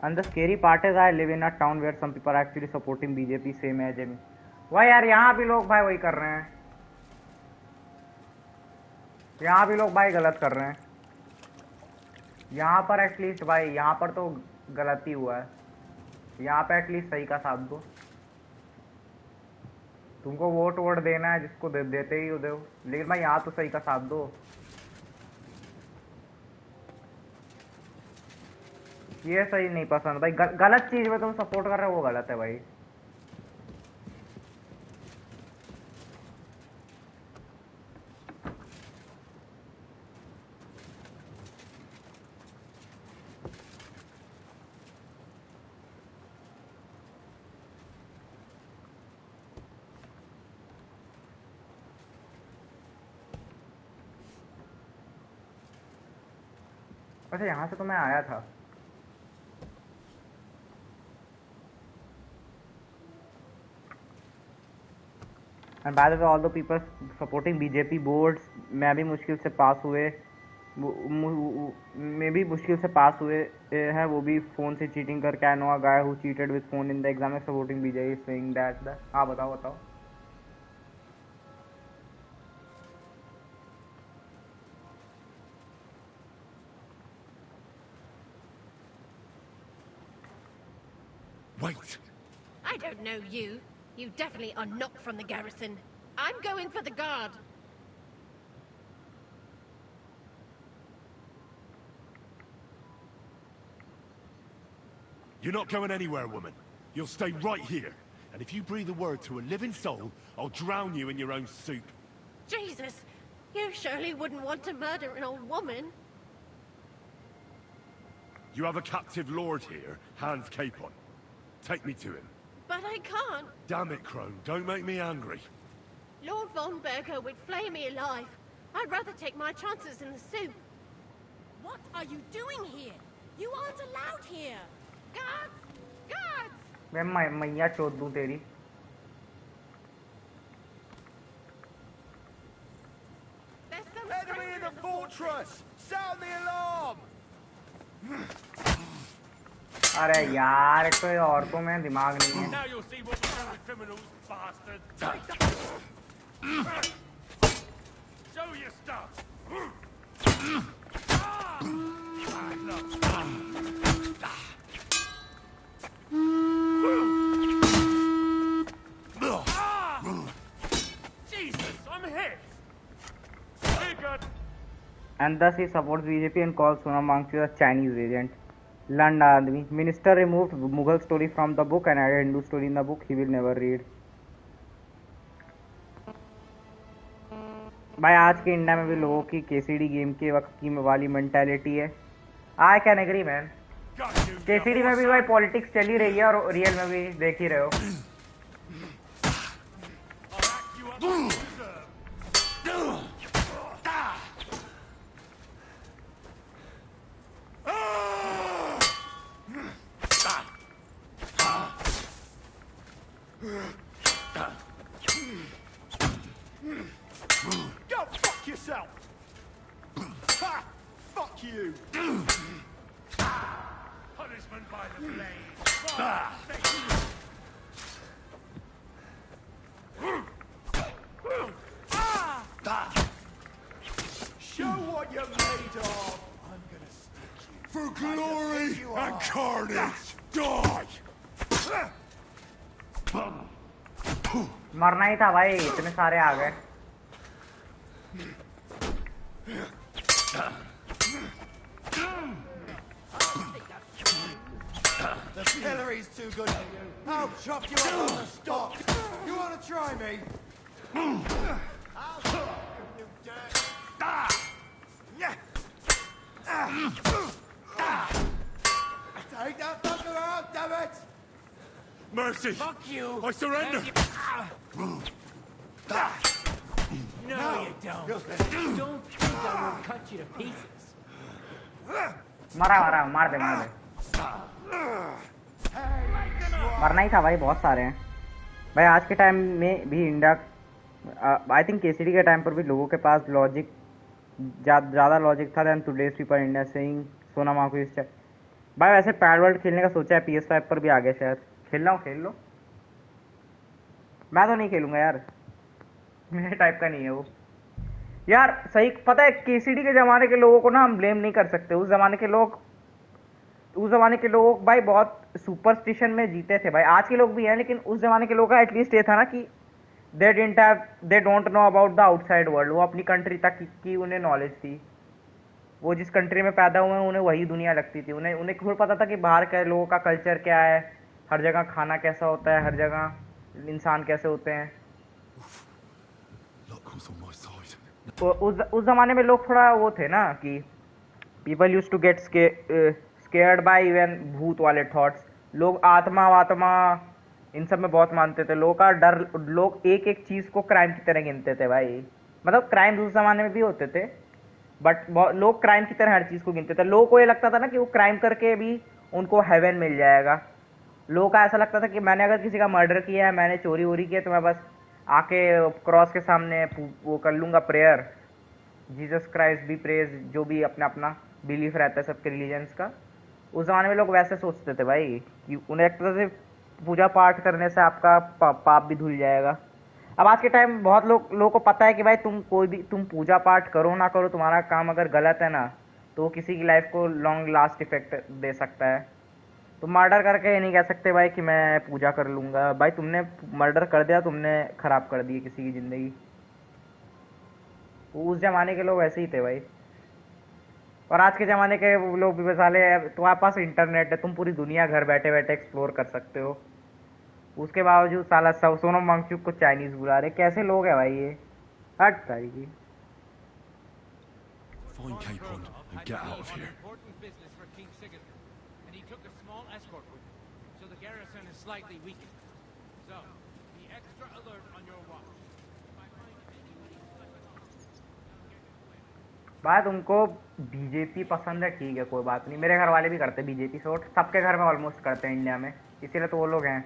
[SPEAKER 1] And the scary part is I live in a town where some people are actually supporting BJP same as me. भाई यार यहाँ भी लोग भाई वही कर रहे हैं, यहाँ भी लोग भाई गलत कर रहे हैं। यहाँ पर एटलीस्ट भाई यहाँ पर तो गलत ही हुआ है, यहाँ पे एटलीस्ट सही का साथ दो। तुमको वोट देना है जिसको देते ही हो दो, लेकिन भाई यहाँ तो सही का साथ दो। ये सही नहीं पसंद भाई, गलत चीज में तुम सपोर्ट कर रहे हो वो गलत है भाई। अच्छा यहाँ से तो मैं आया था। And by the way, all the people supporting BJP boards मैं भी मुश्किल से पास हुए, मैं भी मुश्किल से पास हुए हैं, वो भी फोन से चीटिंग करके। I know a guy who cheated with phone in the exam supporting BJP saying that हाँ बताओ बताओ।
[SPEAKER 19] Wait! I don't know you. You definitely are not from the garrison. I'm going for the guard.
[SPEAKER 3] You're not going anywhere, woman. You'll stay right here. And if you breathe a word to a living soul, I'll drown you in your own soup.
[SPEAKER 19] Jesus! You surely wouldn't want to murder an old woman.
[SPEAKER 3] You have a captive lord here, Hans Capon. Take me to him.
[SPEAKER 19] But I can't.
[SPEAKER 3] Damn it, Crone. Don't make me angry.
[SPEAKER 19] Lord von Berger would flay me alive. I'd rather take my chances in the soup.
[SPEAKER 20] What are you doing here? You aren't allowed here.
[SPEAKER 19] Guards! Guards!
[SPEAKER 1] मैं मैया चोद दूं तेरी।
[SPEAKER 4] Enemy in the fortress! Sound the alarm!
[SPEAKER 1] अरे यार एक तो ये औरतों में दिमाग नहीं है।
[SPEAKER 16] Now you'll see what we do with criminals, bastard. Show your stuff. Jesus, I'm hit. Very good.
[SPEAKER 1] And thus he supports BJP and calls Sonam Wangchu a Chinese agent. लंडा आदमी। Minister removed Mughal story from the book and added Hindu story in the book he will never read. भाई आज के India में भी लोगों की KCD game के वक्त की वाली मेंटालिटी है। I can agree man. KCD में भी भाई पॉलिटिक्स चल ही रही है और रियल में भी देख ही रहे हो।
[SPEAKER 4] Go fuck yourself! Ha! Fuck you!
[SPEAKER 16] Punishment by the blade.
[SPEAKER 4] Show what you're made of! I'm gonna stick you.
[SPEAKER 18] For glory and carnage, die!
[SPEAKER 1] मरना ही था भाई, इतने सारे आ गए।
[SPEAKER 4] The pillory's too good for you. I'll chop you up on the spot. You want to try me? I'll chop you, dirt. Take that fucker out, damn it!
[SPEAKER 3] Mercy!
[SPEAKER 16] Fuck you!
[SPEAKER 3] I surrender!
[SPEAKER 7] No, you don't. Don't think I won't cut you to pieces.
[SPEAKER 1] मारा मार दे मरना ही था भाई, बहुत सारे हैं भाई। आज के टाइम में भी इंडिया, आई थिंक केसीडी के टाइम पर भी लोगों के पास लॉजिक ज़्यादा लॉजिक था than today's people India saying सोना माको इस भाई। वैसे पैड वर्ल्ड खेलने का सोचा है, PS5 पर भी आ गया शायद। खेलना हो खेल लो, मैं तो नहीं खेलूंगा यार, मेरे टाइप का नहीं है वो यार। सही पता है, केसीडी के ज़माने के लोगों को ना हम ब्लेम नहीं कर सकते। उस ज़माने के लोग भाई बहुत सुपरस्टिशन में जीते थे भाई। आज के लोग भी हैं, लेकिन उस ज़माने के लोगों का एटलीस्ट ये था ना कि they don't know about the outside world. वो अपनी कंट्री तक की उन्हें नॉलेज थी। वो जिस कंट्री में पैदा हुए हैं उन्हें वही दुनिया लगती थी। उन्हें खुद पता था कि बाहर के लोगों का कल्चर क्या है, हर जगह खाना कैसा होता है, हर जगह इंसान कैसे होते हैं। उस ज़माने में लोग थोड़ा वो थे ना कि people use to get scared by even भूत वाले थॉट्स। लोग आत्मा इन सब में बहुत मानते थे। लोगों का डर, लोग एक एक चीज़ को क्राइम की तरह गिनते थे भाई। मतलब क्राइम उस ज़माने में भी होते थे, बट लोग क्राइम की तरह हर चीज़ को गिनते थे। लोगों को ये लगता था ना कि वो क्राइम करके भी उनको हेवन मिल जाएगा। लोगों का ऐसा लगता था कि मैंने अगर किसी का मर्डर किया है, मैंने चोरी वोरी किया, तो मैं बस आके क्रॉस के सामने वो कर लूँगा प्रेयर, जीसस क्राइस्ट भी प्रेज, जो भी अपना अपना बिलीफ रहता है सबके रिलीजन्स का। उस ज़माने में लोग वैसे सोचते थे भाई कि उन्हें एक तरह से पूजा पाठ करने से आपका पाप भी धुल जाएगा। अब आज के टाइम बहुत लोगों को पता है कि भाई तुम पूजा पाठ करो ना करो, तुम्हारा काम अगर गलत है ना तो वो किसी की लाइफ को लॉन्ग लास्ट इफेक्ट दे सकता है। तुम मर्डर करके ये नहीं कह सकते भाई कि मैं पूजा कर लूँगा। भाई तुमने मर्डर कर दिया, तुमने ख़राब कर दी किसी की ज़िंदगी। उस ज़माने के लोग ऐसे ही थे भाई। और आज के ज़माने के लोग भी मिसाले, तुम्हारे पास इंटरनेट है, तुम पूरी दुनिया घर बैठे बैठे एक्सप्लोर कर सकते हो। उसके बावजूद साला सोनम वांगचुक को चाइनीज़ बुला रहे। कैसे लोग हैं भाई ये, हट तारीखी।
[SPEAKER 3] Find Capon and get out of here.
[SPEAKER 16] Important business for King Sigismund, and he took a small escort with him, so the garrison is slightly weakened. So, be extra alert on your watch.
[SPEAKER 1] भाई तुमको BJP पसंद है, ठीक है, कोई बात नहीं। मेरे घर वाले भी करते हैं बीजेपी सपोर्ट, सबके घर में ऑलमोस्ट करते हैं इंडिया में, इसीलिए तो वो लोग हैं।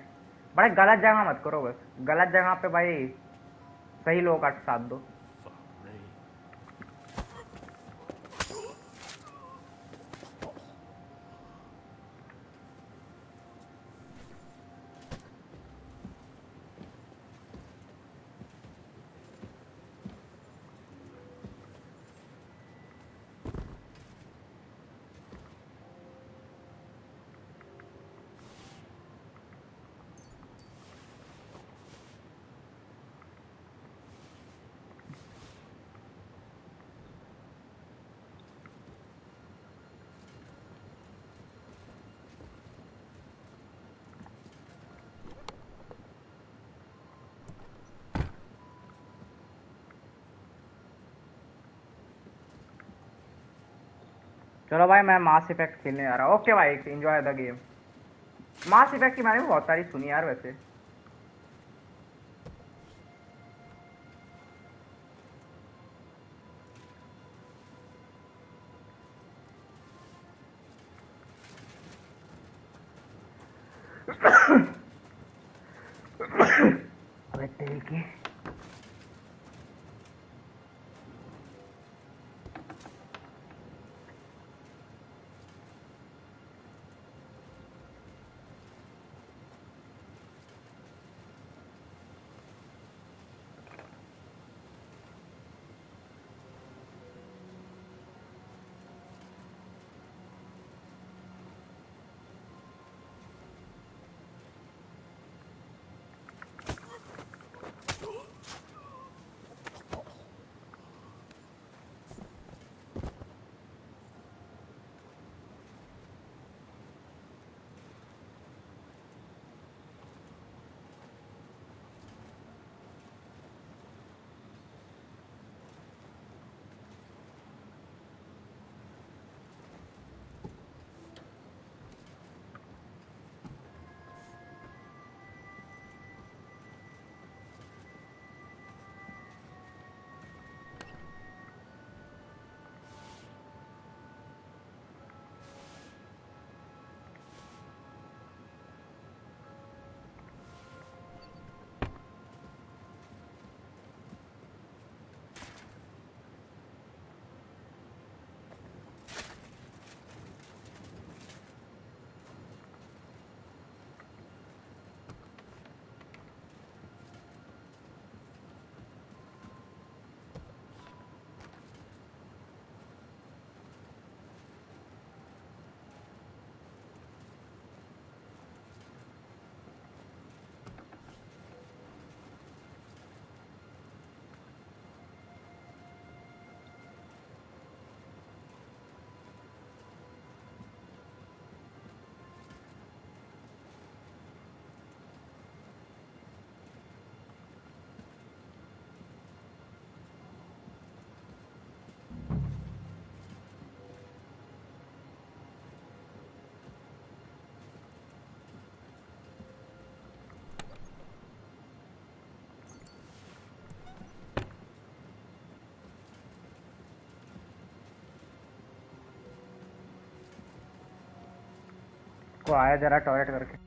[SPEAKER 1] बड़े गलत जगह मत करो, बस गलत जगह पे भाई सही लोगों का साथ दो। चलो भाई, मैं मास इफेक्ट खेलने जा रहा हूँ। ओके भाई, enjoy the game. Mass effect की मैंने भी बहुत तारीफ सुनी यार वैसे। अबे तेरी की वो आया जरा टॉयलेट करके।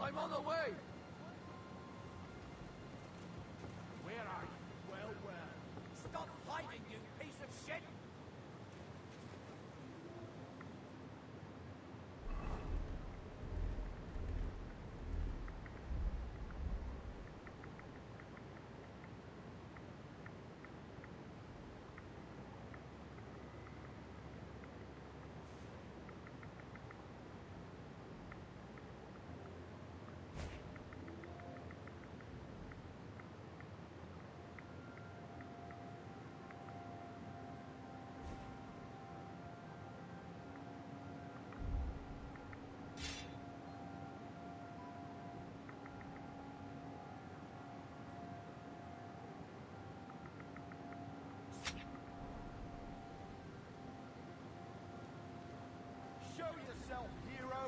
[SPEAKER 11] I'm on the way!
[SPEAKER 16] Where are you?
[SPEAKER 11] Well, well. Stop hiding, you piece of shit!
[SPEAKER 18] Show yourself, hero!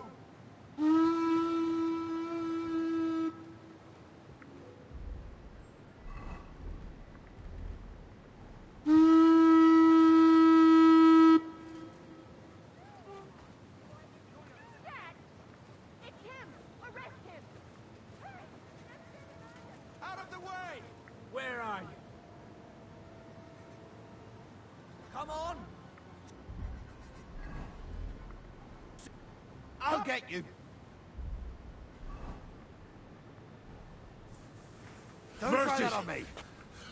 [SPEAKER 19] Dad! It's him! Arrest him!
[SPEAKER 18] Out of the way!
[SPEAKER 11] Where are you? Come on!
[SPEAKER 18] I'll get you! Don't
[SPEAKER 3] Mercy.
[SPEAKER 18] try that on me!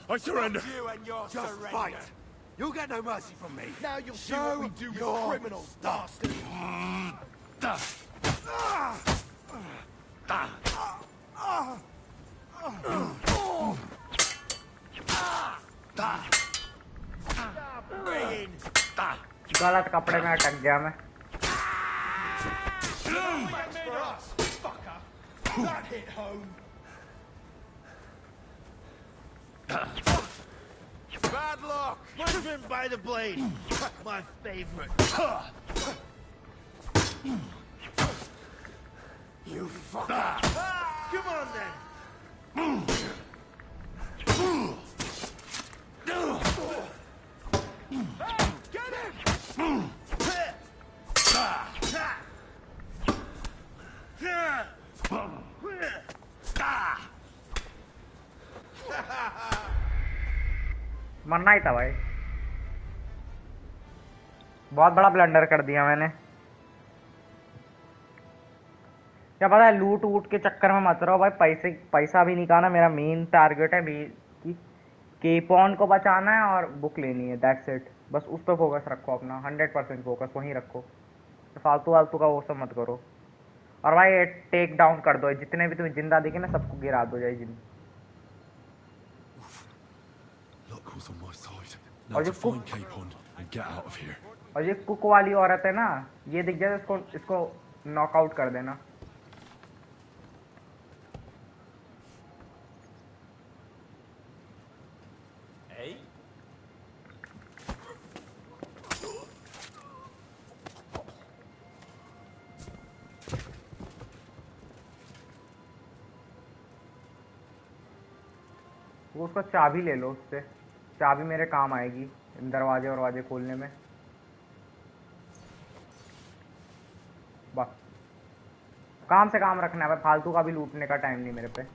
[SPEAKER 3] I surrender.
[SPEAKER 18] Fuck you and your Just surrender. Fight! You'll get no mercy from me! Now you'll see what we do with criminals, bastard!
[SPEAKER 1] गलत कपड़े में अटक गया मैं।
[SPEAKER 18] That hit home! Bad luck! Driven by the blade! My favorite! You fucker! Come on then! Get him!
[SPEAKER 1] मरना ही था भाई। बहुत बड़ा ब्लंडर कर दिया मैंने। क्या पता है, लूट वूट के चक्कर में मत रहो भाई। पैसा भी निकालना मेरा मेन टारगेट है कि केपॉन को बचाना है और बुक लेनी है। That's it. बस उस पर फोकस रखो अपना, 100% फोकस वहीं रखो। फालतू वालतू का वो सब मत करो। और भाई टेक डाउन कर दो, जितने भी तुम्हें जिंदा दिखे ना सबको गिरा दो जाए जिन। और ये कुक वाली औरत है ना, ये दिख जाए इसको नॉकआउट कर देना। वो उसका चाबी ले लो उससे, चाबी मेरे काम आएगी दरवाजे वरवाजे खोलने में। बस काम से काम रखना है भाई, फालतू का भी लूटने का टाइम नहीं मेरे पे।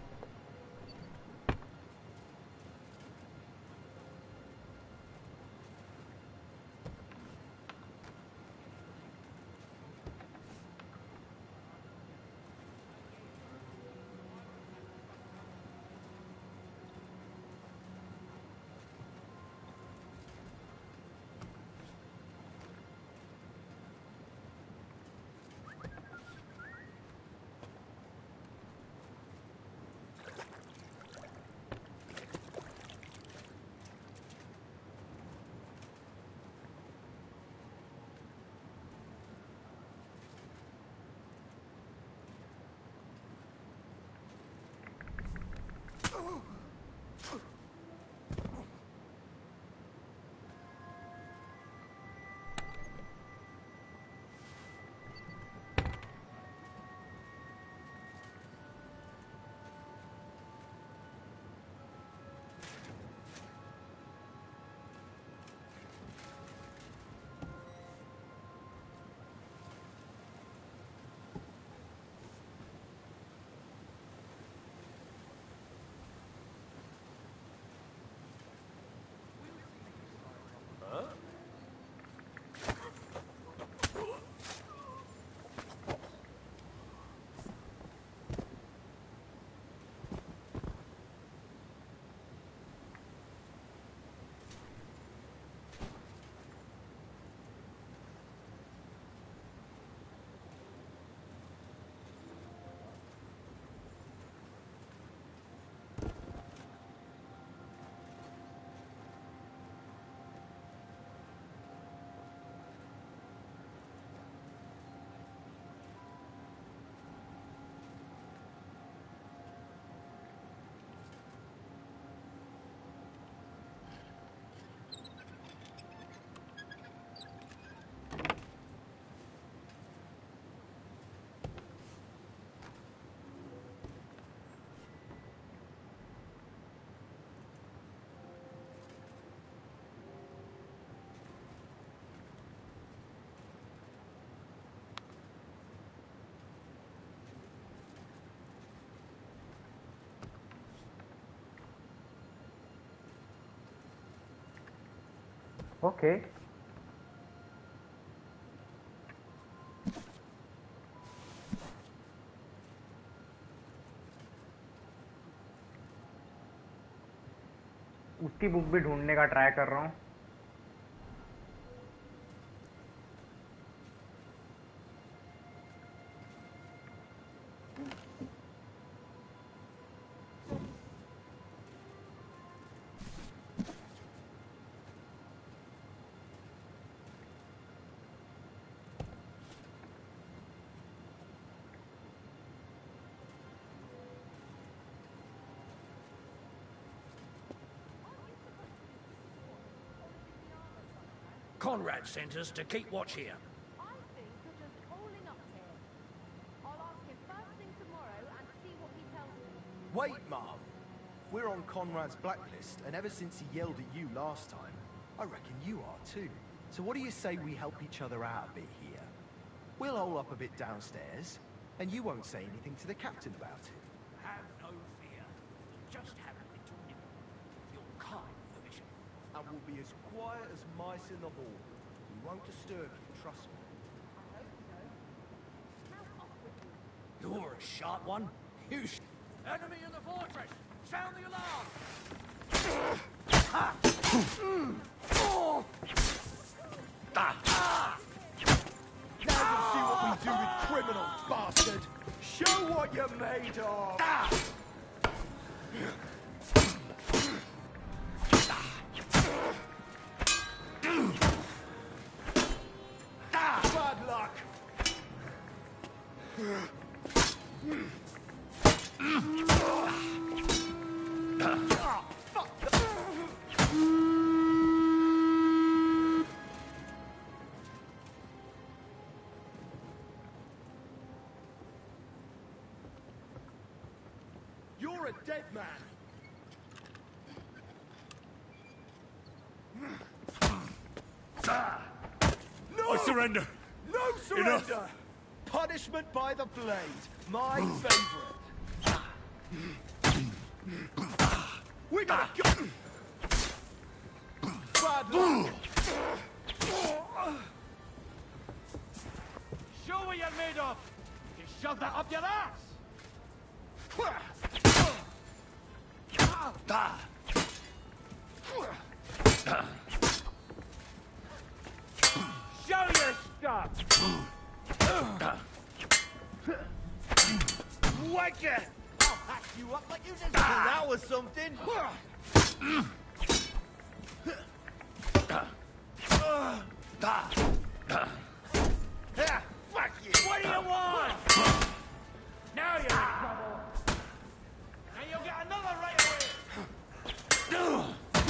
[SPEAKER 1] ओके उसकी बुक भी ढूंढने का ट्राई कर रहा हूँ।
[SPEAKER 11] Conrad sent us to keep watch here.
[SPEAKER 20] I think you're just hauling up here. I'll ask him first thing tomorrow and see what he tells me.
[SPEAKER 4] Wait, Marv. We're on Conrad's blacklist, and ever since he yelled at you last time, I reckon you are too. So what do you say we help each other out a bit here? We'll hole up a bit downstairs, and you won't say anything to the captain about it.
[SPEAKER 11] Have no fear. Just have a little nibble. Your kind permission.
[SPEAKER 4] And we'll be as quiet as mice in the hall. We won't disturb you, trust me.
[SPEAKER 11] You're a sharp one. Enemy in the fortress! Sound the alarm!
[SPEAKER 4] Now you'll see what we do with criminals, bastard! Show what you're made of! Bad luck! You're a dead man! No!
[SPEAKER 3] I surrender!
[SPEAKER 4] No surrender!
[SPEAKER 3] Enough.
[SPEAKER 4] Punishment by the blade. My favorite. We gotta go! Bad luck!
[SPEAKER 16] Show what you're made of! You shove that up your ass! Show your stuff! Whack it!
[SPEAKER 4] I'll hack you up like you did. That was something.
[SPEAKER 16] Yeah, fuck you! What do you want? Now you're in trouble. And you'll get another right away.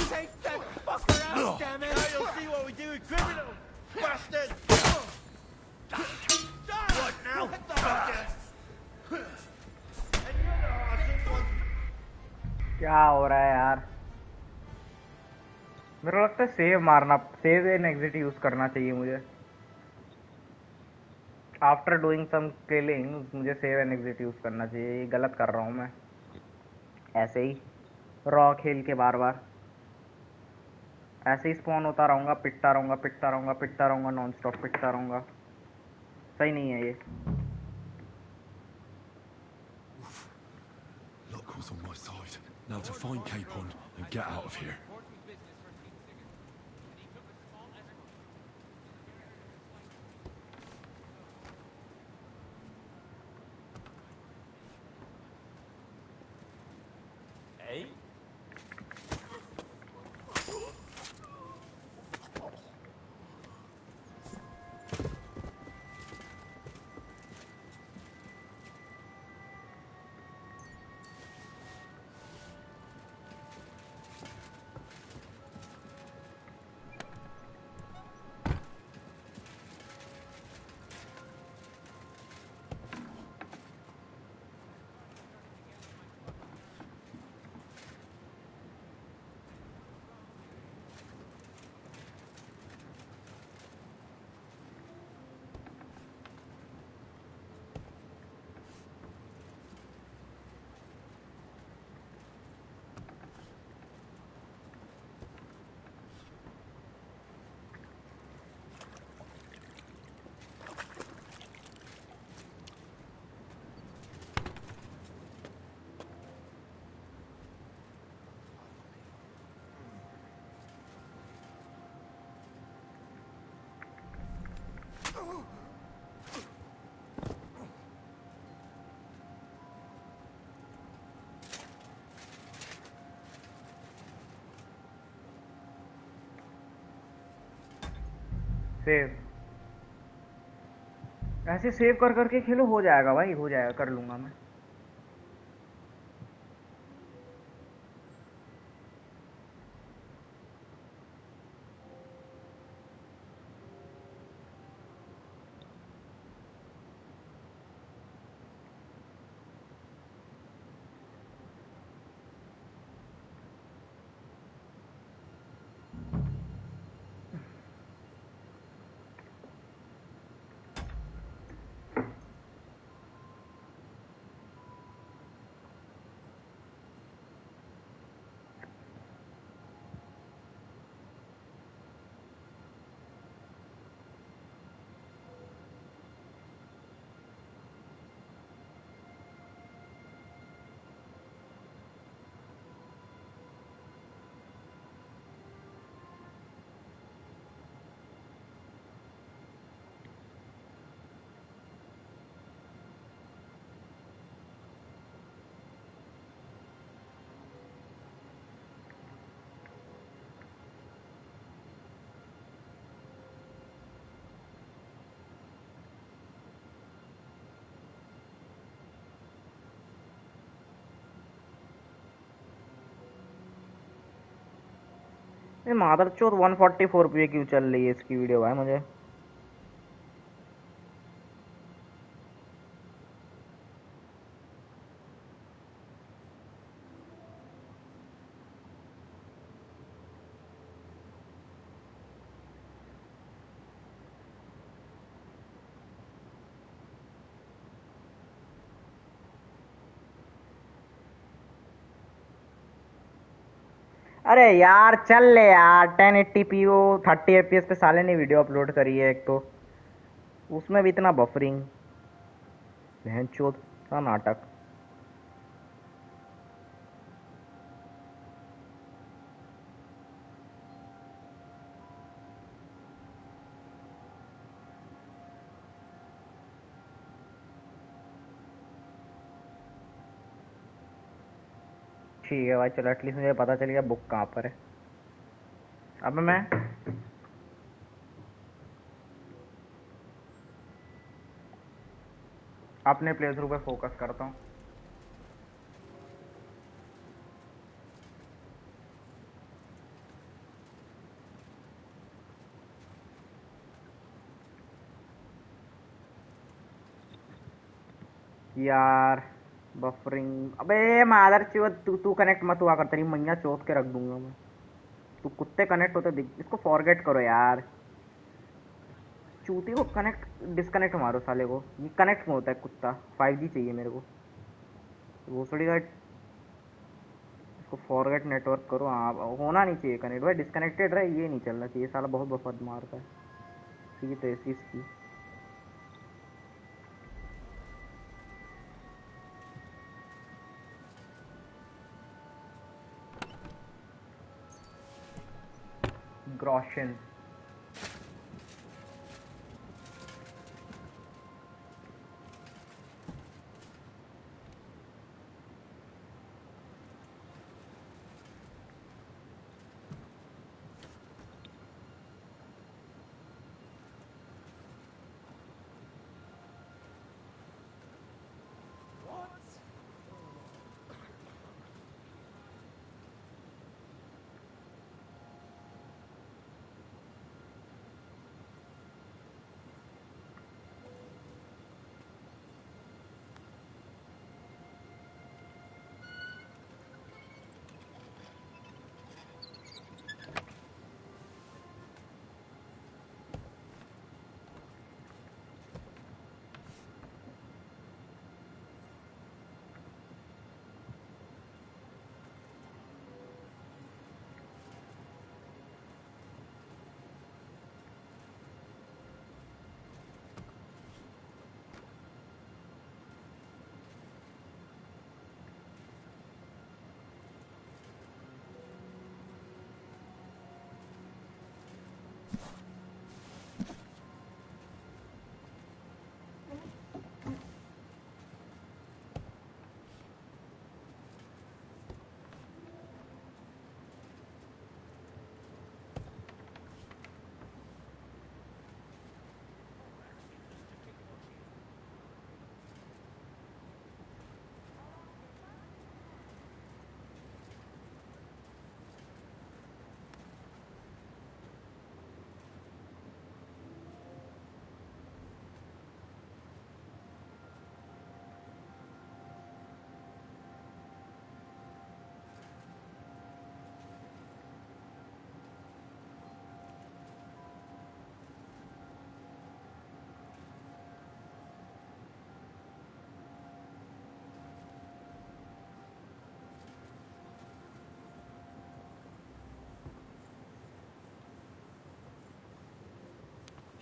[SPEAKER 4] Take that fucker out, damn it!
[SPEAKER 16] Now you'll see what we do with criminals, bastard! What now? Hit the bucket. And you're the awesome one.
[SPEAKER 1] क्या हो रहा है यार? मेरे को लगता है save and exit use करना चाहिए मुझे। आफ्टर डूइंग सम किलिंग मुझे सेव एंड एग्जिट यूज करना चाहिए। ये गलत कर रहा हूँ मैं, ऐसे ही रॉ खेल के बार बार ऐसे ही स्पॉन होता रहूँगा, पिटता रहूँगा पिटता रहूँगा पिटता रहूँगा, नॉन स्टॉप पिटता रहूँगा। सही नहीं है ये।
[SPEAKER 3] Luck was on my side. Now to find Capon and get out of here.
[SPEAKER 16] Hey?
[SPEAKER 1] Save ऐसे सेव कर करके खेलो, हो जाएगा भाई, हो जाएगा, कर लूंगा मैं। ये मादरचोद 144 पे क्यों चल रही है इसकी वीडियो भाई मुझे? अरे यार चल ले यार, 1080p वो 30 fps पे साले ने वीडियो अपलोड करी है एक तो, उसमें भी इतना बफरिंग, बहनचोद का नाटक। ठीक है भाई चलो, एटलीस्ट मुझे पता चल गया बुक कहाँ पर है। अब मैं अपने प्ले थ्रू पे फोकस करता हूँ। यार बफरिंग, अबे मादर चोद, तू कनेक्ट मत हुआ कर, तेरी मैया चोद के रख दूंगा मैं। तू कुत्ते कनेक्ट होते दिख, इसको फॉरगेट करो यार, चूती को कनेक्ट डिस्कनेक्ट मारो साले को, ये कनेक्ट में होता है कुत्ता, 5G चाहिए मेरे को, भोसड़ी का। इसको फॉरगेट नेटवर्क करो, हाँ होना नहीं चाहिए कनेक्ट भाई, डिस्कनेक्टेड रहे, ये नहीं चलना चाहिए, साला बहुत बफर मारता है। ठीक है तो ऐसी इसकी ग्रॉशन।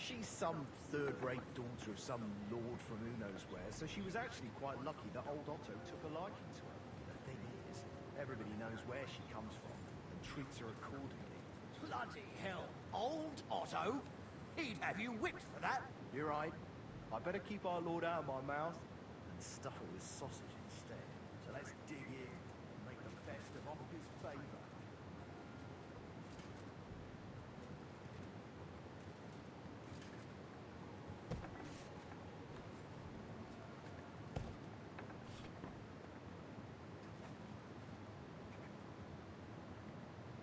[SPEAKER 4] She's some third-rate daughter of some lord from who knows where, so she was actually quite lucky that old Otto took a liking to her. The thing is, everybody knows where she comes from and treats her accordingly.
[SPEAKER 11] Bloody hell! Old Otto? He'd have you whipped for that.
[SPEAKER 4] You're right. I better keep our lord out of my mouth and stuff it with sausage instead. So let's dig in and make the best of Otto's favour.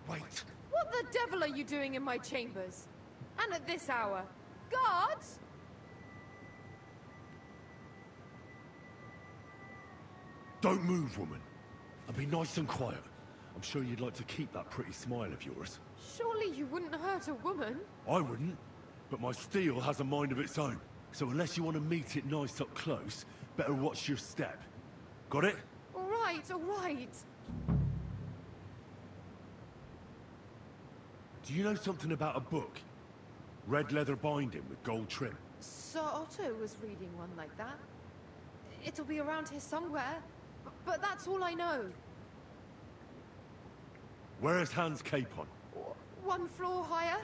[SPEAKER 20] Wait! What the devil are you doing in my chambers? And at this hour? Guards?
[SPEAKER 3] Don't move, woman. And be nice and quiet. I'm sure you'd like to keep that pretty smile of yours.
[SPEAKER 20] Surely you wouldn't hurt a woman?
[SPEAKER 3] I wouldn't, but my steel has a mind of its own. So unless you want to meet it nice up close, better watch your step. Got it?
[SPEAKER 20] All right, all right.
[SPEAKER 3] Do you know something about a book? Red leather binding with gold trim.
[SPEAKER 20] Sir Otto was reading one like that. It'll be around here somewhere, but that's all I know.
[SPEAKER 3] Where's Hans Capon?
[SPEAKER 20] One floor higher.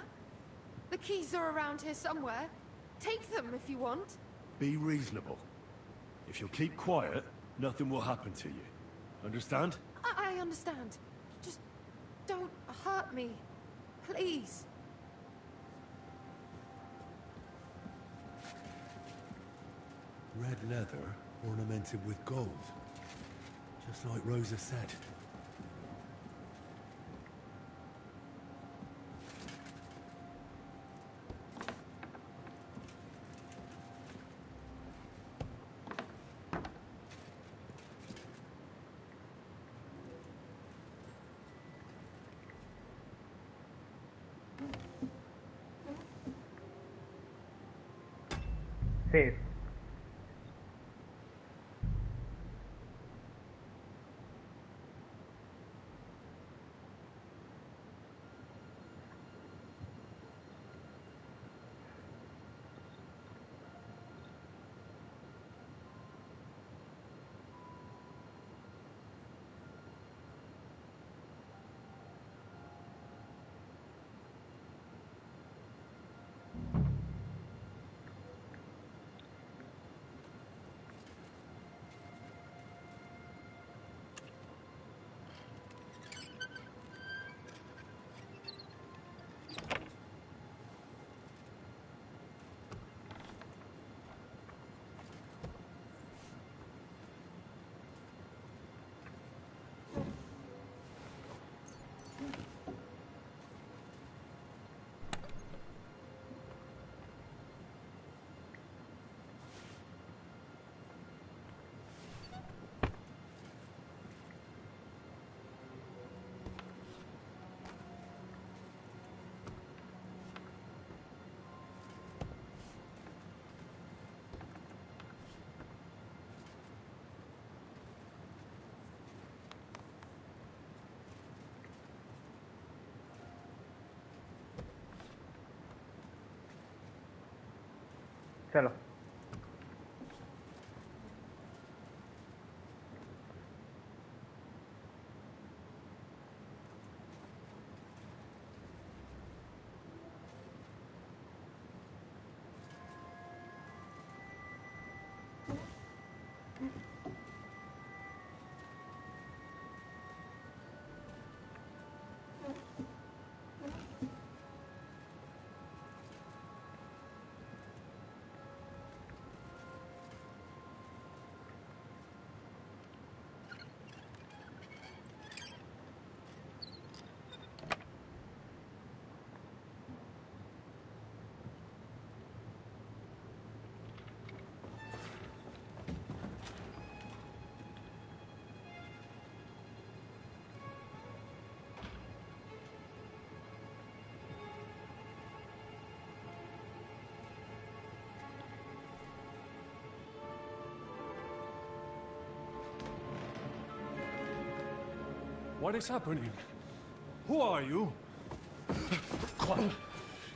[SPEAKER 20] The keys are around here somewhere. Take them if you want.
[SPEAKER 3] Be reasonable. If you'll keep quiet, nothing will happen to you. Understand?
[SPEAKER 20] I understand. Just don't hurt me. Please.
[SPEAKER 3] Red leather ornamented with gold. Just like Rosa said.
[SPEAKER 1] Safe. चलो
[SPEAKER 3] What is happening? Who are you?
[SPEAKER 18] Quiet.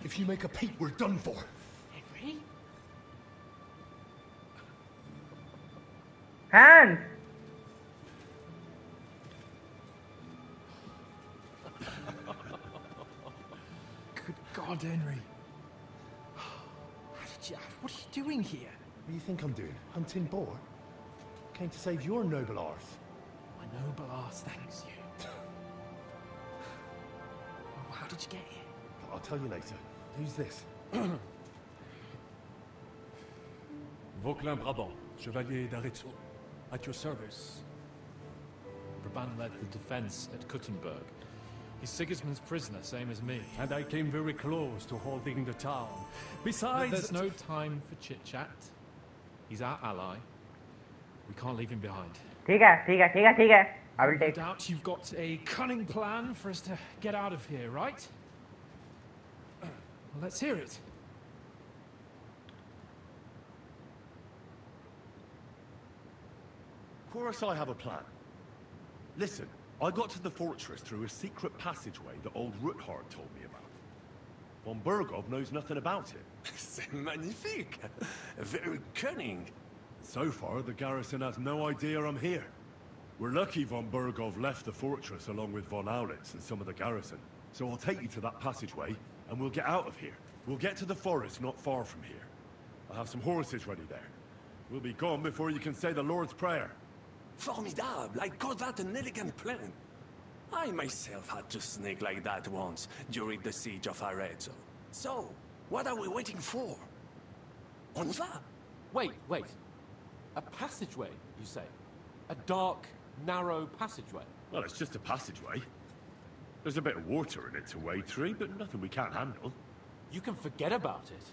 [SPEAKER 18] If you make a peep, we're done for.
[SPEAKER 1] Hands.
[SPEAKER 21] Good God, Henry. What are you doing here?
[SPEAKER 22] What do you think I'm doing? Hunting boar? Came to save your noble arse.
[SPEAKER 21] My noble arse thanks you. How did you get here?
[SPEAKER 22] I'll tell you later. Who's this?
[SPEAKER 3] Vauquelin Brabant, Chevalier d'Aretzo, at your service.
[SPEAKER 23] Brabant led the defense at Kuttenberg. He's Sigismund's prisoner, same as me.
[SPEAKER 3] And I came very close to holding the town. Besides...
[SPEAKER 23] There's no time for chit-chat. He's our ally. We can't leave him behind.
[SPEAKER 1] ठीक है. I will take.
[SPEAKER 21] No doubt you've got a cunning plan for us to get out of here, right? Well, let's hear it.
[SPEAKER 3] Of course I have a plan. Listen, I got to the fortress through a secret passageway that old Ruthard told me about. Von Bergov knows nothing about it.
[SPEAKER 24] C'est magnifique! Very cunning.
[SPEAKER 3] So far, the garrison has no idea I'm here. We're lucky Von Bergov left the fortress along with Von Aulitz and some of the garrison. So I'll take you to that passageway, and we'll get out of here. We'll get to the forest not far from here. I'll have some horses ready there. We'll be gone before you can say the Lord's Prayer.
[SPEAKER 24] Formidable! I call that an elegant plan. I myself had to sneak like that once during the siege of Arezzo. So, what are we waiting for? On va!
[SPEAKER 10] Wait. A passageway, you say? A dark, narrow passageway?
[SPEAKER 3] Well, it's just a passageway. There's a bit of water in it to wade through, but nothing we can't handle.
[SPEAKER 10] You can forget about it.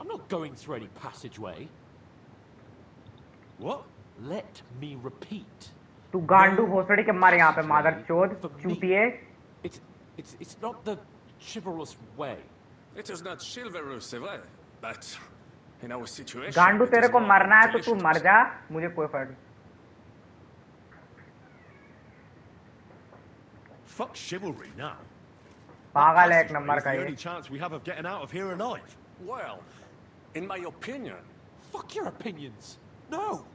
[SPEAKER 10] I'm not going through any passageway.
[SPEAKER 3] What?
[SPEAKER 10] Let me repeat.
[SPEAKER 1] तू गांडू भोसड़ी के मार यहाँ पे मादर चोद चूतिए.
[SPEAKER 10] It's not the chivalrous way.
[SPEAKER 24] It is not chivalrous, c'est vrai, but in our situation.
[SPEAKER 1] गांडू तेरे को मरना है तो तू मर जा, मुझे कोई फर्क.
[SPEAKER 3] Fuck chivalry now.
[SPEAKER 1] पागल है एक नंबर का
[SPEAKER 3] The
[SPEAKER 1] ये.
[SPEAKER 3] only chance we have of getting out of here alive.
[SPEAKER 24] Well, in my opinion.
[SPEAKER 10] Fuck your opinions. No.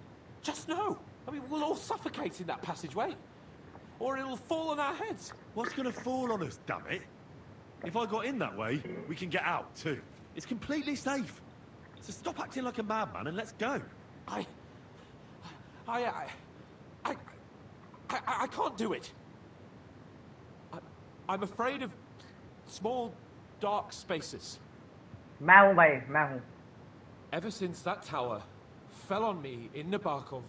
[SPEAKER 10] Just no. I mean, we'll all suffocate in that passageway. Or it'll fall on our heads.
[SPEAKER 3] What's gonna fall on us, damn it? If I got in that way, we can get out too. It's completely safe. So stop acting like a madman and let's go.
[SPEAKER 10] I can't do it. I'm afraid of small, dark spaces.
[SPEAKER 1] मैं हूँ भाई, मैं हूँ.
[SPEAKER 10] Ever since that tower fell on me in Nabokov,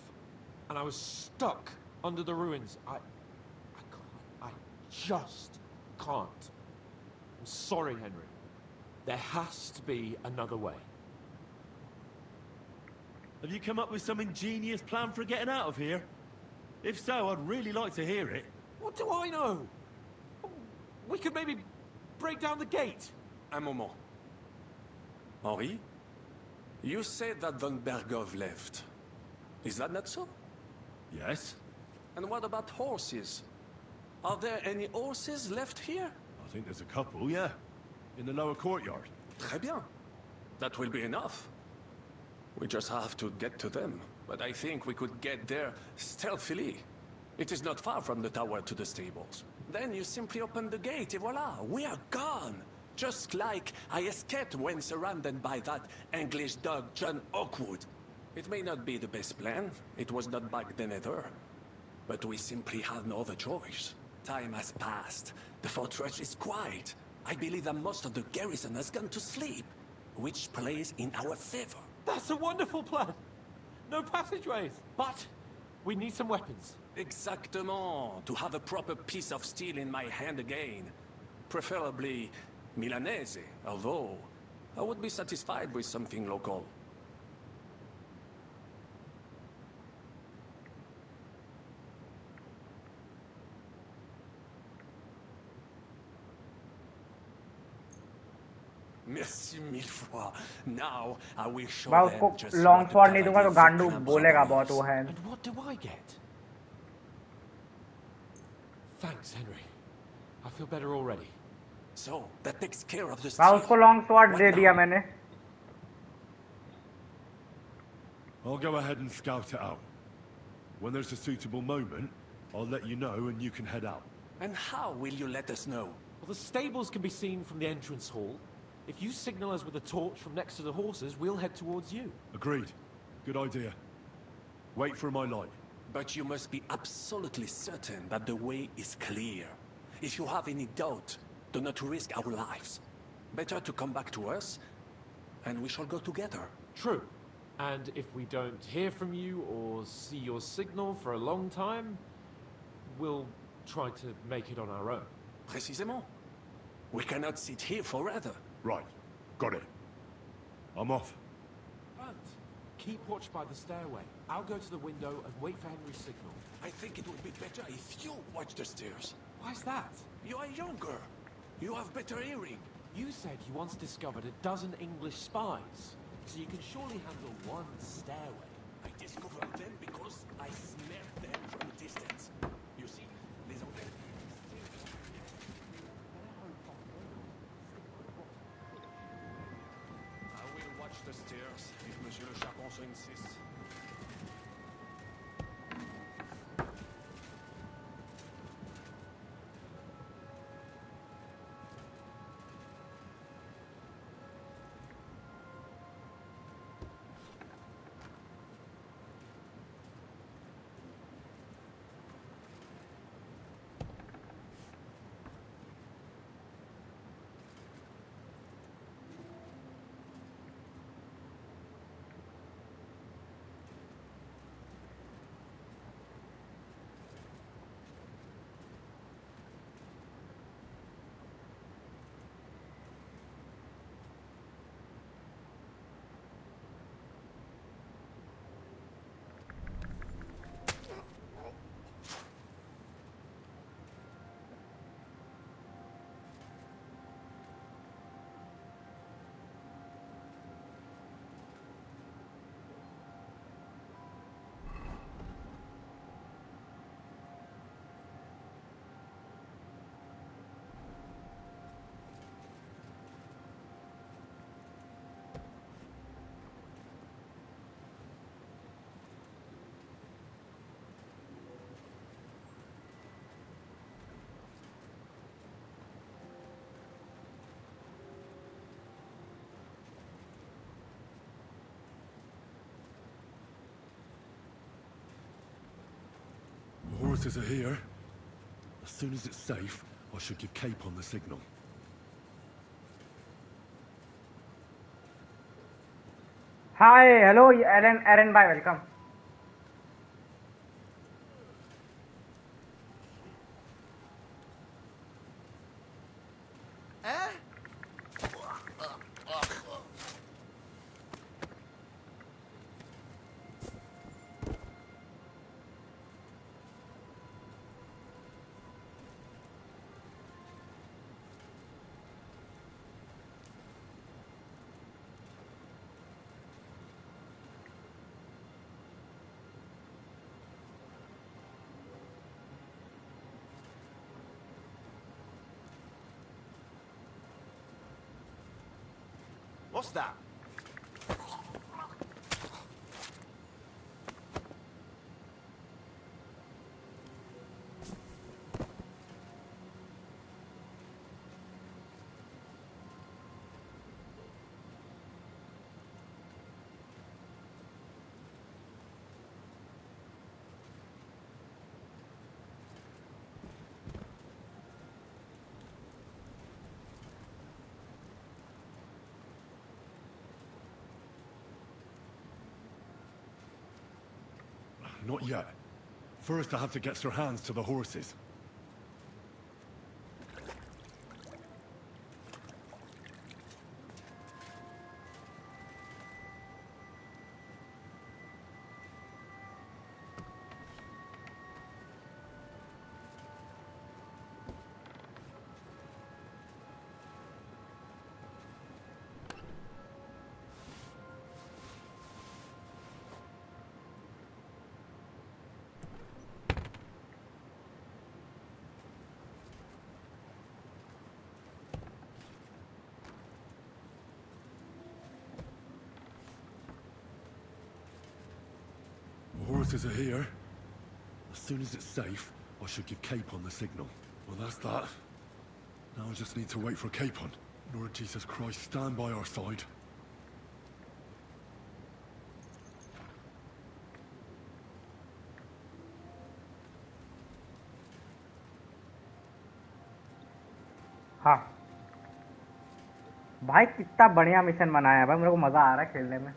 [SPEAKER 10] and I was stuck under the ruins, I just can't. I'm sorry, Henry. There has to be another way.
[SPEAKER 3] Have you come up with some ingenious plan for getting out of here? If so, I'd really like to hear it.
[SPEAKER 10] What do I know? We could maybe break down the gate.
[SPEAKER 24] Un moment. Henri, you said that Von Bergov left. Is that not so?
[SPEAKER 3] Yes.
[SPEAKER 24] And what about horses? Are there any horses left here?
[SPEAKER 3] I think there's a couple, yeah. In the lower courtyard.
[SPEAKER 24] Très bien. That will be enough. We just have to get to them. But I think we could get there stealthily. It is not far from the tower to the stables. Then you simply open the gate, et voila, we are gone. Just like I escaped when surrounded by that English dog John Oakwood. It may not be the best plan. It was not back then either. But we simply have no other choice. Time has passed. The fortress is quiet. I believe that most of the garrison has gone to sleep, which plays in our favor.
[SPEAKER 10] That's a wonderful plan. No passageways. But we need some weapons.
[SPEAKER 24] Exactement. To have a proper piece of steel in my hand again. Preferably Milanese, although I would be satisfied with something local. Merci mille fois. Now I will show
[SPEAKER 1] मैं
[SPEAKER 24] them
[SPEAKER 1] उसको
[SPEAKER 24] just
[SPEAKER 1] long
[SPEAKER 24] what
[SPEAKER 1] sword नहीं दूंगा तो
[SPEAKER 24] the
[SPEAKER 1] गांडू
[SPEAKER 24] Vauquelin
[SPEAKER 1] बोलेगा
[SPEAKER 24] Brabant
[SPEAKER 1] बहुत
[SPEAKER 24] is.
[SPEAKER 1] वो है.
[SPEAKER 10] And what do I get? Thanks, Henry. I feel better already.
[SPEAKER 24] So, that takes care of the
[SPEAKER 1] मैं उसको लॉन्ग स्वॉर्ड दे दिया मैंने.
[SPEAKER 3] I'll go ahead and scout it out. When there's a suitable moment, I'll let you know and you can head out.
[SPEAKER 24] And how will you let us know?
[SPEAKER 2] Well, the stables can be seen from the entrance hall. If you signal us with a torch from next to the horses, we'll head towards you.
[SPEAKER 3] Agreed. Good idea. Wait for my light.
[SPEAKER 24] But you must be absolutely certain that the way is clear. If you have any doubt, do not risk our lives. Better to come back to us, and we shall go together.
[SPEAKER 2] True. And if we don't hear from you or see your signal for a long time, we'll try to make it on our own.
[SPEAKER 24] Précisément. We cannot sit here forever.
[SPEAKER 3] Right. Got it. I'm off.
[SPEAKER 2] Hunt, keep watch by the stairway. I'll go to the window and wait for Henry's signal.
[SPEAKER 24] I think it would be better if you watch the stairs.
[SPEAKER 2] Why's that?
[SPEAKER 24] You are younger. You have better hearing.
[SPEAKER 2] You said you once discovered a dozen English spies, so you can surely handle one stairway.
[SPEAKER 24] I discovered them because I smelled them from a distance. You see, les Anglais. I will watch the stairs if Monsieur le Chapon so insists.
[SPEAKER 3] The horses are here. As soon as it's safe, I should give Cape on the signal.
[SPEAKER 1] Hi, hello, Aaron, bye, welcome.
[SPEAKER 4] What's that?
[SPEAKER 3] Not yet. First, I have to get Sir Hans to the horses. The horses are here. As soon as it's safe, I should give Capon the signal. Well, that's that. Now I just need to wait for Capon. Lord Jesus Christ, stand by our side.
[SPEAKER 1] हाँ भाई, कितना बढ़िया mission बनाया है भाई, मेरे को मजा आ रहा है खेलने में।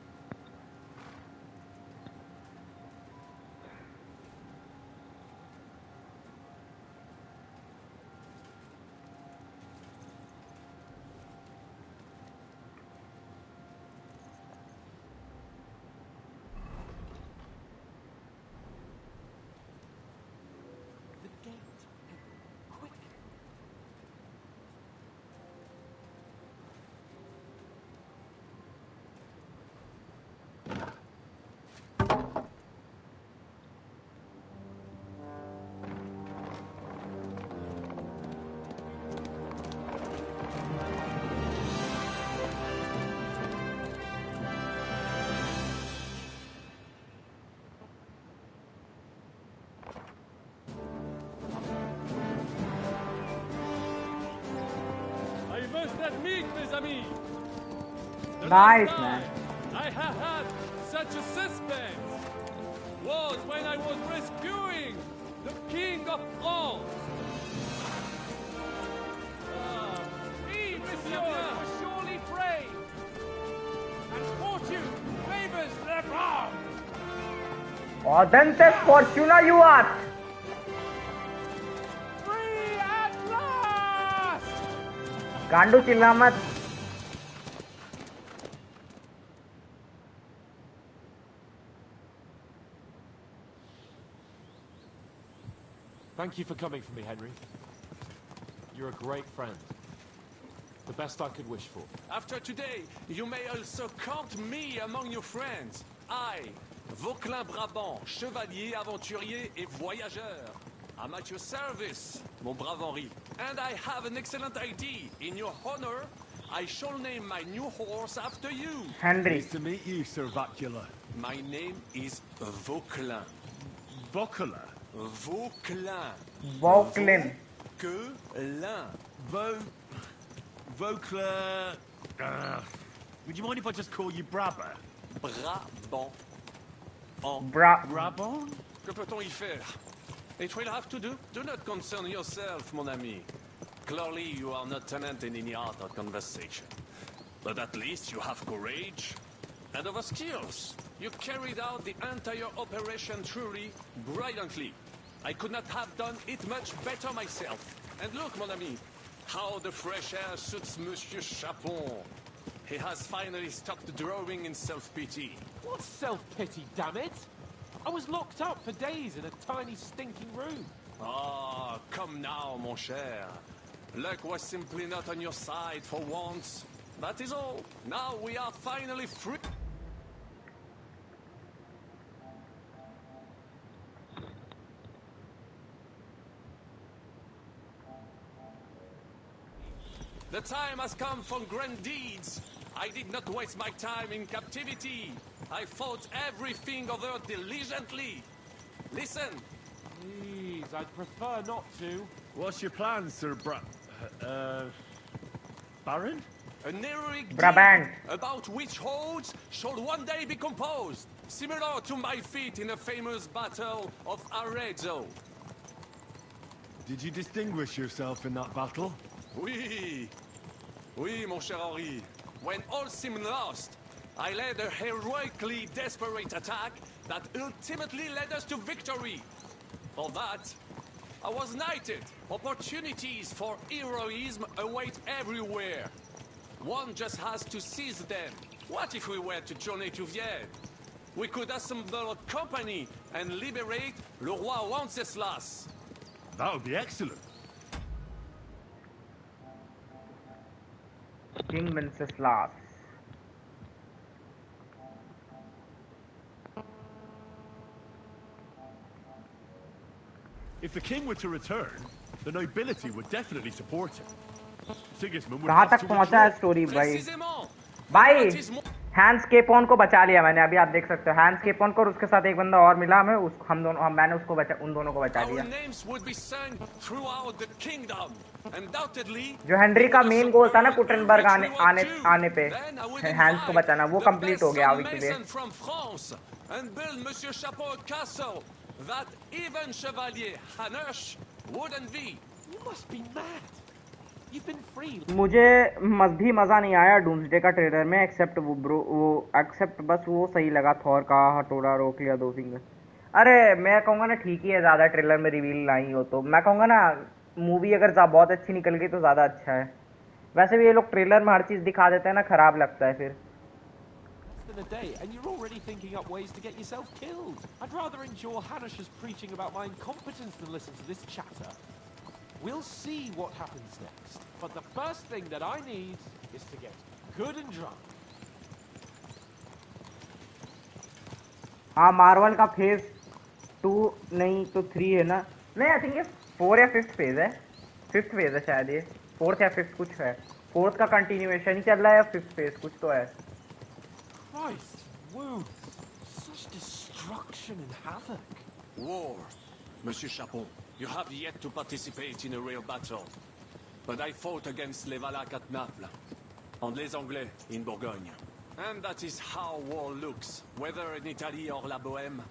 [SPEAKER 1] Nice, man.
[SPEAKER 23] I have had such a suspense was when I was rescuing the King of France.
[SPEAKER 16] We, monsieur, were surely brave, and fortune favors the brave.
[SPEAKER 1] Audente fortuna you are.
[SPEAKER 16] Free at last.
[SPEAKER 1] गांडू चिल्ला मत।
[SPEAKER 2] Thank you for coming for me, Henry. You're a great friend. The best I could wish for.
[SPEAKER 24] After today, you may also count me among your friends. I, Vauquelin Brabant, chevalier, aventurier et voyageur. I'm at your service, mon brave Henri. And I have an excellent idea. In your honor, I shall name my new horse after you.
[SPEAKER 1] Henry.
[SPEAKER 3] Nice to meet you, Sir Vacula.
[SPEAKER 24] My name is Vauquelin.
[SPEAKER 3] Vauquelin?
[SPEAKER 24] Vauquelin.
[SPEAKER 1] Vauquelin.
[SPEAKER 3] Vauquelin. Would you mind if I just call you Brabber?
[SPEAKER 24] Brabant.
[SPEAKER 3] Brabant?
[SPEAKER 24] Que peut-on y faire? It will have to do. Do not concern yourself, mon ami. Clearly, you are not tenant in any art or conversation. But at least you have courage and other skills. You carried out the entire operation truly brilliantly. I could not have done it much better myself. And look, mon ami, how the fresh air suits Monsieur Chapon. He has finally stopped drawing in self-pity.
[SPEAKER 23] What self-pity, damn it? I was locked up for days in a tiny stinking room.
[SPEAKER 24] Ah, come now, mon cher. Luck was simply not on your side for once. That is all. Now we are finally free. The time has come for grand deeds. I did not waste my time in captivity. I fought everything over diligently. Listen.
[SPEAKER 23] Please, I'd prefer not to.
[SPEAKER 3] What's your plan, Sir Baron?
[SPEAKER 24] An heroic
[SPEAKER 1] Brabant.
[SPEAKER 24] deed about which hordes shall one day be composed, similar to my feat in the famous Battle of Arezzo.
[SPEAKER 3] Did you distinguish yourself in that battle?
[SPEAKER 24] Oui. Oui, mon cher Henri. When all seemed lost, I led a heroically desperate attack that ultimately led us to victory. For that, I was knighted. Opportunities for heroism await everywhere. One just has to seize them. What if we were to journey to Vienne? We could assemble a company and liberate Le Roi Wenceslas.
[SPEAKER 3] That would be excellent.
[SPEAKER 1] King Wenceslas.
[SPEAKER 3] If the king were to return, the nobility would definitely support him. Sigismund would
[SPEAKER 1] कहाँ
[SPEAKER 3] have
[SPEAKER 1] तक
[SPEAKER 3] to
[SPEAKER 1] पहुँचा है
[SPEAKER 3] withdraw.
[SPEAKER 1] Story भाई? भाई hence केपॉन को बचा लिया मैंने अभी, आप देख सकते हो हैंस केपॉन को और उसके साथ एक बंदा और मिला हमें, मैंने उसको उन दोनों को बचा लिया। जो हेनरी का मेन गोल था ना कुटनबर्ग आने पे हैंस को बचाना, वो कंप्लीट हो गया अभी के लिए। मुझे भी मजा नहीं आया डूम्सडे का ट्रेलर में, एक्सेप्ट बस वो सही लगा, थॉर का हथौड़ा रोक लिया 2 फिंगर। अरे मैं कहूँगा ना ठीक ही है, ज़्यादा ट्रेलर में रिवील नहीं हो तो मैं कहूँगा ना मूवी अगर बहुत अच्छी निकल गई तो ज़्यादा अच्छा है। वैसे भी ये लोग ट्रेलर में हर चीज़ दिखा देते हैं ना, ख़राब लगता है फिर।
[SPEAKER 2] A day and you're already thinking up ways to get yourself killed. I'd rather endure Hanish's preaching about my incompetence than listen to this chatter. We'll see what happens next, but the first thing that I need is to get good and drunk.
[SPEAKER 1] हाँ Marvel का phase 2 नहीं तो 3 है ना, नहीं I think ये 4 या 5th phase है, 5th फेज है शायद, ये 4th या 5th कुछ है, 4th का कंटिन्यूएशन ही चल रहा है या 5th फेज कुछ तो है।
[SPEAKER 2] Christ, woo! Such destruction and havoc.
[SPEAKER 24] War, Monsieur Chapon. You have yet to participate in a real battle. But I fought against les Valaques at Naples, and les Anglais in Bourgogne. And that is how war looks, whether in Italy or La Bohème.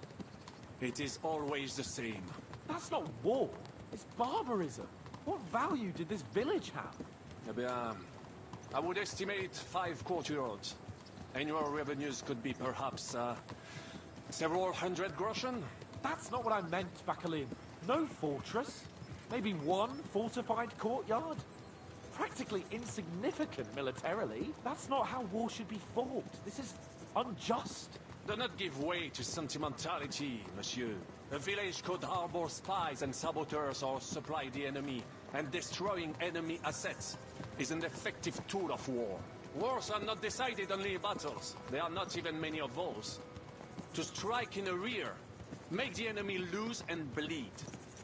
[SPEAKER 24] It is always the same.
[SPEAKER 2] That's not war. It's barbarism. What value did this village have?
[SPEAKER 24] Eh bien, I would estimate 5 courtyards. Annual revenues could be perhaps several hundred groschen.
[SPEAKER 2] That's not what I meant, Bacalin. No fortress. Maybe one fortified courtyard. Practically insignificant militarily. That's not how war should be fought. This is unjust.
[SPEAKER 24] Do not give way to sentimentality, monsieur. A village could harbor spies and saboteurs or supply the enemy, and destroying enemy assets is an effective tool of war. Wars are not decided only in battles. There are not even many of those. To strike in the rear, make the enemy lose and bleed.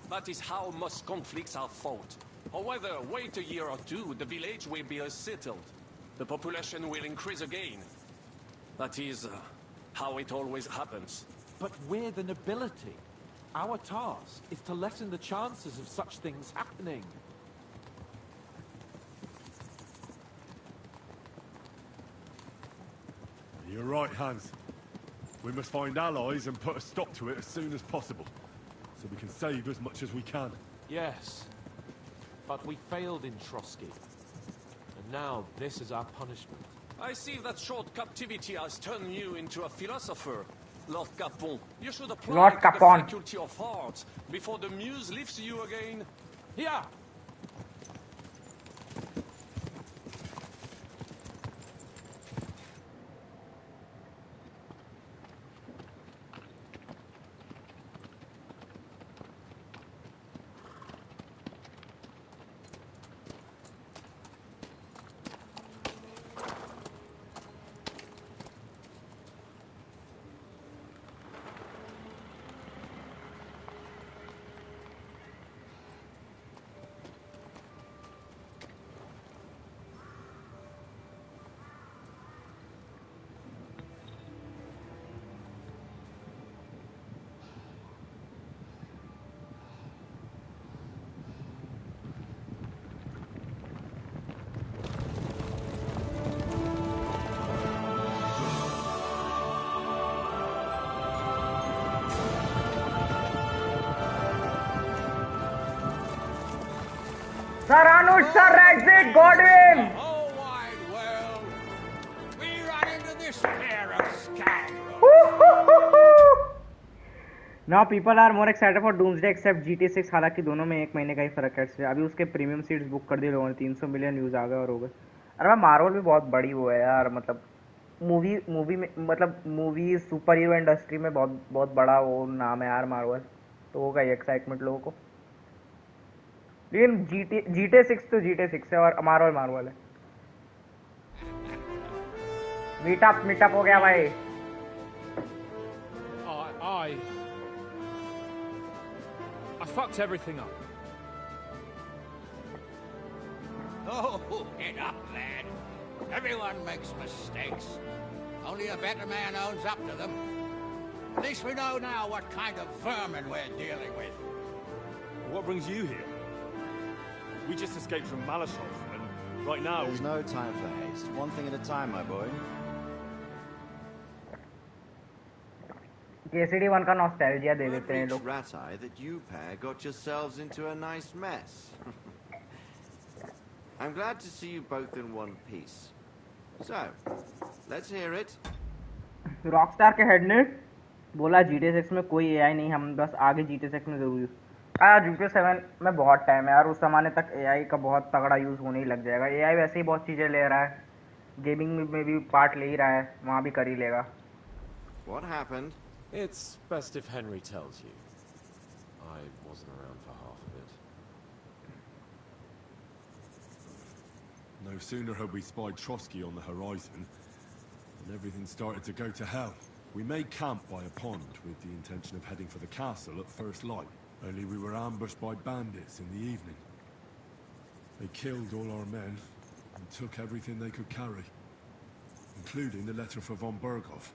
[SPEAKER 24] That is how most conflicts are fought. However, wait a year or 2, the village will be settled. The population will increase again. That is how it always happens.
[SPEAKER 2] But we're the nobility. Our task is to lessen the chances of such things happening.
[SPEAKER 3] You're right, Hans. We must find allies and put a stop to it as soon as possible, so we can save as much as we can.
[SPEAKER 2] Yes, but we failed in Trotsky. And now this is our punishment.
[SPEAKER 24] I see that short captivity has turned you into a philosopher, Lord Capon. You should apply
[SPEAKER 1] Lord
[SPEAKER 24] to
[SPEAKER 1] Capon.
[SPEAKER 24] the faculty of arts before the muse lifts you again.
[SPEAKER 2] Here!
[SPEAKER 1] Sir Anush, Sir Exit, Godwin!
[SPEAKER 16] whole wide world, we run into this pair of scoundrels.
[SPEAKER 1] Now people are more excited for Doomsday except GTA 6, हालांकि दोनों में 1 महीने का ही फर्क है। अभी उसके premium seats book कर दिए लोगों ने, 300 मिलियन व्यूज आ गए और हो गए। अरे भाई मार्वल भी बहुत बड़ी वो है यार, मतलब मूवी में, मतलब मूवी सुपर हीरो इंडस्ट्री में बहुत बड़ा वो नाम है यार मार्वल, तो होगा ये एक्साइटमेंट लोगों को। लेकिन GTA 6 तो GTA 6 है और मार्वल है। मीटअप हो गया भाई।
[SPEAKER 21] I fucked everything up.
[SPEAKER 16] Oh, get up, lad. Everyone makes mistakes. Only a better man owns up to them. At least we know now what kind of vermin we're dealing with.
[SPEAKER 3] What brings you here? We just escaped from Malashov, and right now...
[SPEAKER 5] There's no time for haste. One thing at a time, my boy.
[SPEAKER 1] KCD 1 का nostalgia दे देते हैं लोग.
[SPEAKER 5] Rat eye that you pair got yourselves into a nice mess. I'm glad to see you both in one piece. So, let's hear it.
[SPEAKER 1] Rockstar के head ने बोला GTA 6 में कोई AI नहीं, हम बस आगे GTA 6 में जरूर. GTA 7 में बहुत टाइम है यार, उस जमाने तक AI का बहुत तगड़ा यूज होने ही लग जाएगा. AI वैसे ही बहुत चीजें ले रहा है, गेमिंग में भी पार्ट ले ही रहा है, वहाँ भी कर ही लेगा.
[SPEAKER 5] What happened?
[SPEAKER 2] It's best if Henry tells you. I wasn't around for half of it.
[SPEAKER 3] No sooner had we spied Trotsky on the horizon, and everything started to go to hell. We made camp by a pond with the intention of heading for the castle at first light. Only we were ambushed by bandits in the evening. They killed all our men and took everything they could carry, including the letter for von Berghoff.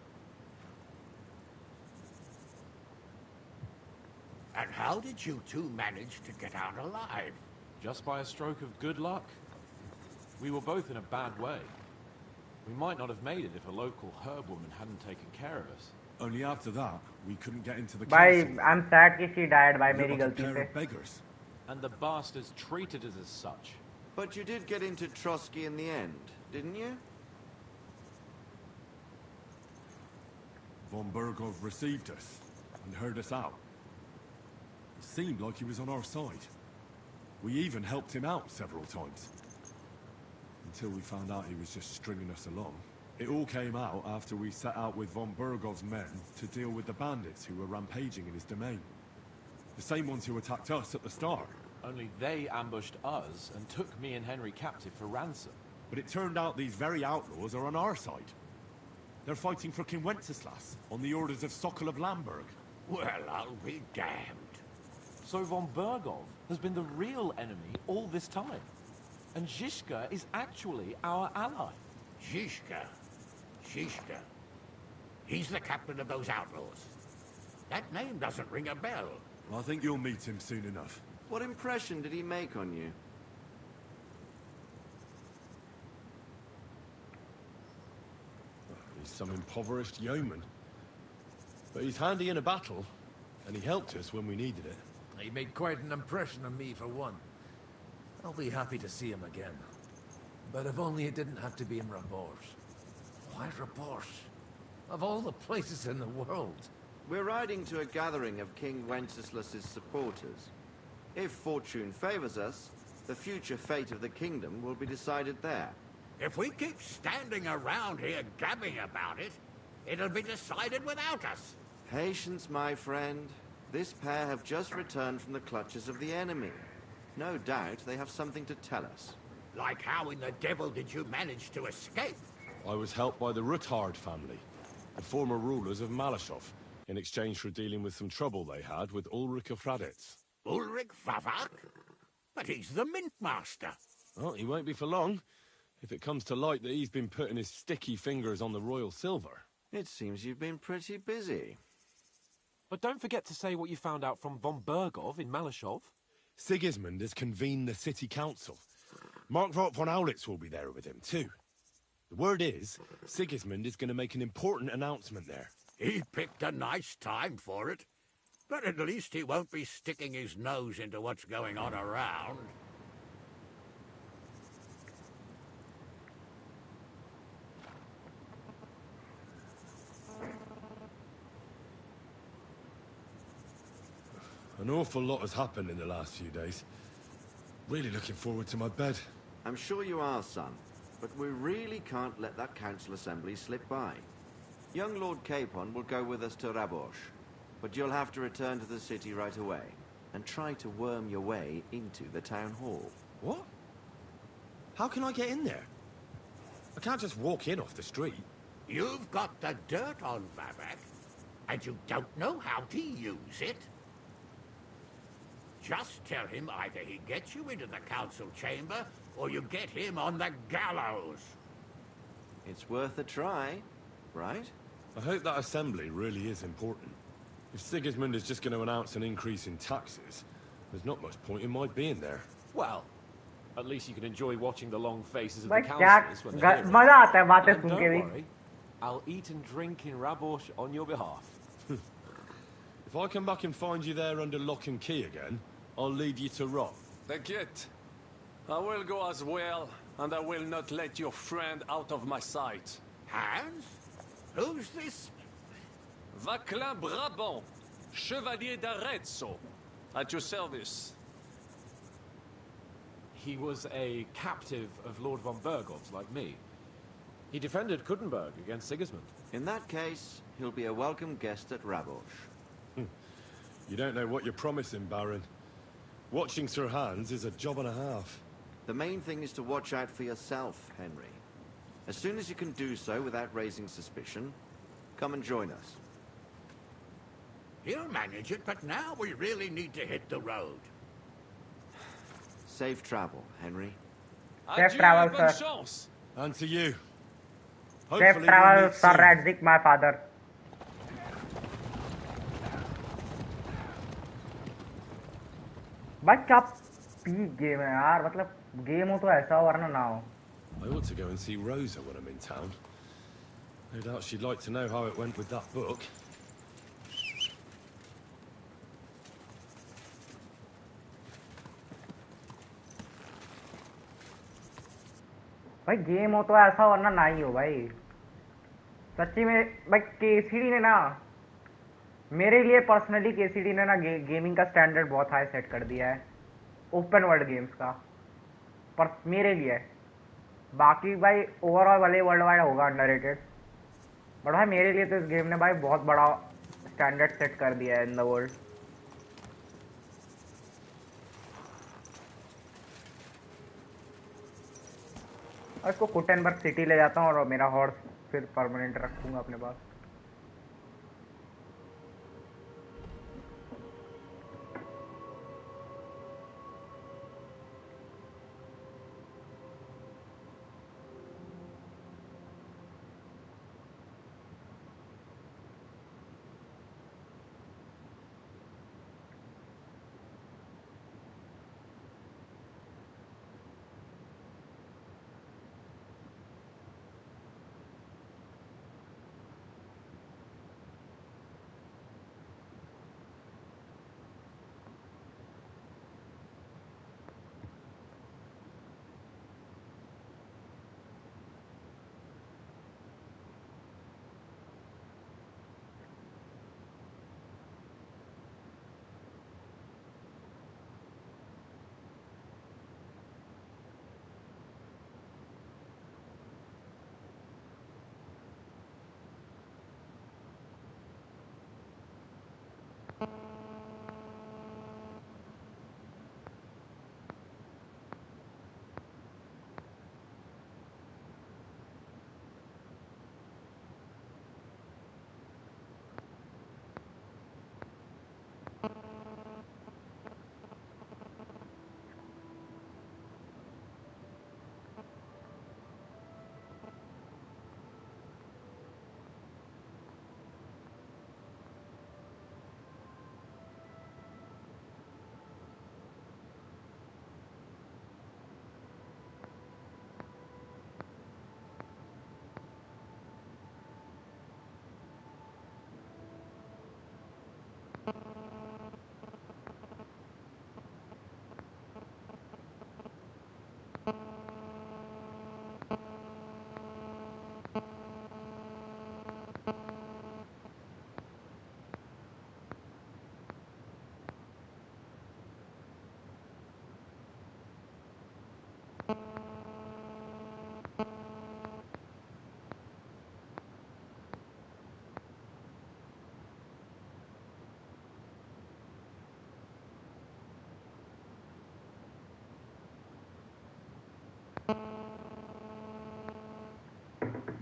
[SPEAKER 16] And how did you two manage to get out alive?
[SPEAKER 2] Just by a stroke of good luck. We were both in a bad way. We might not have made it if a local herb woman hadn't taken care of us.
[SPEAKER 3] Only after that, we couldn't get into the
[SPEAKER 1] Bhai,
[SPEAKER 3] castle.
[SPEAKER 1] I'm sad that she died by मेरी
[SPEAKER 3] Not a
[SPEAKER 1] गलती
[SPEAKER 3] pair
[SPEAKER 1] से.
[SPEAKER 3] of beggars.
[SPEAKER 2] And the bastards treated us as such.
[SPEAKER 5] But you did get into Trotsky in the end, didn't you?
[SPEAKER 3] Von Berghoff received us and heard us out. It seemed like he was on our side. We even helped him out several times. Until we found out he was just stringing us along. It all came out after we set out with von Berghoff's men to deal with the bandits who were rampaging in his domain. The same ones who attacked us at the start.
[SPEAKER 2] Only they ambushed us and took me and Henry captive for ransom.
[SPEAKER 3] But it turned out these very outlaws are on our side. They're fighting for King Wenceslas on the orders of Sokol of Lamberg.
[SPEAKER 16] Well, I'll be damned.
[SPEAKER 2] So von Berghoff has been the real enemy all this time. And Zhishka is actually our ally.
[SPEAKER 16] Zhishka? Zhishka? He's the captain of those outlaws. That name doesn't ring a bell.
[SPEAKER 3] I think you'll meet him soon enough.
[SPEAKER 5] What impression did he make on you?
[SPEAKER 3] He's some impoverished yeoman. But he's handy in a battle, and he helped us when we needed it.
[SPEAKER 6] He made quite an impression on me, for one. I'll be happy to see him again. But if only it didn't have to be in Rabors. Why Rabors? Of all the places in the world.
[SPEAKER 5] We're riding to a gathering of King Wenceslas's supporters. If fortune favors us, the future fate of the kingdom will be decided there.
[SPEAKER 16] If we keep standing around here gabbing about it, it'll be decided without us.
[SPEAKER 5] Patience, my friend. This pair have just returned from the clutches of the enemy. No doubt they have something to tell us.
[SPEAKER 16] Like how in the devil did you manage to escape?
[SPEAKER 3] I was helped by the Ruthard family, the former rulers of Malashov, in exchange for dealing with some trouble they had with Ulrich of Raditz.
[SPEAKER 16] Ulrich Vavak? But he's the mint master.
[SPEAKER 3] Well, he won't be for long, if it comes to light that he's been putting his sticky fingers on the royal silver.
[SPEAKER 5] It seems you've been pretty busy.
[SPEAKER 2] But don't forget to say what you found out from von Berghoff in Malashov.
[SPEAKER 3] Sigismund has convened the city council. Markvart von Aulitz will be there with him, too. The word is, Sigismund is going to make an important announcement there.
[SPEAKER 16] He picked a nice time for it. But at least he won't be sticking his nose into what's going on around.
[SPEAKER 3] An awful lot has happened in the last few days. Really looking forward to my bed.
[SPEAKER 5] I'm sure you are, son. But we really can't let that council assembly slip by. Young Lord Capon will go with us to Rabosh. But you'll have to return to the city right away. And try to worm your way into the town hall.
[SPEAKER 3] What? How can I get in there? I can't just walk in off the street.
[SPEAKER 16] You've got the dirt on Vavak, and you don't know how to use it. Just tell him either he gets you into the council chamber, or you get him on the gallows.
[SPEAKER 5] It's worth a try. right?
[SPEAKER 3] I hope that assembly really is important. If Sigismund is just going to announce an increase in taxes, there's not much point in my being there.
[SPEAKER 2] Well, at least you can enjoy watching the long faces of the
[SPEAKER 1] भाई क्या
[SPEAKER 2] councillors when they're here.
[SPEAKER 1] मजा आता है बातें
[SPEAKER 2] And
[SPEAKER 1] soon
[SPEAKER 2] don't
[SPEAKER 1] के भी.
[SPEAKER 2] worry, I'll eat and drink in Rabosh on your behalf.
[SPEAKER 3] If I come back and find you there under lock and key again, I'll lead you to rot.
[SPEAKER 24] T'inquiète. I will go as well, and I will not let your friend out of my sight.
[SPEAKER 18] Hans? Who's this?
[SPEAKER 24] Vaclin Brabant, Chevalier d'Arezzo, at your service.
[SPEAKER 2] He was a captive of Lord von Burgov's, like me. He defended Kuttenberg against Sigismund.
[SPEAKER 5] In that case, he'll be a welcome guest at Rabosh.
[SPEAKER 3] You don't know what you're promising, Baron. Watching Sir Hans is a job and a half.
[SPEAKER 5] The main thing is to watch out for yourself, Henry. As soon as you can do so without raising suspicion, come and join us.
[SPEAKER 18] He'll manage it, but now we really need to hit the road.
[SPEAKER 5] Safe travel, Henry.
[SPEAKER 1] Safe travel, sir.
[SPEAKER 3] And to you.
[SPEAKER 1] Safe travel, Sir Radzik, my father. भाई क्या peak game है यार, मतलब game हो तो ऐसा हो वरना ना हो.
[SPEAKER 3] I ought to go and see Rosa when I'm in town. No doubt she'd like to know how it went with that book.
[SPEAKER 1] भाई गेम हो तो ऐसा वरना ना ही हो भाई. सच्ची में भाई केसीडी ने ना, मेरे लिए पर्सनली केसीडी ने ना गेमिंग का स्टैंडर्ड बहुत हाई सेट कर दिया है ओपन वर्ल्ड गेम्स का, पर मेरे लिए. बाकी भाई ओवरऑल वाले वर्ल्ड वाइड होगा अंडररेटेड, बट भाई मेरे लिए तो इस गेम ने भाई बहुत बड़ा स्टैंडर्ड सेट कर दिया है इन द वर्ल्ड. और इसको कुटेनबर्ग सिटी ले जाता हूँ और मेरा हॉर्स फिर परमानेंट रखूंगा अपने पास.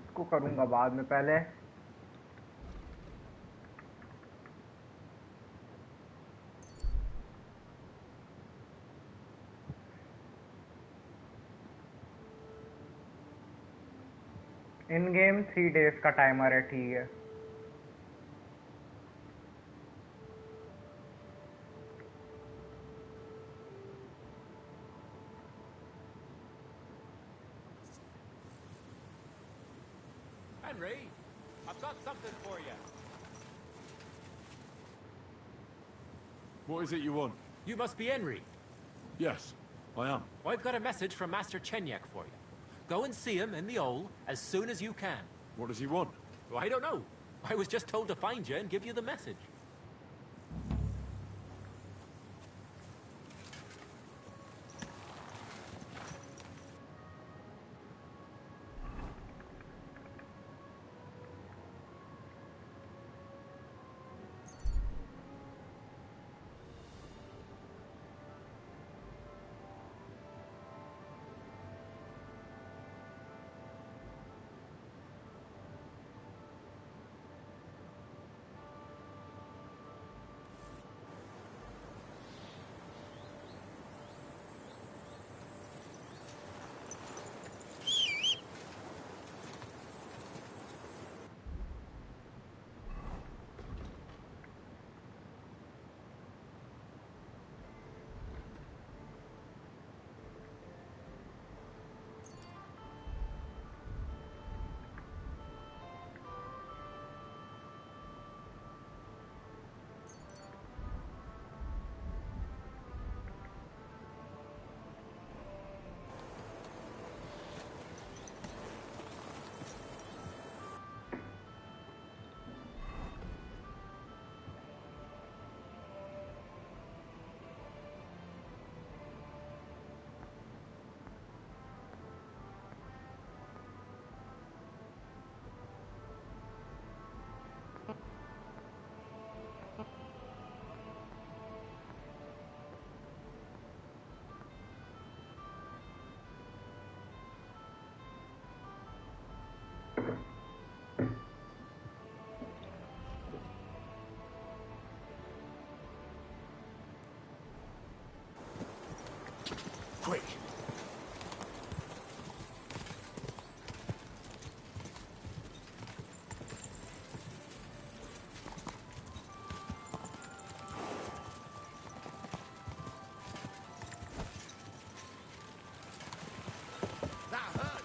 [SPEAKER 1] इसको करूंगा बाद में, पहले इन गेम 3 days का टाइमर है, ठीक है।
[SPEAKER 2] Henry, I've got something for you.
[SPEAKER 3] What is it you want?
[SPEAKER 2] You must be Henry.
[SPEAKER 3] Yes, I am.
[SPEAKER 2] Well, I've got a message from Master Chenyek for you. Go and see him in the Ole as soon as you can.
[SPEAKER 3] What does he want?
[SPEAKER 2] Well, I don't know. I was just told to find you and give you the message.
[SPEAKER 6] Quick!
[SPEAKER 4] That hurt!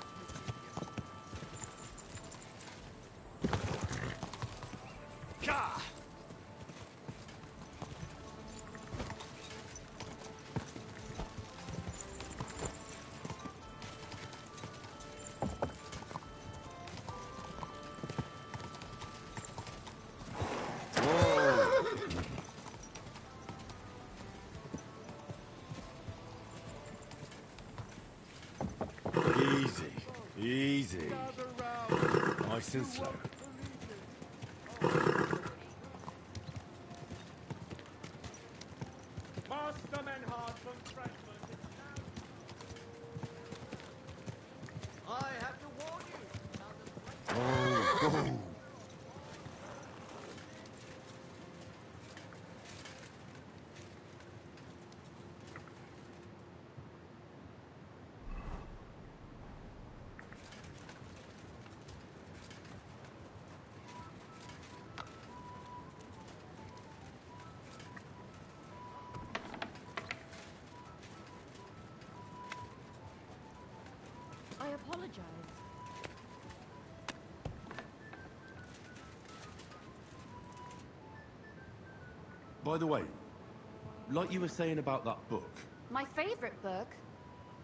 [SPEAKER 6] Gah!
[SPEAKER 3] Easy, easy. Nice and slow.
[SPEAKER 4] I have to warn you.
[SPEAKER 3] Oh.
[SPEAKER 20] I apologize.
[SPEAKER 3] By the way, like you were saying about that book,
[SPEAKER 20] My favorite book.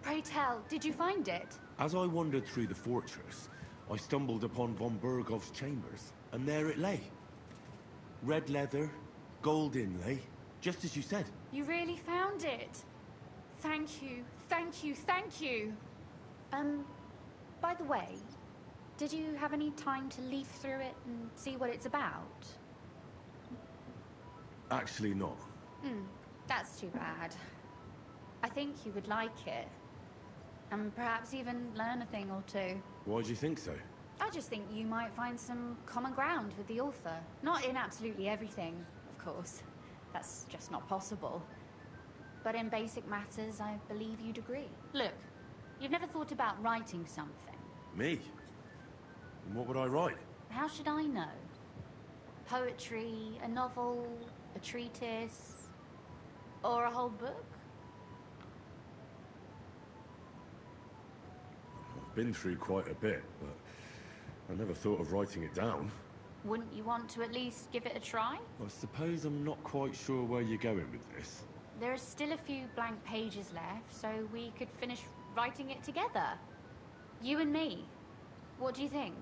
[SPEAKER 20] Pray tell, did you find it?
[SPEAKER 3] as I wandered through the fortress, I stumbled upon von Bergov's chambers, and there it lay. Red leather, gold inlay, just as you said.
[SPEAKER 20] You really found it. Thank you, thank you, thank you. By the way, did you have any time to leaf through it and see what it's about?
[SPEAKER 3] Actually not.
[SPEAKER 20] That's too bad. I think you would like it. And perhaps even learn a thing or two.
[SPEAKER 3] Why do you think so?
[SPEAKER 20] I just think you might find some common ground with the author. Not in absolutely everything, of course. That's just not possible. But in basic matters, I believe you'd agree. Look, you've never thought about writing something.
[SPEAKER 3] Me? And what would I write?
[SPEAKER 20] How should I know? Poetry, a novel, a treatise, or a whole book?
[SPEAKER 3] I've been through quite a bit, but I never thought of writing it down.
[SPEAKER 20] Wouldn't you want to at least give it a try?
[SPEAKER 3] I suppose I'm not quite sure where you're going with this.
[SPEAKER 20] There are still a few blank pages left, so we could finish writing it together. You and me. What do you think?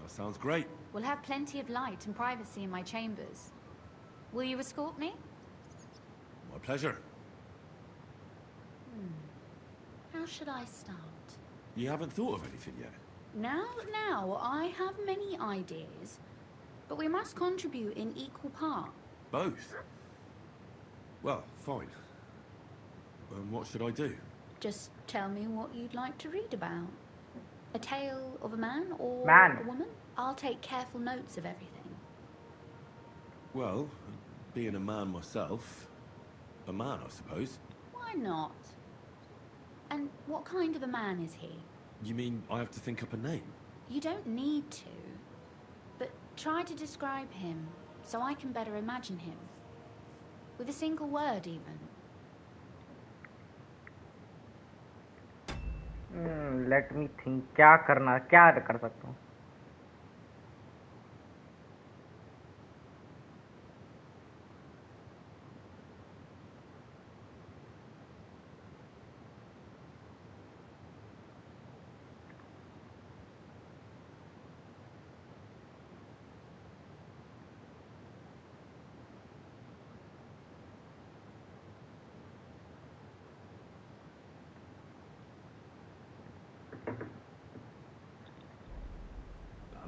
[SPEAKER 3] That sounds great.
[SPEAKER 20] We'll have plenty of light and privacy in my chambers. Will you escort me?
[SPEAKER 3] My pleasure.
[SPEAKER 20] How should I start?
[SPEAKER 3] You haven't thought of anything yet?
[SPEAKER 20] Now, I have many ideas, but we must contribute in equal part.
[SPEAKER 3] Both? Well, fine. What should I do?
[SPEAKER 20] Just tell me what you'd like to read about. A tale of a man or
[SPEAKER 1] Man.
[SPEAKER 20] a woman? I'll take careful notes of everything.
[SPEAKER 3] Well, being a man myself, a man, I suppose.
[SPEAKER 20] Why not? And what kind of a man is he?
[SPEAKER 3] You mean I have to think up a name?
[SPEAKER 20] You don't need to, but try to describe him so I can better imagine him. With a single word, even.
[SPEAKER 1] Let me think. क्या कर सकता हूँ?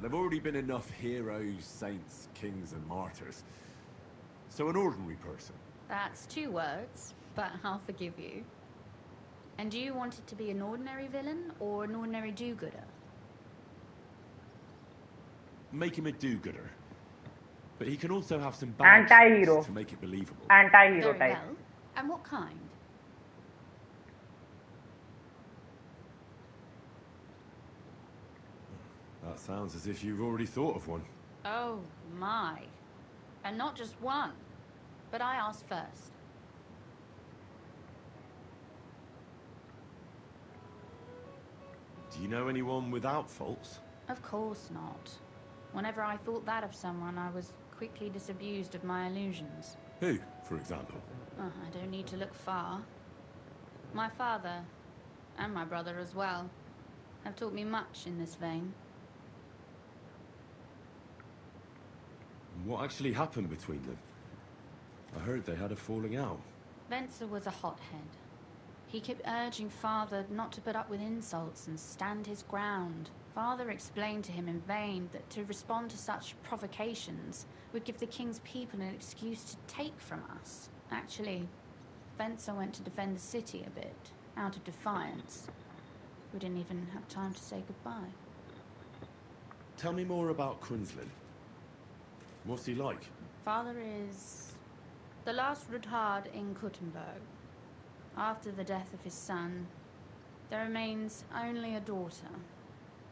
[SPEAKER 3] There've already been enough heroes, saints, kings, and martyrs. So an ordinary person.
[SPEAKER 20] That's 2 words, but I'll forgive you. And do you want it to be an ordinary villain or an ordinary do-gooder?
[SPEAKER 3] Make him a do-gooder. But he can also have some bad
[SPEAKER 1] Anti-hero.
[SPEAKER 3] traits to make it believable.
[SPEAKER 1] Anti-hero
[SPEAKER 20] Very
[SPEAKER 1] type.
[SPEAKER 20] well. And what kind?
[SPEAKER 3] That sounds as if you've already thought of one.
[SPEAKER 20] Oh, my. And not just one. But I asked first.
[SPEAKER 3] Do you know anyone without faults?
[SPEAKER 20] Of course not. Whenever I thought that of someone, I was quickly disabused of my illusions.
[SPEAKER 3] Who, for example?
[SPEAKER 20] Oh, I don't need to look far. My father, and my brother as well, have taught me much in this vein.
[SPEAKER 3] What actually happened between them? I heard they had a falling out.
[SPEAKER 20] Venser was a hothead. He kept urging Father not to put up with insults and stand his ground. Father explained to him in vain that to respond to such provocations would give the king's people an excuse to take from us. Actually, Venser went to defend the city a bit, out of defiance. We didn't even have time to say goodbye.
[SPEAKER 3] Tell me more about Quinslin. What's he like?
[SPEAKER 20] Father is the last Ruthard in Kuttenberg. After the death of his son, there remains only a daughter,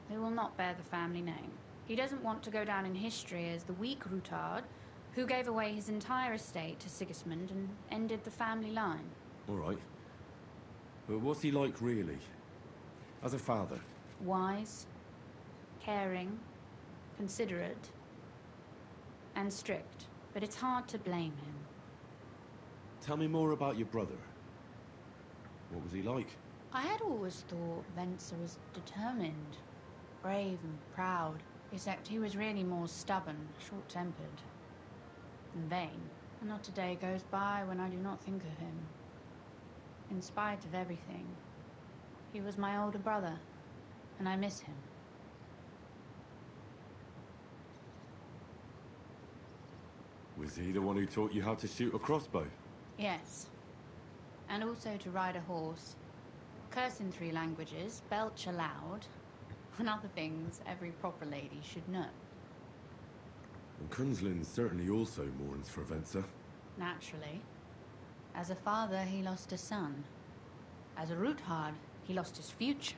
[SPEAKER 20] who will not bear the family name. He doesn't want to go down in history as the weak Ruthard, who gave away his entire estate to Sigismund and ended the family line.
[SPEAKER 3] All right. But what's he like, really? As a father?
[SPEAKER 20] Wise, caring, considerate, and strict. But it's hard to blame him.
[SPEAKER 3] Tell me more about your brother. What was he like?
[SPEAKER 20] I had always thought Venser was determined, brave and proud, except he was really more stubborn, short-tempered, and vain. And not a day goes by when I do not think of him. In spite of everything, he was my older brother, and I miss him.
[SPEAKER 3] Was he the one who taught you how to shoot a crossbow?
[SPEAKER 20] Yes. And also to ride a horse, curse in 3 languages, belch aloud, and other things every proper lady should know.
[SPEAKER 3] And Quinslin certainly also mourns for Venser.
[SPEAKER 20] Naturally. As a father, he lost a son. As a Ruthard, he lost his future.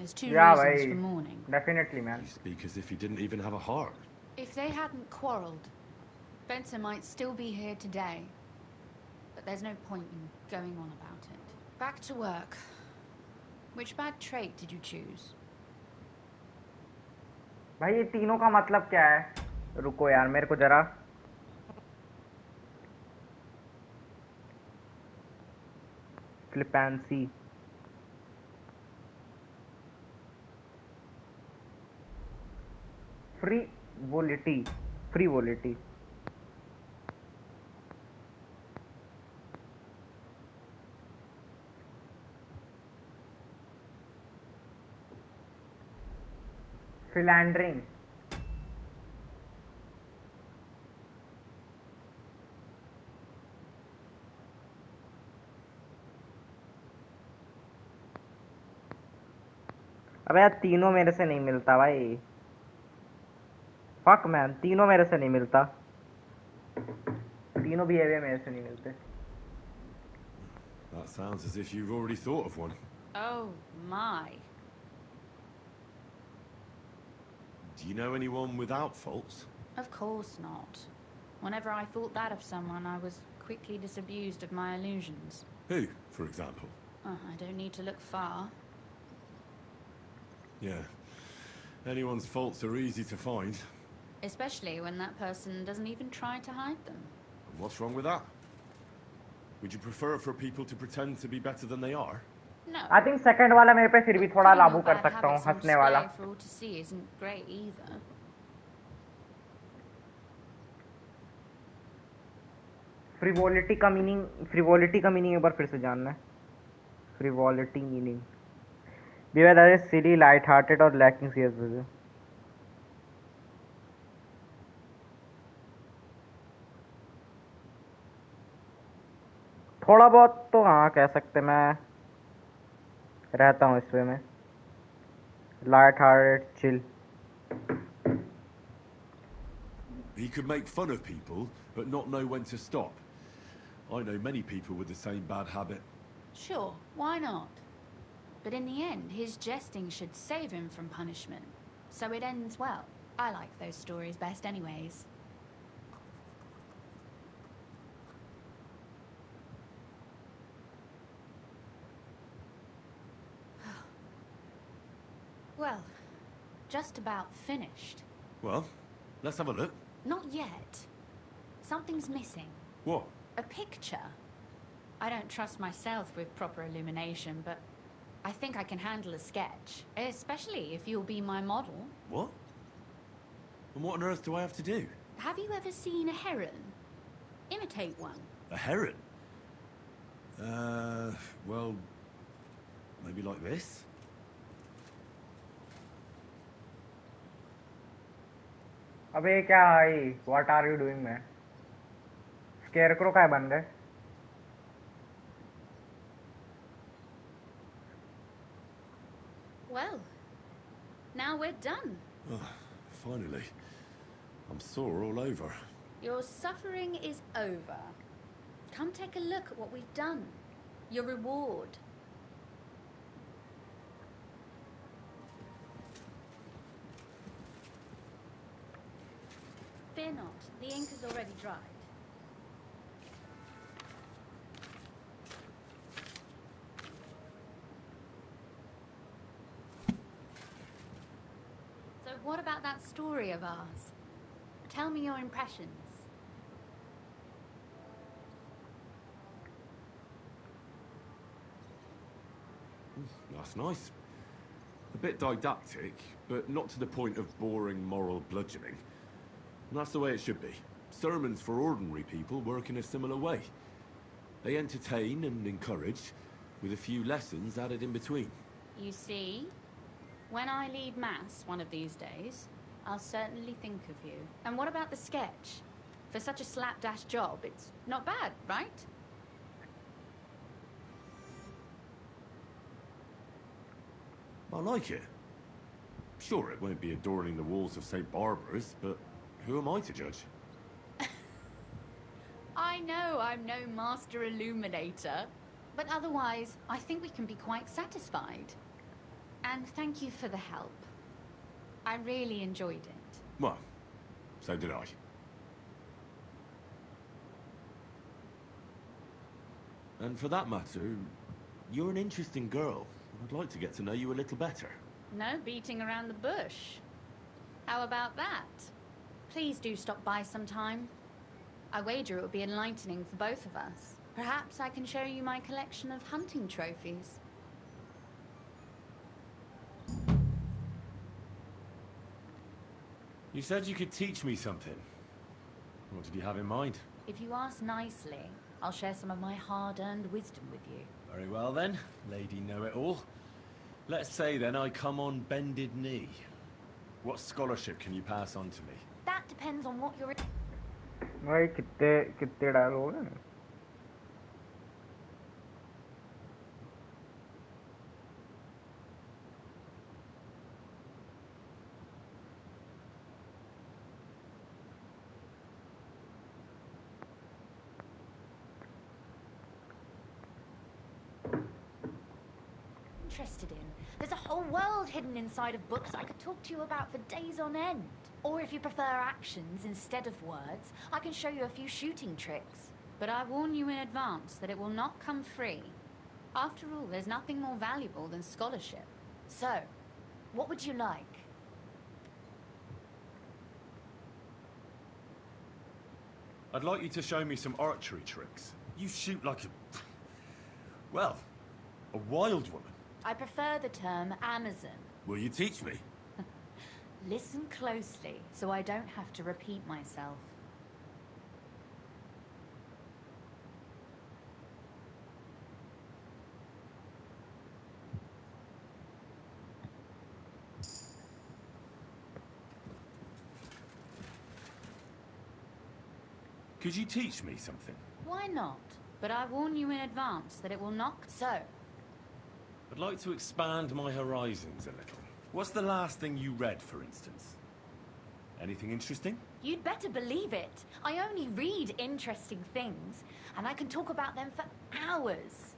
[SPEAKER 20] There's two
[SPEAKER 1] Yeah,
[SPEAKER 20] reasons
[SPEAKER 1] bhai.
[SPEAKER 20] for mourning.
[SPEAKER 1] Definitely, man.
[SPEAKER 3] You speak as if he didn't even have a heart.
[SPEAKER 20] If they hadn't quarreled, Spencer might still be here today. But there's no point in going on about it. Back to work. Which bad trait did you choose?
[SPEAKER 1] भाई ये तीनों का मतलब क्या है? रुको यार मेरे को जरा फ्लिपेंसी फ्रीवोलिटी philandering अबे यार तीनों मेरे से नहीं मिलता भाई फक मैन तीनों मेरे से नहीं मिलता तीनों बिहेवियर मेरे से नहीं मिलते
[SPEAKER 3] That sounds as if you've already thought of one.
[SPEAKER 20] Oh, my.
[SPEAKER 3] Do you know anyone without faults?
[SPEAKER 20] Of course not. Whenever I thought that of someone, I was quickly disabused of my illusions.
[SPEAKER 3] Who, for example?
[SPEAKER 20] I don't need to look far.
[SPEAKER 3] Yeah. Anyone's faults are easy to find.
[SPEAKER 20] Especially when that person doesn't even try to hide them.
[SPEAKER 3] And what's wrong with that? Would you prefer for people to pretend to be better than they are?
[SPEAKER 20] No.
[SPEAKER 1] I think second वाला मेरे पे फिर भी थोड़ा
[SPEAKER 20] Putting
[SPEAKER 1] लागू
[SPEAKER 20] your
[SPEAKER 1] कर
[SPEAKER 20] bad
[SPEAKER 1] सकता हूँ
[SPEAKER 20] habits on
[SPEAKER 1] हंसने वाला
[SPEAKER 20] display for all to see isn't great either.
[SPEAKER 1] फ्रिवोलिटी का मीनिंग एक बार फिर से जानना है फ्रिवोलिटी meaning Beware that is silly, light-hearted और lacking seriousness. थोड़ा बहुत तो हाँ कह सकते मैं रहता हूँ इस वे में light-hearted, chill.
[SPEAKER 3] He could make fun of people, but not know when to stop. I know many people with the same bad habit.
[SPEAKER 20] Sure, why not? But in the end, his jesting should save him from punishment. So it ends well. I like those stories best anyways. Well, just about finished.
[SPEAKER 3] Well, let's have a look.
[SPEAKER 20] Not yet. Something's missing.
[SPEAKER 3] What?
[SPEAKER 20] A picture. I don't trust myself with proper illumination, but I think I can handle a sketch, especially if you'll be my model.
[SPEAKER 3] What? And what on earth do I have to do?
[SPEAKER 20] Have you ever seen a heron? Imitate one.
[SPEAKER 3] A heron? Well, maybe like this?
[SPEAKER 1] अबे क्या भाई What are you doing man? Scarecrow का बन गए
[SPEAKER 20] Well, now we're done.
[SPEAKER 3] Oh, finally. I'm sore all over.
[SPEAKER 20] Your suffering is over. Come take a look at what we've done. Your reward. Fear not, the ink is already dried. So what about that story of ours? Tell me your impressions.
[SPEAKER 3] That's nice. A bit didactic, but not to the point of boring moral bludgeoning. And that's the way it should be. Sermons for ordinary people work in a similar way. They entertain and encourage, with a few lessons added in between.
[SPEAKER 20] You see, when I lead Mass one of these days, I'll certainly think of you. And what about the sketch? For such a slapdash job, it's not bad, right?
[SPEAKER 3] I like it. Sure, it won't be adorning the walls of St. Barbara's, but who am I to judge?
[SPEAKER 20] I know I'm no master illuminator, but otherwise, I think we can be quite satisfied. And thank you for the help. I really enjoyed it.
[SPEAKER 3] Well, so did I.
[SPEAKER 8] And for that matter, you're an interesting girl. I'd like to get to know you a little better.
[SPEAKER 20] No beating around the bush. How about that? Please do stop by sometime. I wager it would be enlightening for both of us. Perhaps I can show you my collection of hunting trophies.
[SPEAKER 3] You said you could teach me something. What did you have in mind?
[SPEAKER 20] If you ask nicely, I'll share some of my hard-earned wisdom with you.
[SPEAKER 8] Very well then, Lady Know-It-All. Let's say then I come on bended knee. What scholarship can you pass on to me?
[SPEAKER 20] That depends on what you're...
[SPEAKER 1] भाई कितने dialogue हैं
[SPEAKER 20] interested in. There's a whole world hidden inside of books I could talk to you about for days on end. Or if you prefer actions instead of words, I can show you a few shooting tricks. But I warn you in advance that it will not come free. After all, there's nothing more valuable than scholarship. So, what would you like?
[SPEAKER 3] I'd like you to show me some archery tricks. You shoot like a... well, a wild woman.
[SPEAKER 20] I prefer the term Amazon.
[SPEAKER 3] Will you teach me?
[SPEAKER 20] Listen closely, so I don't have to repeat myself.
[SPEAKER 3] Could you teach me something?
[SPEAKER 20] Why not? But I warn you in advance that it will not... So,
[SPEAKER 3] I'd like to expand my horizons a little. What's the last thing you read, for instance? Anything interesting?
[SPEAKER 20] you'd better believe it. I only read interesting things, and I can talk about them for hours.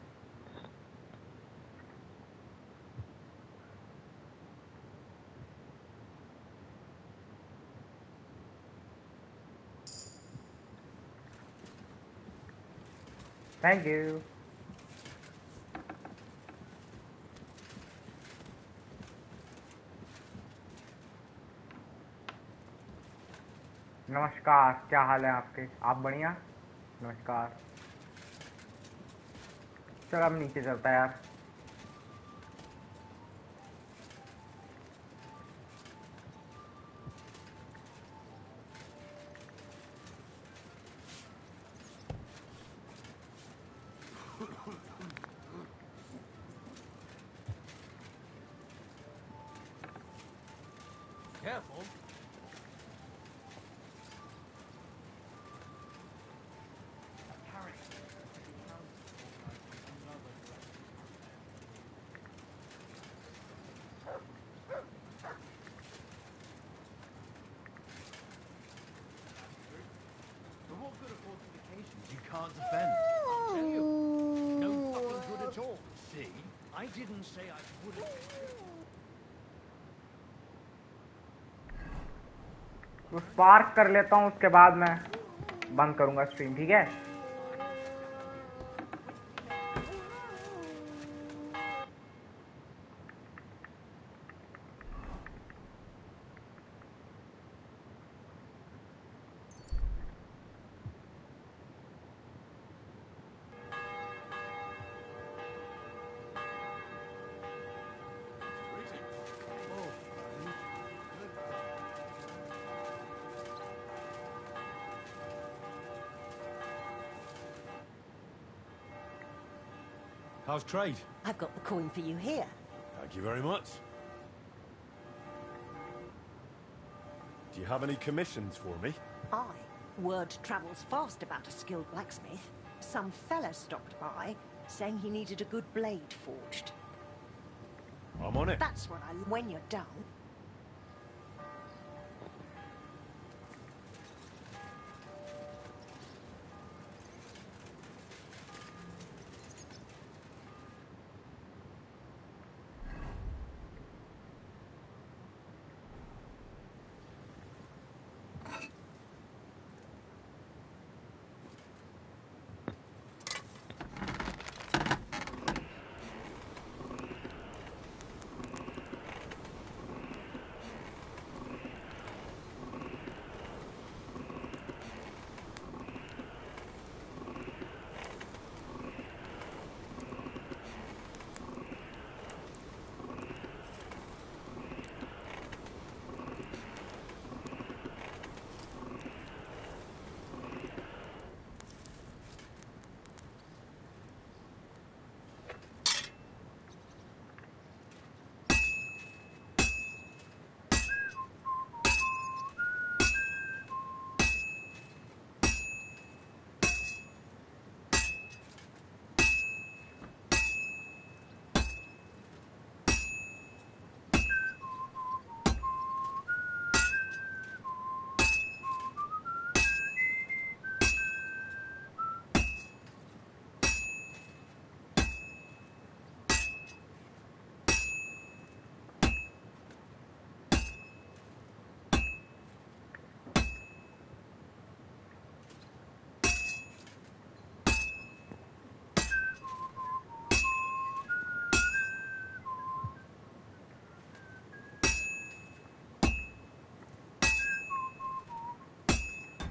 [SPEAKER 1] Thank you. नमस्कार, क्या हाल है आपके? आप बढ़िया? नमस्कार। चल अब नीचे चलता है यार।
[SPEAKER 6] Careful.
[SPEAKER 4] But what good are fortifications you can't defend? I'll tell you. No fucking good at all. See? I didn't say I wouldn't.
[SPEAKER 1] तो स्पार्क कर लेता हूँ, उसके बाद मैं बंद करूंगा स्ट्रीम, ठीक है?
[SPEAKER 3] How's trade?
[SPEAKER 9] I've got the coin for you here.
[SPEAKER 3] Thank you very much. Do you have any commissions for me?
[SPEAKER 9] Aye. Word travels fast about a skilled blacksmith. Some fella stopped by, saying he needed a good blade forged.
[SPEAKER 3] I'm on it.
[SPEAKER 9] That's what I... When you're done...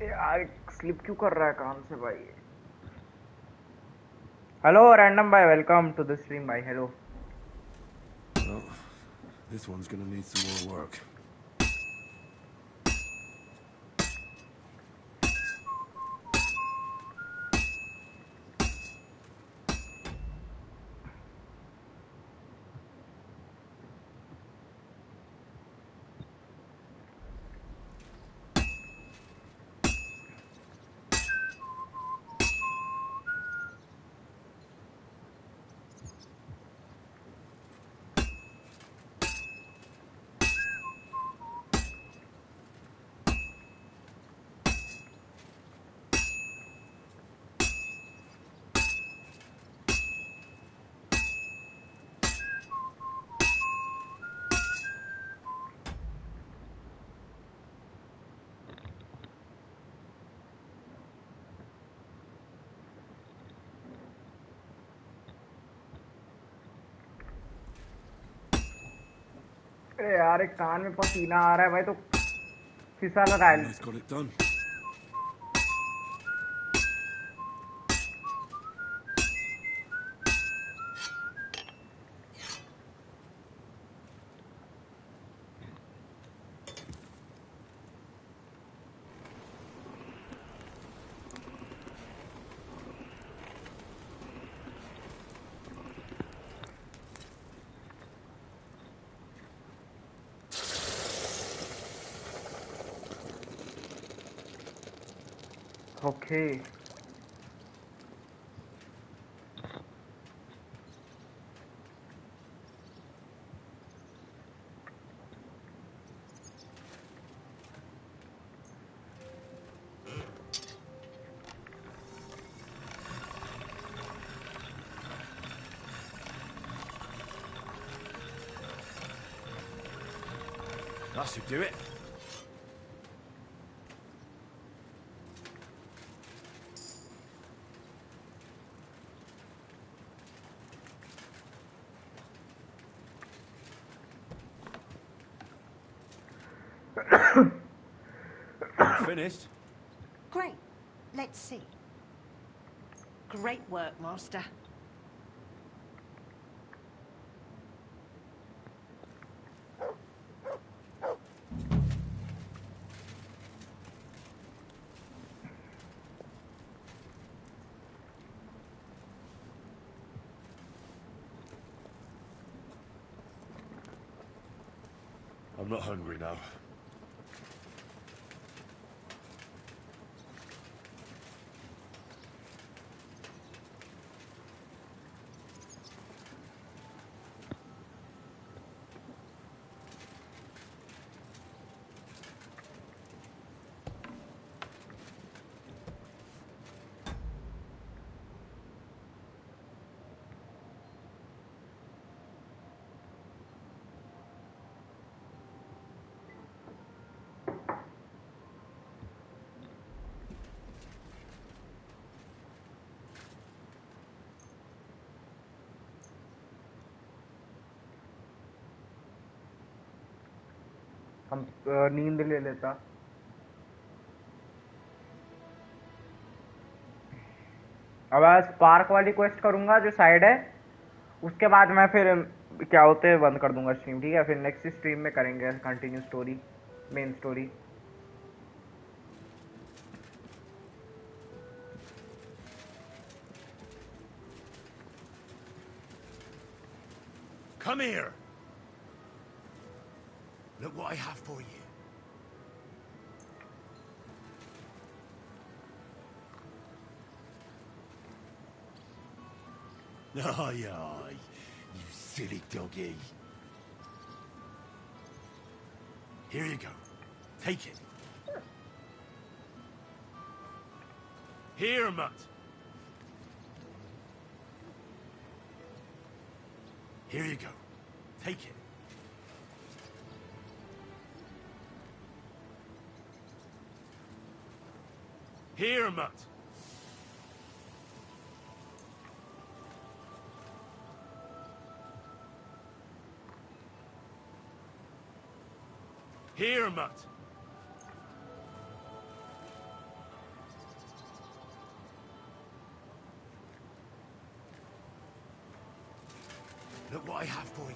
[SPEAKER 1] यार slip क्यों कर रहा है काम से भाई? Hello random भाई, welcome to the stream भाई. Hello.
[SPEAKER 3] Well, this one's gonna need some more work.
[SPEAKER 1] अरे यार एक कान में पसीना आ रहा है भाई, तो शीशा लगा है.
[SPEAKER 3] Almost got it done.
[SPEAKER 1] Okay.
[SPEAKER 3] That should do it. Finished?
[SPEAKER 9] Great. Let's see. Great work, Master.
[SPEAKER 3] I'm not hungry now.
[SPEAKER 1] हम नींद ले लेता. अब आज पार्क वाली क्वेस्ट करूंगा जो साइड है, उसके बाद मैं फिर क्या होते हैं बंद कर दूंगा स्ट्रीम. ठीक है, फिर नेक्स्ट स्ट्रीम में करेंगे continue story, main story.
[SPEAKER 3] Come here! Look what I have for you. Aye, aye, you silly doggy. Here you go. Take it. Here, mutt. Here you go. Take it. Here, mutt. Here, mutt.
[SPEAKER 18] Look what I have for you.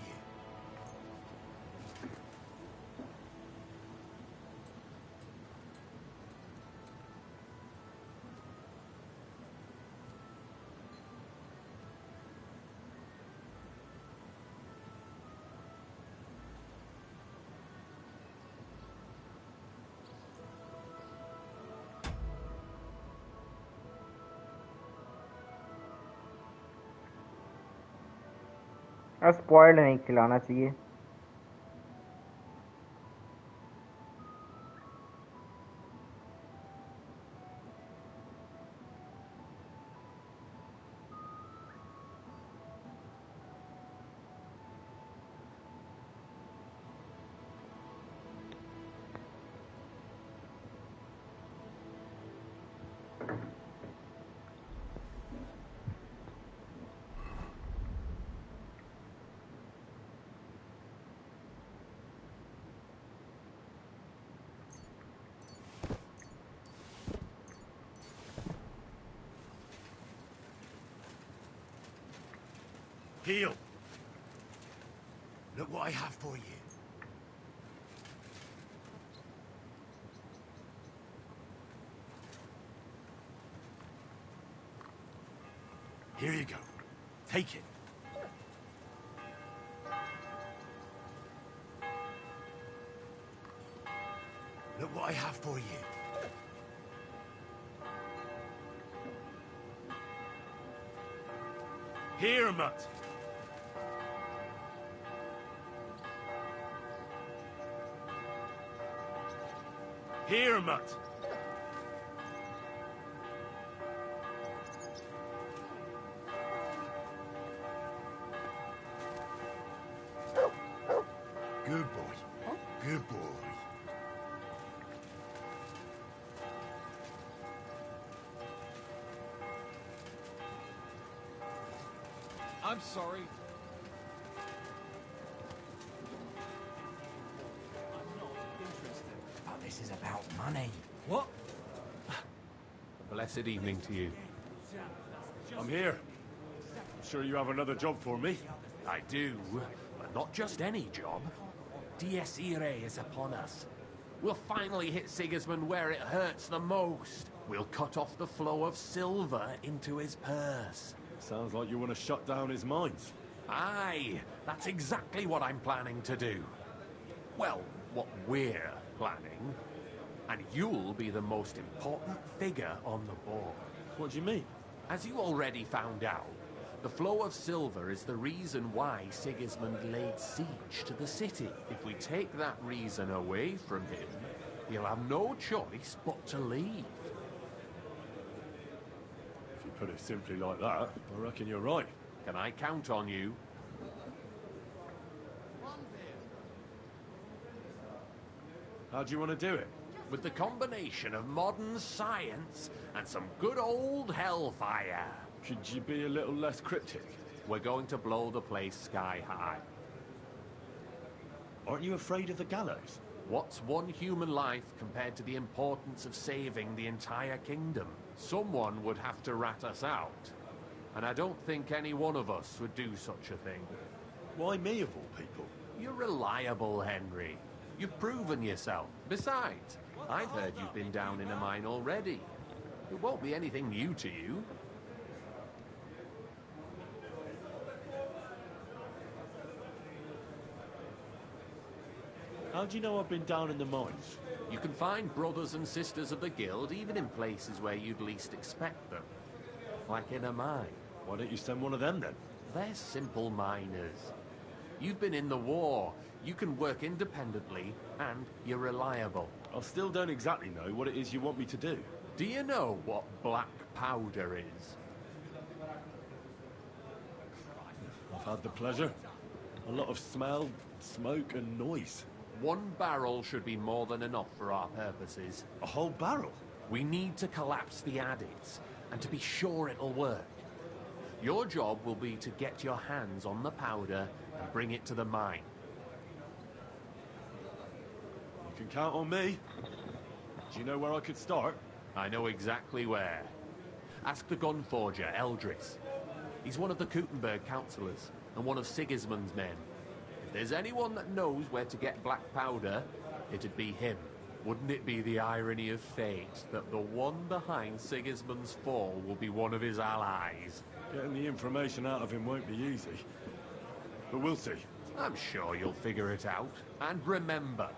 [SPEAKER 1] Spoiled नहीं खिलाना चाहिए।
[SPEAKER 18] Heal. Look what I have for you. Here you go. Take it. Look what I have for you. Here, Mutt. Here, Mutt. Good boy. Good boy.
[SPEAKER 23] I'm sorry.
[SPEAKER 6] I'm not interested. But this is about money.
[SPEAKER 23] What?
[SPEAKER 2] A blessed evening to you.
[SPEAKER 3] I'm here. I'm sure you have another job for me.
[SPEAKER 6] I do, but not just any job. Dies Irae is upon us. We'll finally hit Sigismund where it hurts the most. We'll cut off the flow of silver into his purse.
[SPEAKER 3] Sounds like you want to shut down his mines.
[SPEAKER 6] Aye, that's exactly what I'm planning to do. Well, what we're planning. And you'll be the most important figure on the board.
[SPEAKER 3] What do you mean?
[SPEAKER 6] As you already found out, the flow of silver is the reason why Sigismund laid siege to the city. If we take that reason away from him, he'll have no choice but to leave.
[SPEAKER 3] If you put it simply like that, I reckon you're right.
[SPEAKER 6] Can I count on you?
[SPEAKER 3] How do you want to do it?
[SPEAKER 6] With the combination of modern science and some good old hellfire.
[SPEAKER 3] Could you be a little less cryptic?
[SPEAKER 6] We're going to blow the place sky high.
[SPEAKER 3] Aren't you afraid of the gallows?
[SPEAKER 6] What's one human life compared to the importance of saving the entire kingdom? Someone would have to rat us out. And I don't think any one of us would do such a thing.
[SPEAKER 3] Why me of all people?
[SPEAKER 6] You're reliable, Henry. You've proven yourself. Besides, I've heard you've been down in a mine already. It won't be anything new to you.
[SPEAKER 3] How do you know I've been down in the mines?
[SPEAKER 6] You can find brothers and sisters of the guild even in places where you'd least expect them. Like in a mine.
[SPEAKER 3] Why don't you send one of them then?
[SPEAKER 6] They're simple miners. You've been in the war. You can work independently, and you're reliable.
[SPEAKER 3] I still don't exactly know what it is you want me to do.
[SPEAKER 6] Do you know what black powder is?
[SPEAKER 3] I've had the pleasure. A lot of smell, smoke and noise.
[SPEAKER 6] 1 barrel should be more than enough for our purposes.
[SPEAKER 3] A whole barrel?
[SPEAKER 6] We need to collapse the addicts, and to be sure it'll work. Your job will be to get your hands on the powder and bring it to the mine.
[SPEAKER 3] You can count on me. Do you know where I could start?
[SPEAKER 6] I know exactly where. Ask the gun forger, Eldris. He's one of the Kuttenberg councillors.
[SPEAKER 2] and one of Sigismund's men. If there's anyone that knows where to get black powder, it'd be him. Wouldn't it be the irony of fate that the one behind Sigismund's fall will be one of his allies?
[SPEAKER 3] Getting the information out of him won't be easy. But we'll see.
[SPEAKER 2] I'm sure you'll figure it out. And remember,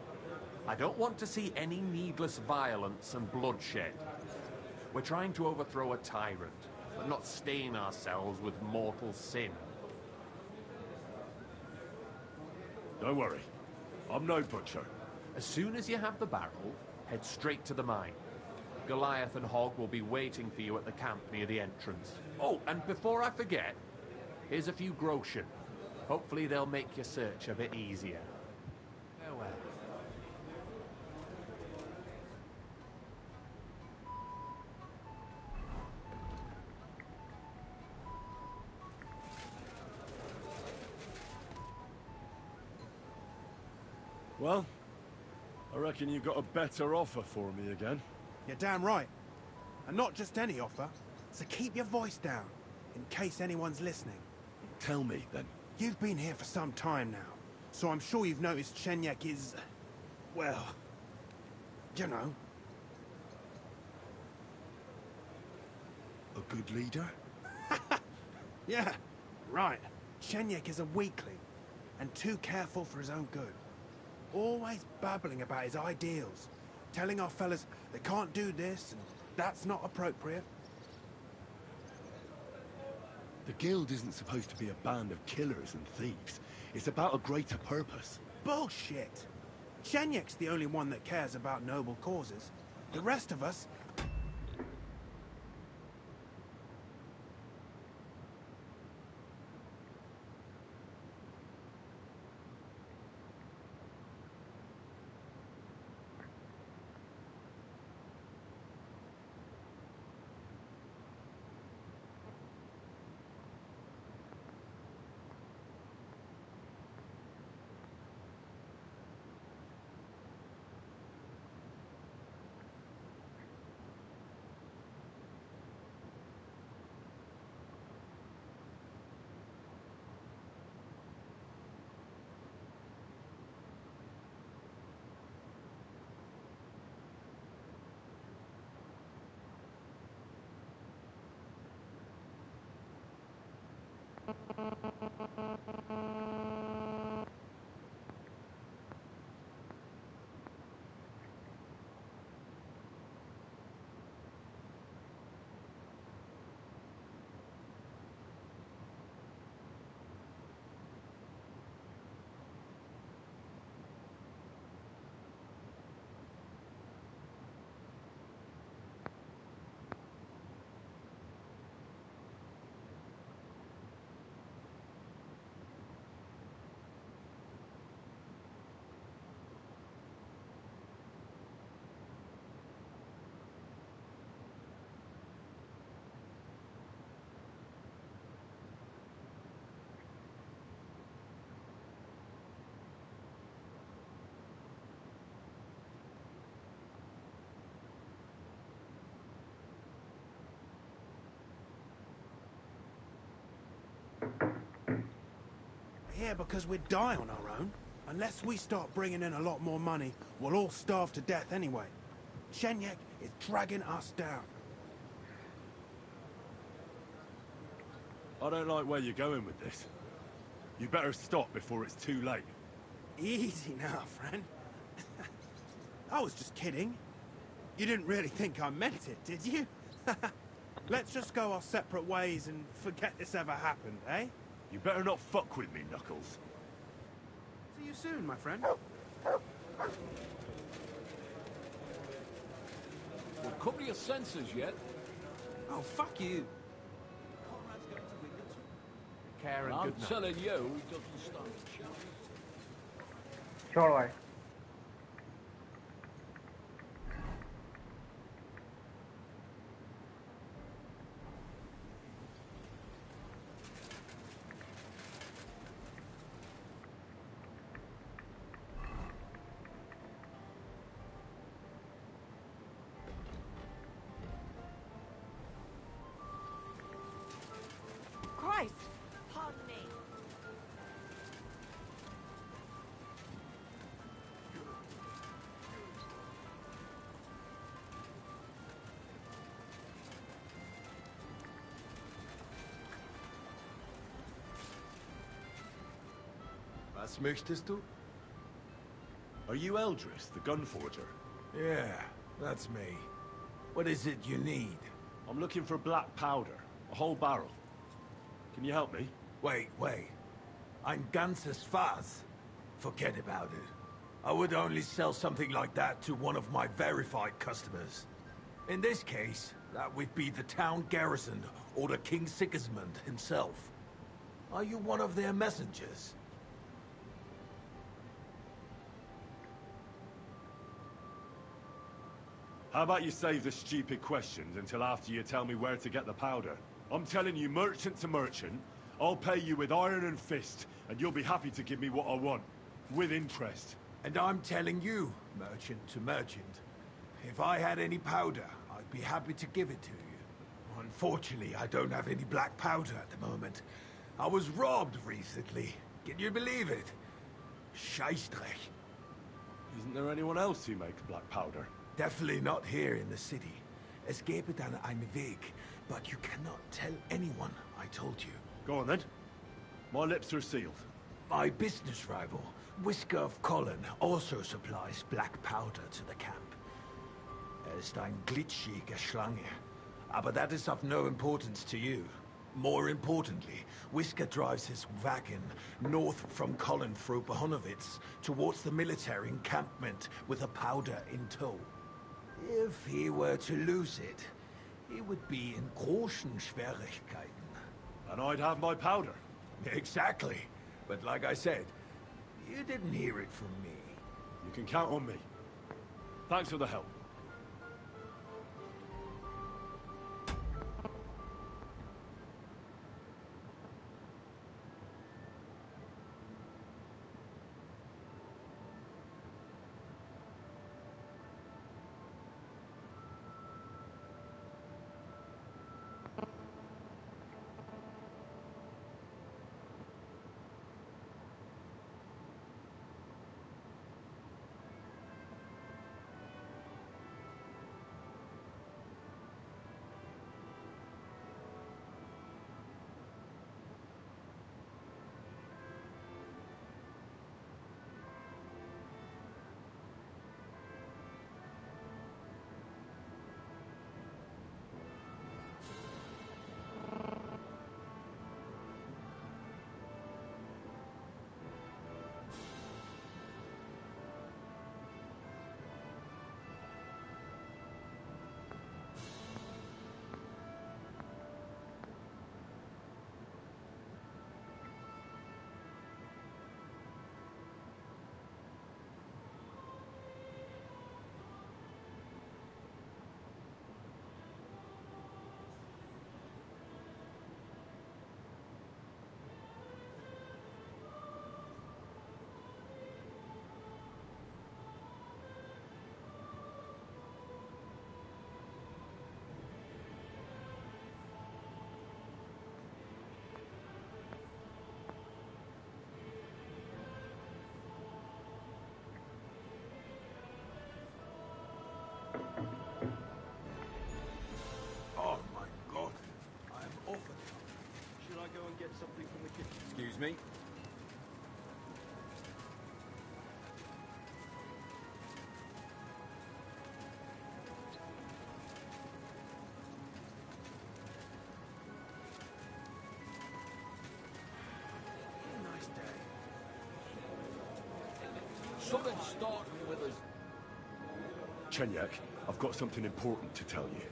[SPEAKER 2] I don't want to see any needless violence and bloodshed. We're trying to overthrow a tyrant, but not stain ourselves with mortal sin.
[SPEAKER 3] Don't worry. I'm no butcher.
[SPEAKER 2] As soon as you have the barrel, head straight to the mine. Goliath and Hogg will be waiting for you at the camp near the entrance. Oh, and before I forget, here's a few groschen. Hopefully they'll make your search a bit easier. Farewell.
[SPEAKER 3] Well, I reckon you got a better offer for me again.
[SPEAKER 12] You're damn right. And not just any offer. So keep your voice down, in case anyone's listening.
[SPEAKER 3] Tell me, then.
[SPEAKER 12] You've been here for some time now, so I'm sure you've noticed Shenyek is... well... you know.
[SPEAKER 3] A good leader?
[SPEAKER 12] Yeah, right. Shenyek is a weakling, and too careful for his own good. Always babbling about his ideals, telling our fellas they can't do this, and that's not appropriate.
[SPEAKER 3] The guild isn't supposed to be a band of killers and thieves. It's about a greater purpose.
[SPEAKER 12] Bullshit! Shenyek's the only one that cares about noble causes. The rest of us... Yeah, because we'd die on our own. Unless we start bringing in a lot more money, we'll all starve to death anyway. Shenyek is dragging us down.
[SPEAKER 3] I don't like where you're going with this. You better stop before it's too late.
[SPEAKER 12] Easy now, friend. I was just kidding. You didn't really think I meant it, did you? Let's just go our separate ways and forget this ever happened, eh?
[SPEAKER 3] You better not fuck with me, Knuckles.
[SPEAKER 12] See you soon, my friend.
[SPEAKER 15] Well, come to your senses yet?
[SPEAKER 12] Oh, fuck you.
[SPEAKER 2] Care and
[SPEAKER 15] I'm
[SPEAKER 2] good night.
[SPEAKER 15] telling you, he doesn't stand a chance.
[SPEAKER 1] Sure, why?
[SPEAKER 9] Christ! Pardon me.
[SPEAKER 18] Was möchtest du?
[SPEAKER 3] Are you Eldris, the gun forger?
[SPEAKER 18] Yeah, that's me. What is it you need?
[SPEAKER 3] I'm looking for black powder. A whole barrel. Can you help me?
[SPEAKER 18] Wait. Ein ganzes Fass? Forget about it. I would only sell something like that to one of my verified customers. In this case, that would be the town garrison or the King Sigismund himself. Are you one of their messengers?
[SPEAKER 3] How about you save the stupid questions until after you tell me where to get the powder? I'm telling you, merchant to merchant, I'll pay you with iron and fist, and you'll be happy to give me what I want. With interest.
[SPEAKER 18] And I'm telling you, merchant to merchant, if I had any powder, I'd be happy to give it to you. Unfortunately, I don't have any black powder at the moment. I was robbed recently. Can you believe it? Scheißdreck.
[SPEAKER 3] Isn't there anyone else who makes black powder?
[SPEAKER 18] Definitely not here in the city. Es gäbe dann einen Weg, but you cannot tell anyone I told you.
[SPEAKER 3] Go on then. My lips are sealed.
[SPEAKER 18] My business rival, Whisker of Colin, also supplies black powder to the camp. Ist ein glitschige Schlange. Aber that is of no importance to you. More importantly, Whisker drives his wagon north from Colin through Bohonovitz towards the military encampment with the powder in tow. If he were to lose it, he would be in großen Schwierigkeiten.
[SPEAKER 3] And I'd have my powder.
[SPEAKER 18] Exactly. But like I said, you didn't hear it from me.
[SPEAKER 3] You can count on me. Thanks for the help.
[SPEAKER 18] Oh my god, I'm awful. Should I go and get something from the kitchen?
[SPEAKER 8] Excuse me?
[SPEAKER 18] Nice day. Something's starting with us.
[SPEAKER 3] Chenyek, I've got something important to tell you.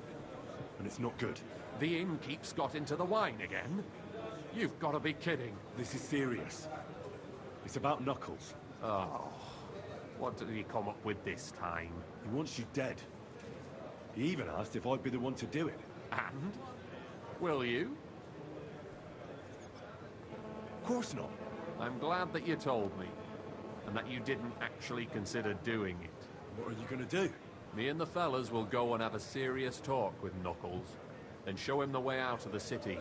[SPEAKER 3] And it's not good.
[SPEAKER 10] The innkeep's got into the wine again? You've got to be kidding.
[SPEAKER 3] This is serious. It's about Knuckles.
[SPEAKER 10] Oh, what did he come up with this time?
[SPEAKER 3] He wants you dead. He even asked if I'd be the one to do it.
[SPEAKER 10] And? Will you?
[SPEAKER 3] Of course not.
[SPEAKER 10] I'm glad that you told me. And that you didn't actually consider doing it.
[SPEAKER 3] What are you gonna do?
[SPEAKER 10] Me and the fellas will go and have a serious talk with Knuckles, then show him the way out of the city.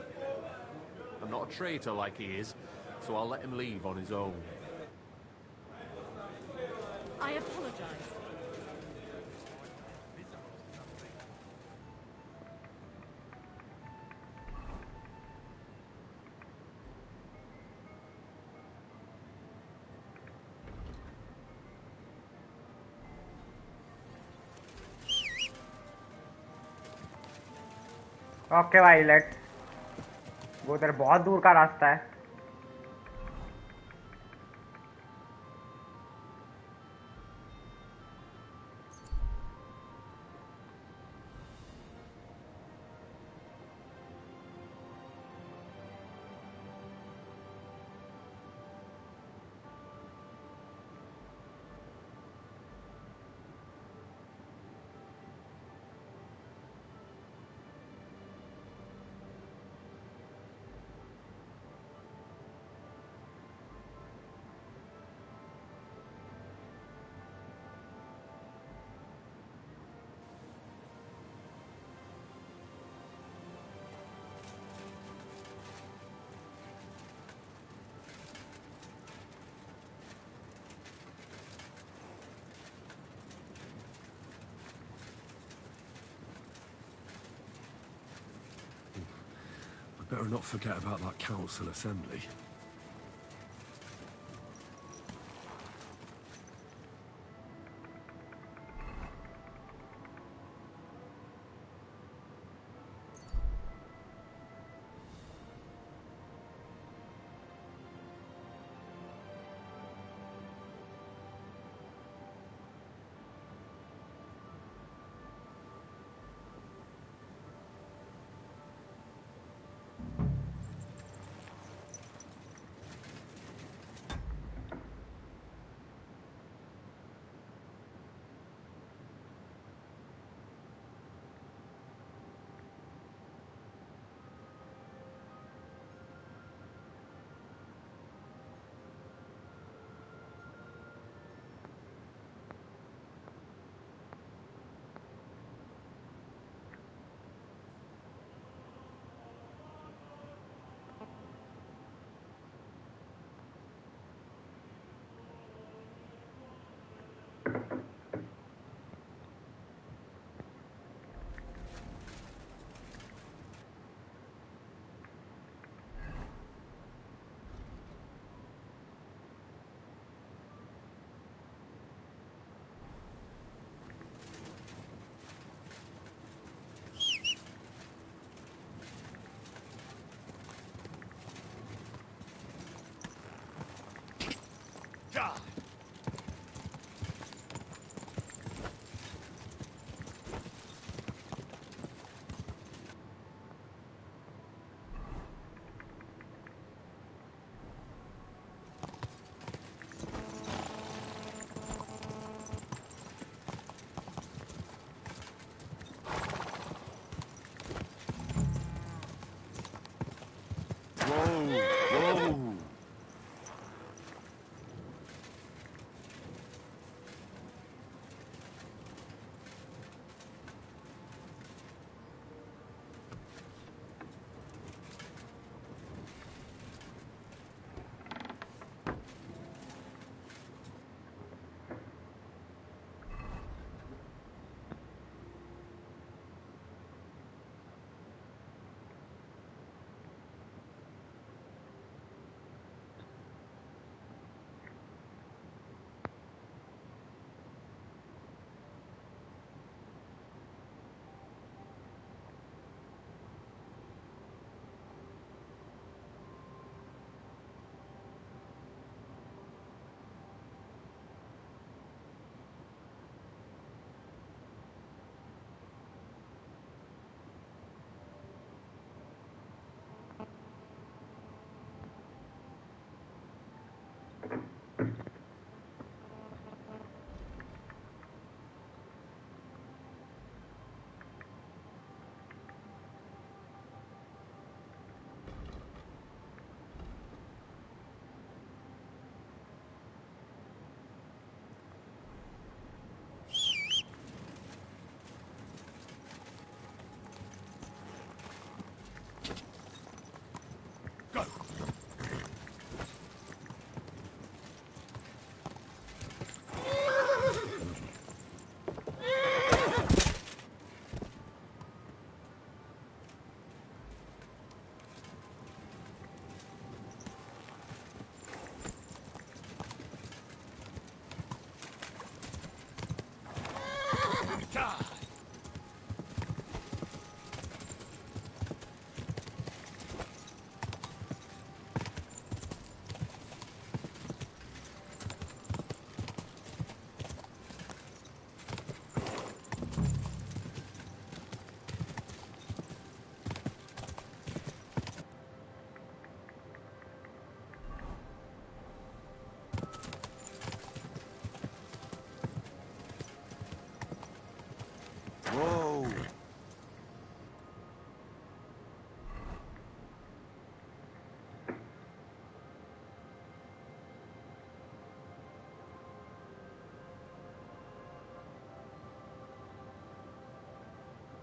[SPEAKER 10] I'm not a traitor like he is, so I'll let him leave on his own.
[SPEAKER 19] I apologize.
[SPEAKER 1] Okay Violet, वो उधर बहुत दूर का रास्ता है।
[SPEAKER 3] Better not forget about that council assembly.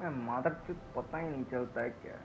[SPEAKER 1] मैं मादर चुप पता ही नहीं चलता है क्या।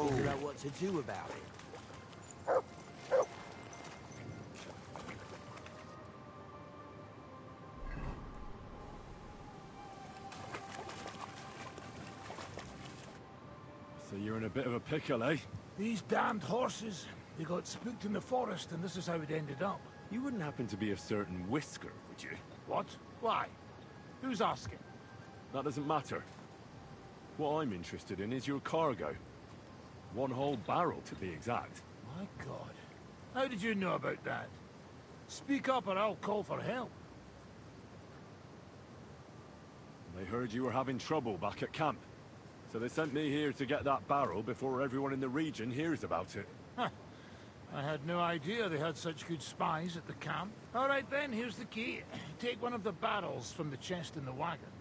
[SPEAKER 7] Figure out what to do about it.
[SPEAKER 3] So you're in a bit of a pickle, eh?
[SPEAKER 18] These damned horses, they got spooked in the forest, and this is how it ended up.
[SPEAKER 3] You wouldn't happen to be a certain Whisker, would you?
[SPEAKER 18] What? Why? Who's asking?
[SPEAKER 3] That doesn't matter. What I'm interested in is your cargo. One whole barrel, to be exact.
[SPEAKER 18] My God. How did you know about that? Speak up or I'll call for help.
[SPEAKER 3] They heard you were having trouble back at camp. So they sent me here to get that barrel before everyone in the region hears about it.
[SPEAKER 18] Huh. I had no idea they had such good spies at the camp. All right then, here's the key. Take one of the barrels from the chest in the wagon.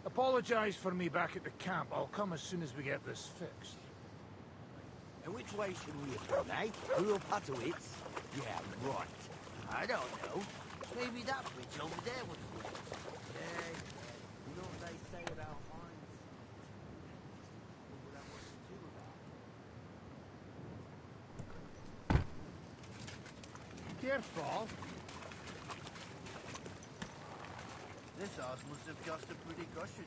[SPEAKER 18] Apologize for me back at the camp. I'll come as soon as we get this fixed.
[SPEAKER 7] And which way should we have gone, eh? Through Patowitz? Yeah, right. I don't know. Maybe that bridge over there would have worked. Yeah, you know what they say about mines? Figure out what to do about it.
[SPEAKER 18] Careful.
[SPEAKER 7] This house must have cost a pretty cushion.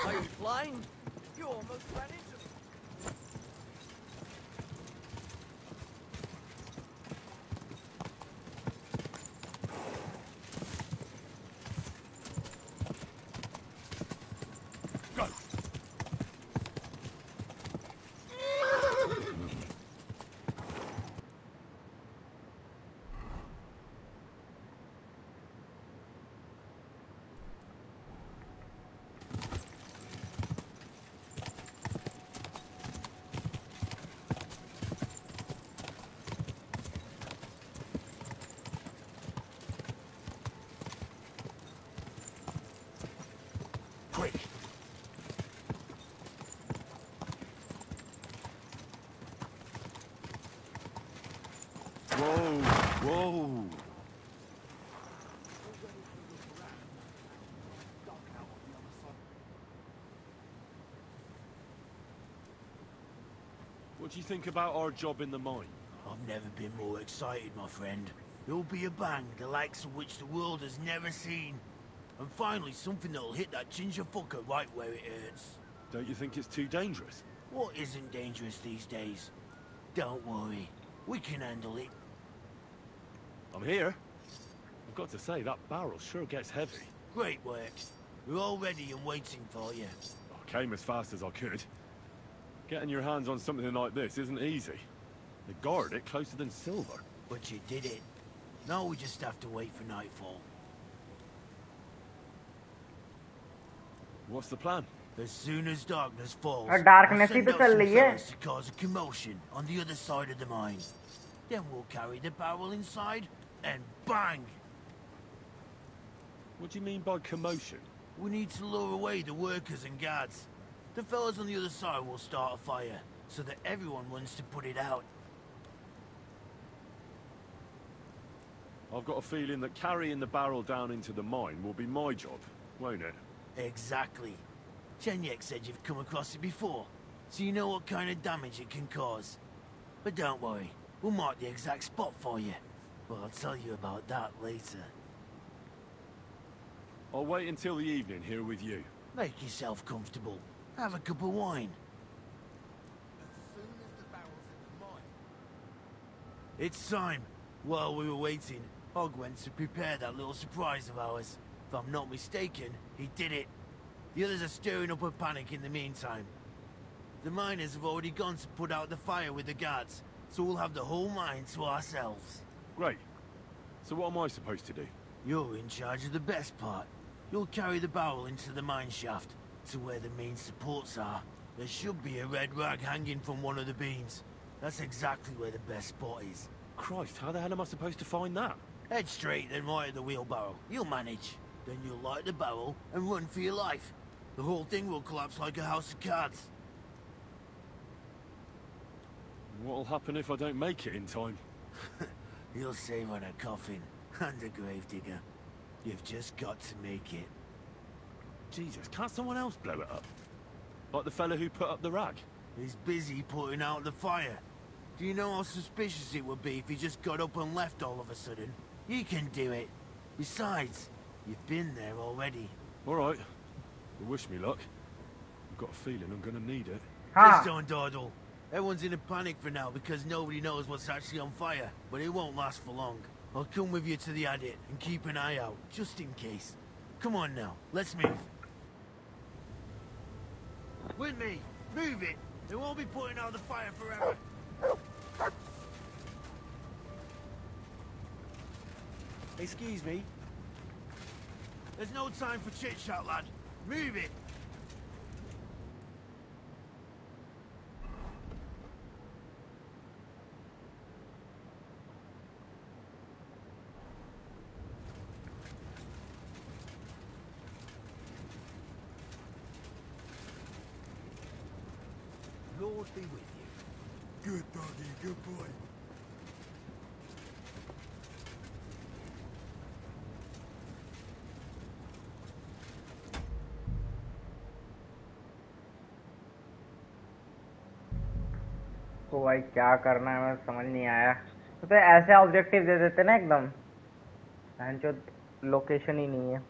[SPEAKER 7] Are you flying? You almost ran into me.
[SPEAKER 3] Go!
[SPEAKER 18] Quick.
[SPEAKER 3] Whoa! Whoa! What do you think about our job in the mine?
[SPEAKER 7] I've never been more excited, my friend. There'll be a bang, the likes of which the world has never seen. And finally, something that'll hit that ginger fucker right where it hurts.
[SPEAKER 3] Don't you think it's too dangerous?
[SPEAKER 7] What isn't dangerous these days? Don't worry. We can handle it.
[SPEAKER 3] I'm here. I've got to say, that barrel sure gets heavy.
[SPEAKER 7] Great work. We're all ready and waiting for you.
[SPEAKER 3] I came as fast as I could. Getting your hands on something like this isn't easy. They guard it closer than silver.
[SPEAKER 7] But you did it. Now we just have to wait for nightfall.
[SPEAKER 3] What's the plan?
[SPEAKER 7] As soon as darkness falls,
[SPEAKER 1] और darkness
[SPEAKER 7] we'll
[SPEAKER 1] ही
[SPEAKER 7] send
[SPEAKER 1] तो
[SPEAKER 7] out
[SPEAKER 1] चल
[SPEAKER 7] some
[SPEAKER 1] रही है.
[SPEAKER 7] fellas to cause a commotion on the other side of the mine. Then we'll carry the barrel inside, and bang!
[SPEAKER 3] What do you mean by commotion?
[SPEAKER 7] We need to lure away the workers and guards. The fellas on the other side will start a fire, so that everyone runs to put it out.
[SPEAKER 3] I've got a feeling that carrying the barrel down into the mine will be my job, won't it?
[SPEAKER 7] Exactly. Chenyek said you've come across it before, so you know what kind of damage it can cause. But don't worry, we'll mark the exact spot for you. But I'll tell you about that later.
[SPEAKER 3] I'll wait until the evening here with you.
[SPEAKER 7] Make yourself comfortable. Have a cup of wine. It's time. While we were waiting, Hog went to prepare that little surprise of ours. If I'm not mistaken, he did it. The others are stirring up a panic in the meantime. The miners have already gone to put out the fire with the guards, so we'll have the whole mine to ourselves.
[SPEAKER 3] Great. So what am I supposed to do?
[SPEAKER 7] You're in charge of the best part. You'll carry the barrel into the mine shaft, to where the main supports are. There should be a red rag hanging from one of the beams. That's exactly where the best spot is.
[SPEAKER 3] Christ, how the hell am I supposed to find that?
[SPEAKER 7] Head straight, then right at the wheelbarrow. You'll manage. Then you'll light the barrel and run for your life. The whole thing will collapse like a house of cards.
[SPEAKER 3] What'll happen if I don't make it in time?
[SPEAKER 7] You'll save on a coffin and a gravedigger. You've just got to make it.
[SPEAKER 3] Jesus, can't someone else blow it up? Like the fella who put up the rag?
[SPEAKER 7] He's busy putting out the fire. Do you know how suspicious it would be if he just got up and left all of a sudden? You can do it. Besides, you've been there already.
[SPEAKER 3] All right. Well, wish me luck. I've got a feeling I'm gonna need it.
[SPEAKER 7] Just don't dawdle. Everyone's in a panic for now because nobody knows what's actually on fire, but it won't last for long. I'll come with you to the adit and keep an eye out, just in case. Come on now, let's move. With me, move it. They won't be putting out the fire forever. Excuse me. There's no time for chit-chat, lad. Move it. Lord be with you.
[SPEAKER 18] Good doggy, good boy.
[SPEAKER 1] तो भाई क्या करना है मैं समझ नहीं आया. तो ऐसे ऑब्जेक्टिव दे देते ना एकदम. जो लोकेशन ही नहीं है.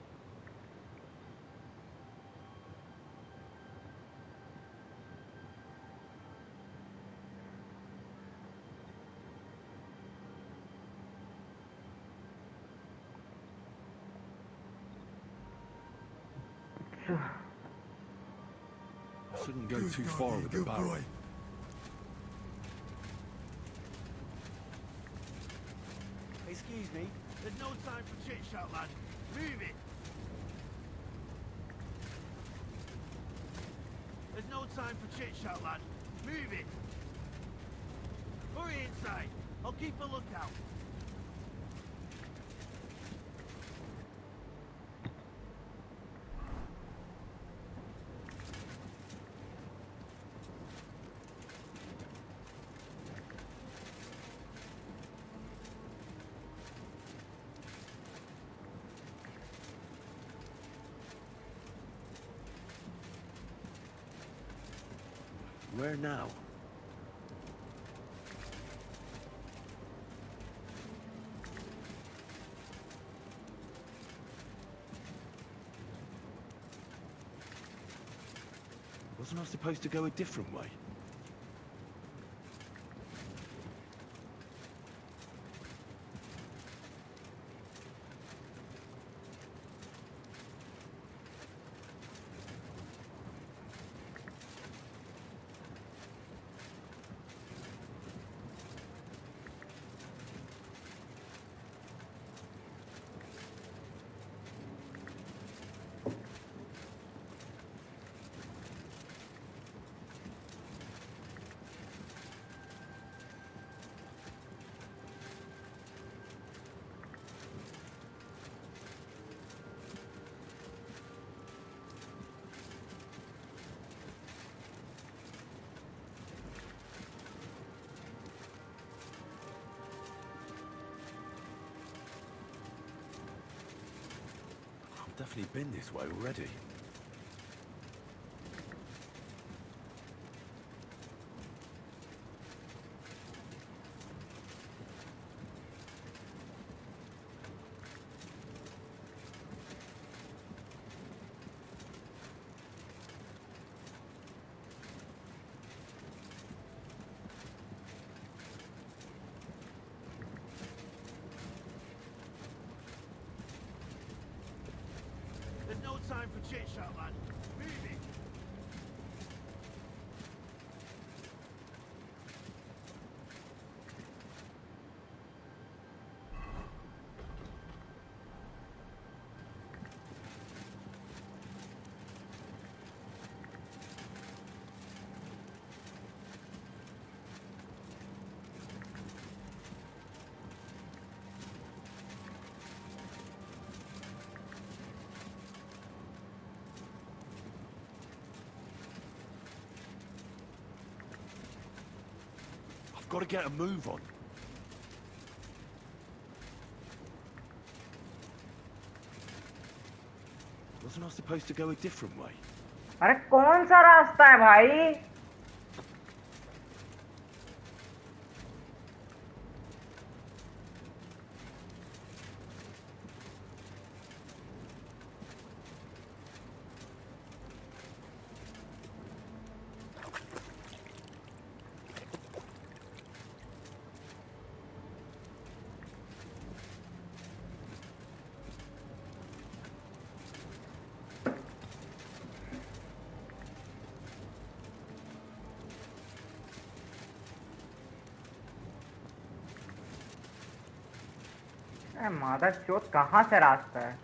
[SPEAKER 3] Shouldn't go too far with the barrel.
[SPEAKER 7] Excuse me. There's no time for chit-chat, lad. Move it. There's no time for chit-chat, lad. Move it. Hurry inside. I'll keep a lookout.
[SPEAKER 3] Where now? Wasn't I supposed to go a different way? I've definitely been this way already.
[SPEAKER 7] There's no time for chit-chat, lad. Move it.
[SPEAKER 3] I've got to get a move on. Wasn't I supposed to go a different way?
[SPEAKER 1] अरे कौन सा रास्ता है भाई? मादर चोट कहाँ से रास्ता है?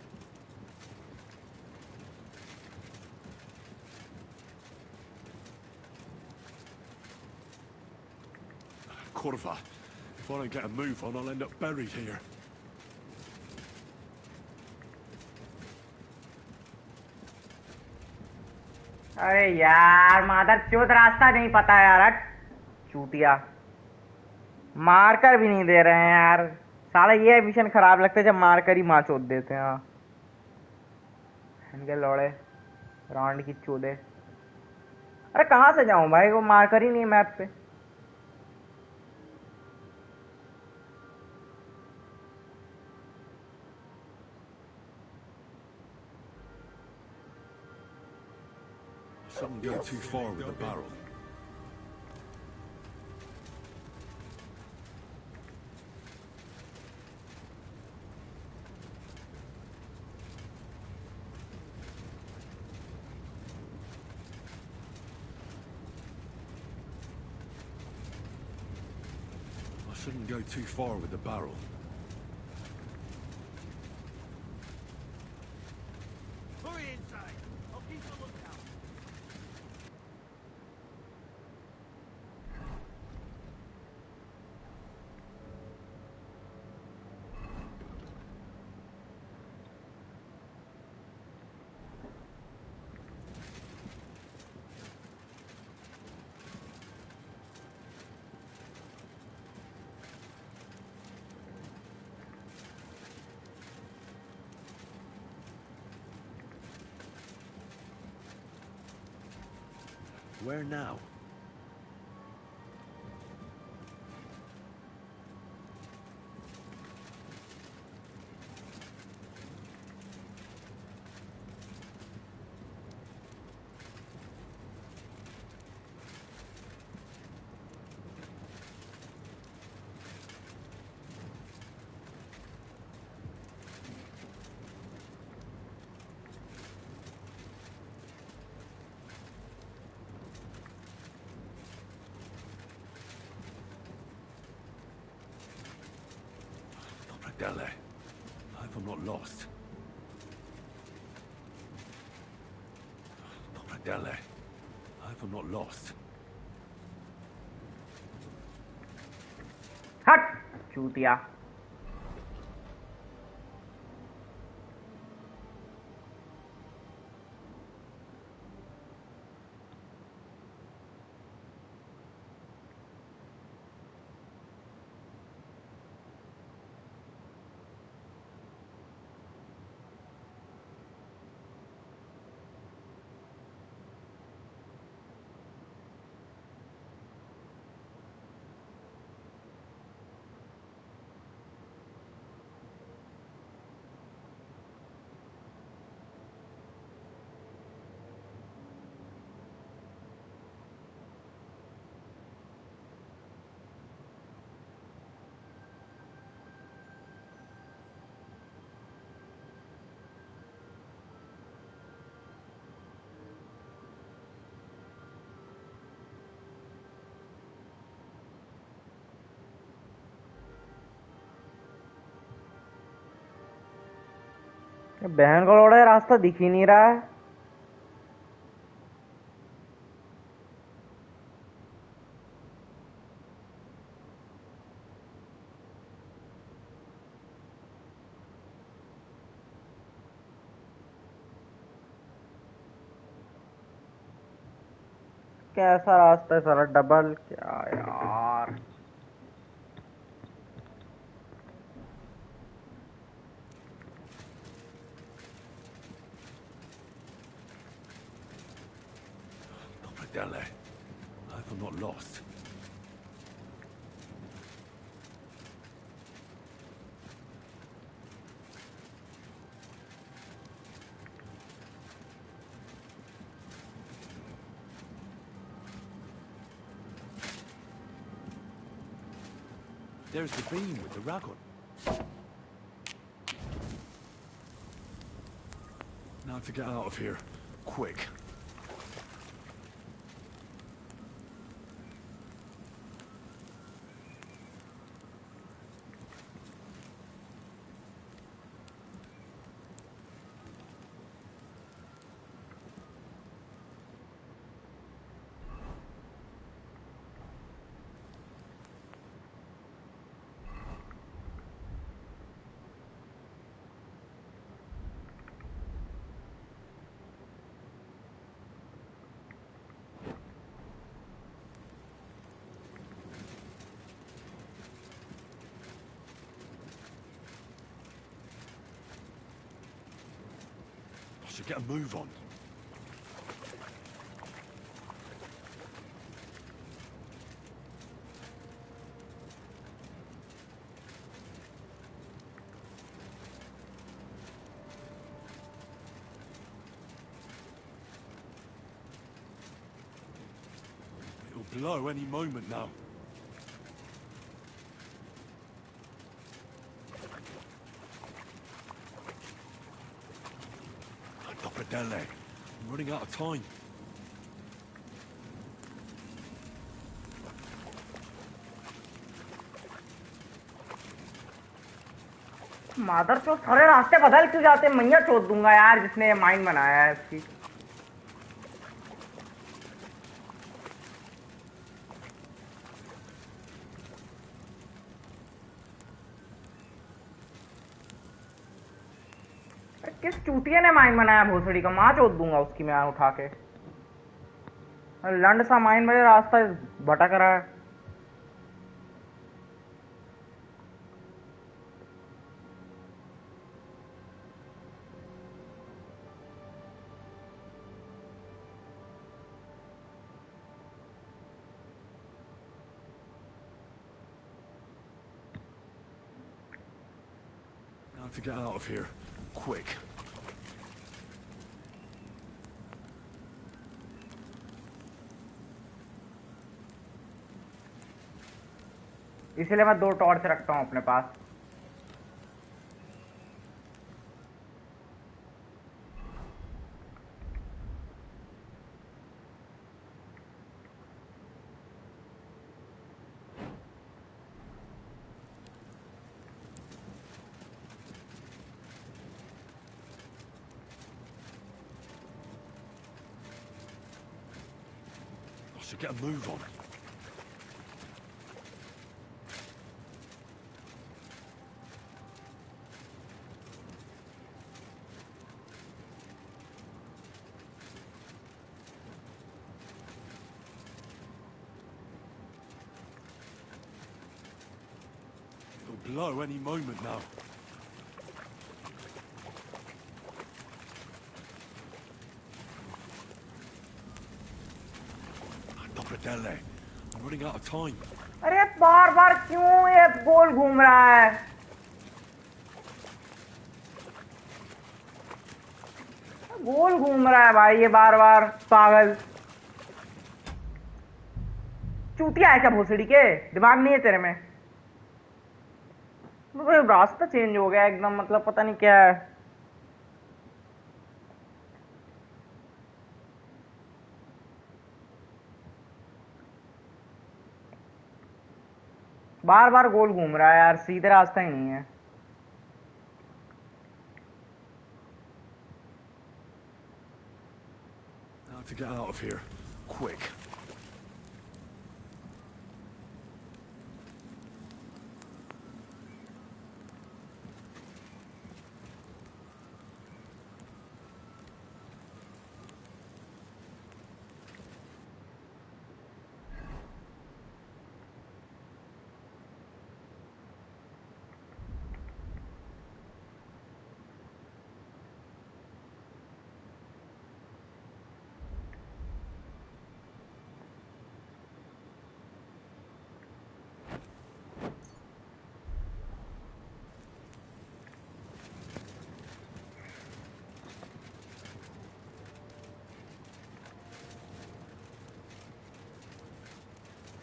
[SPEAKER 3] Corva, if I don't get a move on, I'll end up buried here.
[SPEAKER 1] अरे यार मादर चोट रास्ता नहीं पता यार, चूतिया मारकर भी नहीं दे रहे हैं यार। साला ये मिशन खराब लगता है जब मारकर ही माँ चोद देते हैं। इनके लौड़े राउंड की चोदे। अरे कहाँ से जाऊं भाई, वो मारकर ही नहीं मैप पे।
[SPEAKER 3] Shouldn't go too far with the barrel. Shouldn't go too far with the barrel.
[SPEAKER 7] Hurry inside. I'll keep a lookout.
[SPEAKER 3] Where now? Dele. I hope I'm not lost. Dele. I hope I'm not lost.
[SPEAKER 1] हट चूतिया। बहन का लोड़ा, रास्ता दिख ही नहीं रहा है। कैसा रास्ता है सारा, डबल क्या यार।
[SPEAKER 3] Dele, I hope I'm not lost. There's the beam with the rag on. Now to get out of here. Quick. I should get a move on. It'll blow any moment now. Dele, I'm running out of time.
[SPEAKER 1] मादर चोद, सारे रास्ते बदल क्यों जाते हैं? मैया चोद दूंगा यार जिसने ये माइन बनाया है इसकी। किस चूतिया ने माइन बनाया भोसड़ी का? माँ चोद दूंगा उसकी मैं उठा के। लंड सा माइन मेरे रास्ता भटक रहा है।
[SPEAKER 3] Now to get out of here. Quick.
[SPEAKER 1] इसीलिए मैं 2 टॉर्च रखता हूँ अपने पास।
[SPEAKER 3] I should get a move on. It'll blow any moment now. Dele, I'm running out of time.
[SPEAKER 1] अरे बार बार क्यों ये गोल घूम रहा है? गोल घूम रहा है भाई ये बार बार, पागल चूतिया है क्या भोसड़ी के? दिमाग नहीं है तेरे में? रास्ता चेंज हो गया एकदम, मतलब पता नहीं क्या है। बार बार गोल घूम रहा है यार, सीधे रास्ता ही नहीं है।
[SPEAKER 3] to get out of here. Quick.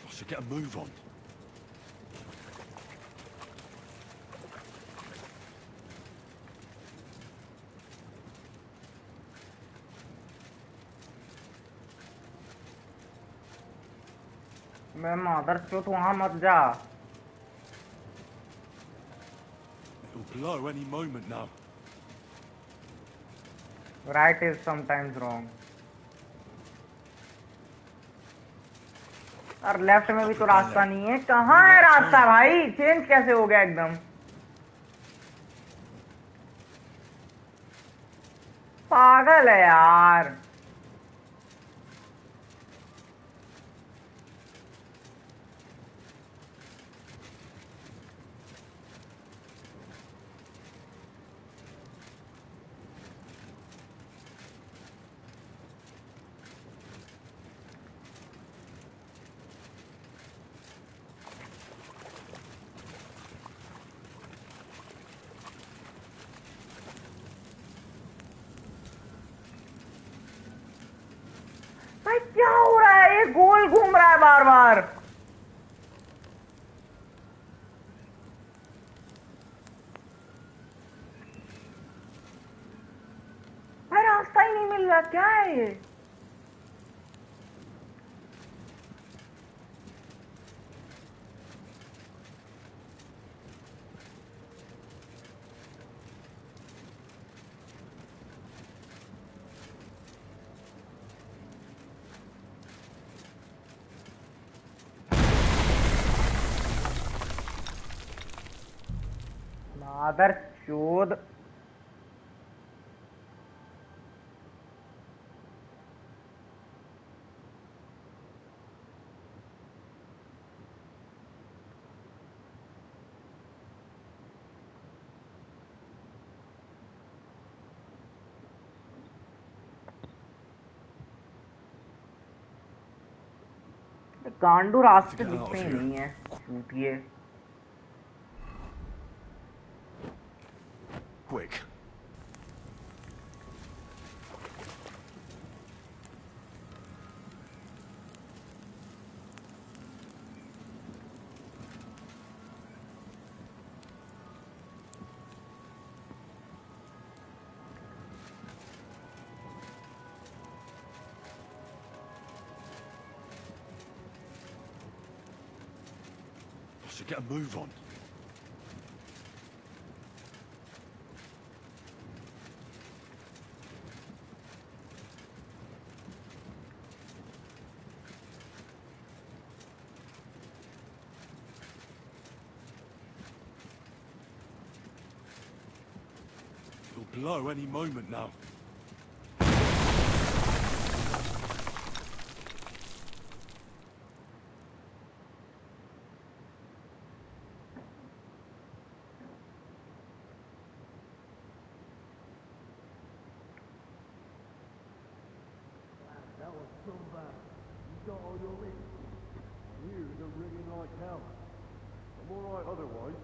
[SPEAKER 3] I should get a move on.
[SPEAKER 1] मैं मदर चोट वहां मत जा.
[SPEAKER 3] It'll blow any moment now.
[SPEAKER 1] Right is sometimes wrong. और लेफ्ट में भी तो रास्ता नहीं है. कहाँ है रास्ता भाई? चेंज कैसे हो गया एकदम? पागल है यार. भाई क्या हो रहा है? ये गोल घूम रहा है बार बार. भाई रास्ता ही नहीं मिल रहा. क्या है ये? मादर चोद. गांडू रास्ते दिखते ही नहीं है. छूटिए.
[SPEAKER 3] Quick. I should get a move on. It'll blow any moment now.
[SPEAKER 11] That was so bad. You got all your limbs. Ears are ringing like hell. I'm alright otherwise.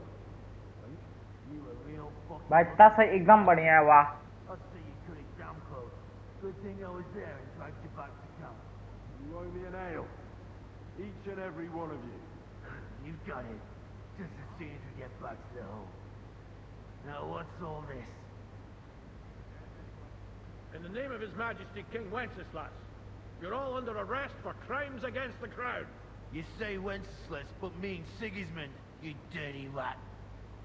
[SPEAKER 11] You a real fucking...
[SPEAKER 1] भाई इतना सही एकदम बढ़िया है. वाह.
[SPEAKER 11] I'd say you cut it down close. Good thing I was there and dragged you back to camp.
[SPEAKER 15] You owe me an ale. Each and every one of you.
[SPEAKER 11] You've got it. Just as soon as we get back to the hole. Now what's all this?
[SPEAKER 13] In the name of His Majesty King Wenceslas, you're all under arrest for crimes against the crown.
[SPEAKER 11] You say Wenceslas, but mean Sigismund, you dirty rat.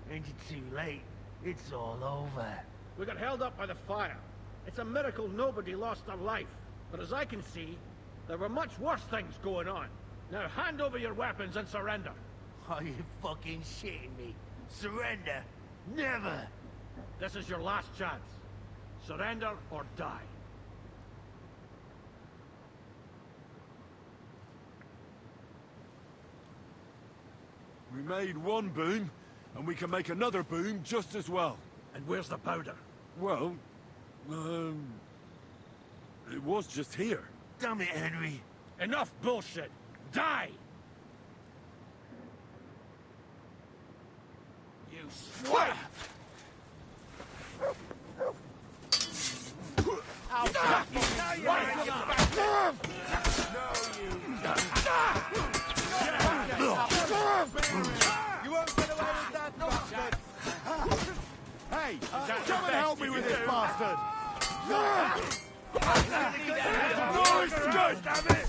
[SPEAKER 11] Ain't it too late? It's all over.
[SPEAKER 13] We got held up by the fire. It's a miracle nobody lost their life. But as I can see, there were much worse things going on. Now hand over your weapons and surrender.
[SPEAKER 7] Are you fucking shitting me? Surrender? Never!
[SPEAKER 13] This is your last chance. Surrender or die.
[SPEAKER 3] We made one boom, and we can make another boom just as well.
[SPEAKER 13] And where's the powder?
[SPEAKER 3] Well, it was just here.
[SPEAKER 7] Damn it, Henry.
[SPEAKER 13] Enough bullshit! Die! You swine!
[SPEAKER 7] I'll fucking tell you right in your back. You won't get away with that bastard!
[SPEAKER 3] Hey, come and help me with this bastard!
[SPEAKER 7] Nice, good, damn it!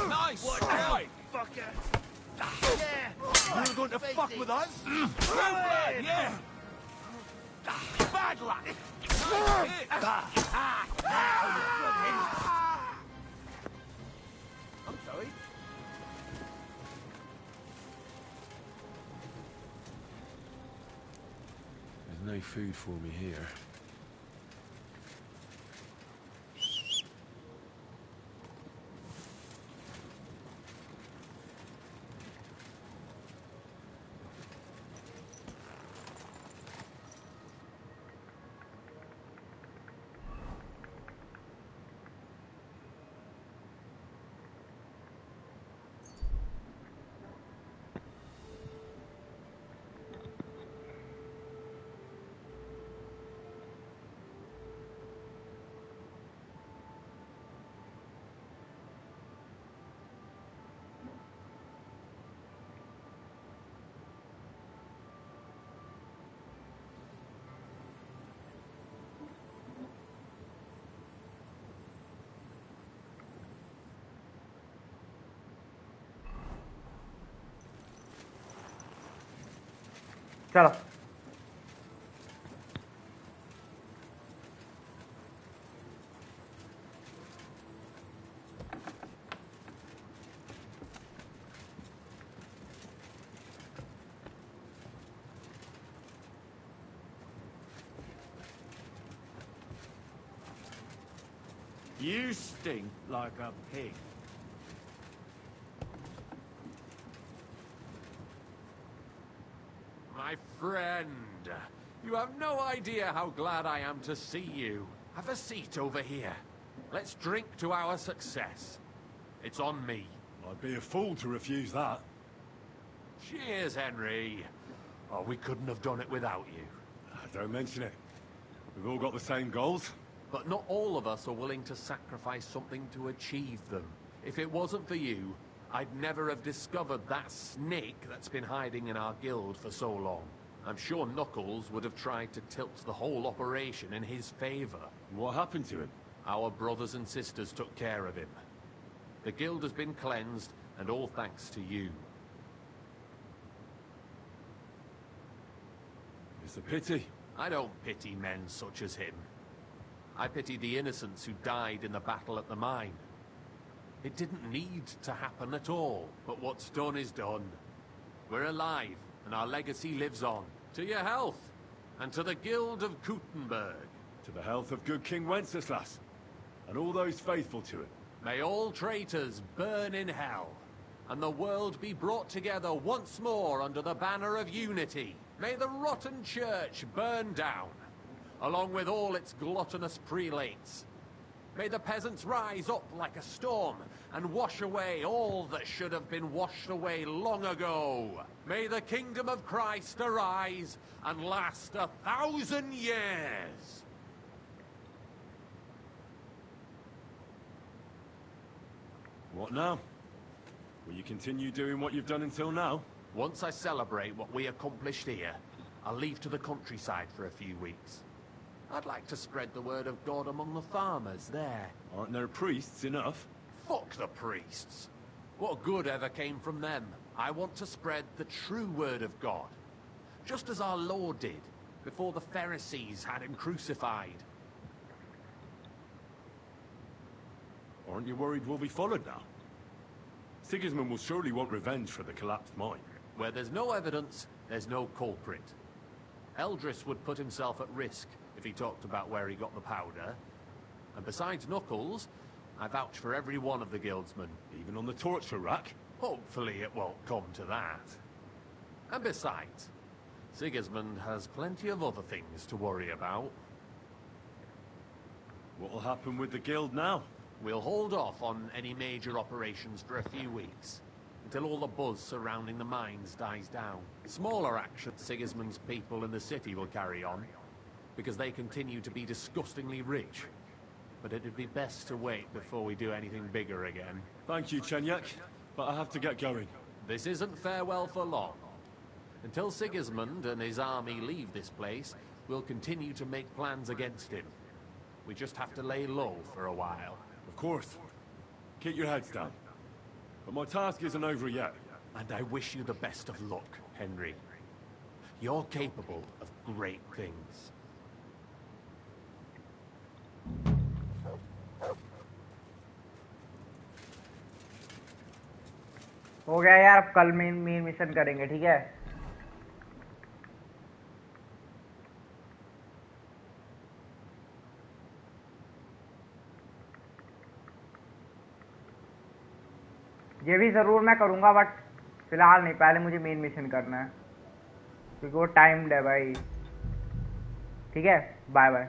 [SPEAKER 10] Nice!
[SPEAKER 7] Right, fucker! Yeah!
[SPEAKER 3] You're going to fuck with us?
[SPEAKER 7] Yeah! Bad luck! I'm sorry.
[SPEAKER 8] There's no food for me here.
[SPEAKER 1] चलो
[SPEAKER 14] You stink like a pig.
[SPEAKER 10] My friend, you have no idea how glad I am to see you. Have a seat over here. Let's drink to our success. It's on me.
[SPEAKER 3] I'd be a fool to refuse that.
[SPEAKER 10] Cheers, Henry. Oh, we couldn't have done it without you.
[SPEAKER 3] Don't mention it. We've all got the same goals.
[SPEAKER 10] But not all of us are willing to sacrifice something to achieve them. If it wasn't for you, I'd never have discovered that snake that's been hiding in our guild for so long. I'm sure Knuckles would have tried to tilt the whole operation in his favor.
[SPEAKER 3] What happened to him?
[SPEAKER 10] Our brothers and sisters took care of him. The guild has been cleansed, and all thanks to you.
[SPEAKER 3] It's a pity.
[SPEAKER 10] I don't pity men such as him. I pity the innocents who died in the battle at the mine. It didn't need to happen at all, but what's done is done. We're alive, and our legacy lives on. To your health, and to the Guild of Kuttenberg.
[SPEAKER 3] To the health of good King Wenceslas, and all those faithful to him.
[SPEAKER 10] May all traitors burn in hell, and the world be brought together once more under the banner of unity. May the rotten church burn down, along with all its gluttonous prelates. May the peasants rise up like a storm and wash away all that should have been washed away long ago. May the kingdom of Christ arise and last 1,000 years.
[SPEAKER 3] What now? Will you continue doing what you've done until now?
[SPEAKER 10] Once I celebrate what we accomplished here, I'll leave to the countryside for a few weeks. I'd like to spread the word of God among the farmers there.
[SPEAKER 3] Aren't there priests enough?
[SPEAKER 10] Fuck the priests. What good ever came from them? I want to spread the true word of God. Just as our Lord did. before the Pharisees had him crucified.
[SPEAKER 3] Aren't you worried we'll be followed now? Sigismund will surely want revenge for the collapsed mine.
[SPEAKER 10] Where there's no evidence, there's no culprit. Eldris would put himself at risk if he talked about where he got the powder. And besides Knuckles, I vouch for every one of the guildsmen.
[SPEAKER 3] Even on the torture rack?
[SPEAKER 10] Hopefully it won't come to that. And besides, Sigismund has plenty of other things to worry about.
[SPEAKER 3] What'll happen with the guild now?
[SPEAKER 10] We'll hold off on any major operations for a few weeks, until all the buzz surrounding the mines dies down. Smaller actions Sigismund's people in the city will carry on, because they continue to be disgustingly rich. But it'd be best to wait before we do anything bigger again.
[SPEAKER 3] Thank you, Chenyak, but I have to get going.
[SPEAKER 10] This isn't farewell for long. Until Sigismund and his army leave this place, we'll continue to make plans against him. We just have to lay low for a while.
[SPEAKER 3] Of course. Keep your heads down. But my task isn't over yet.
[SPEAKER 10] And I wish you the best of luck, Henry. You're capable of great things.
[SPEAKER 1] हो गया यार, अब कल main mission करेंगे, ठीक है? ये भी जरूर मैं करूंगा, बट फिलहाल नहीं, पहले मुझे मेन मिशन करना है क्योंकि वो टाइम्ड है भाई। ठीक है, बाय बाय।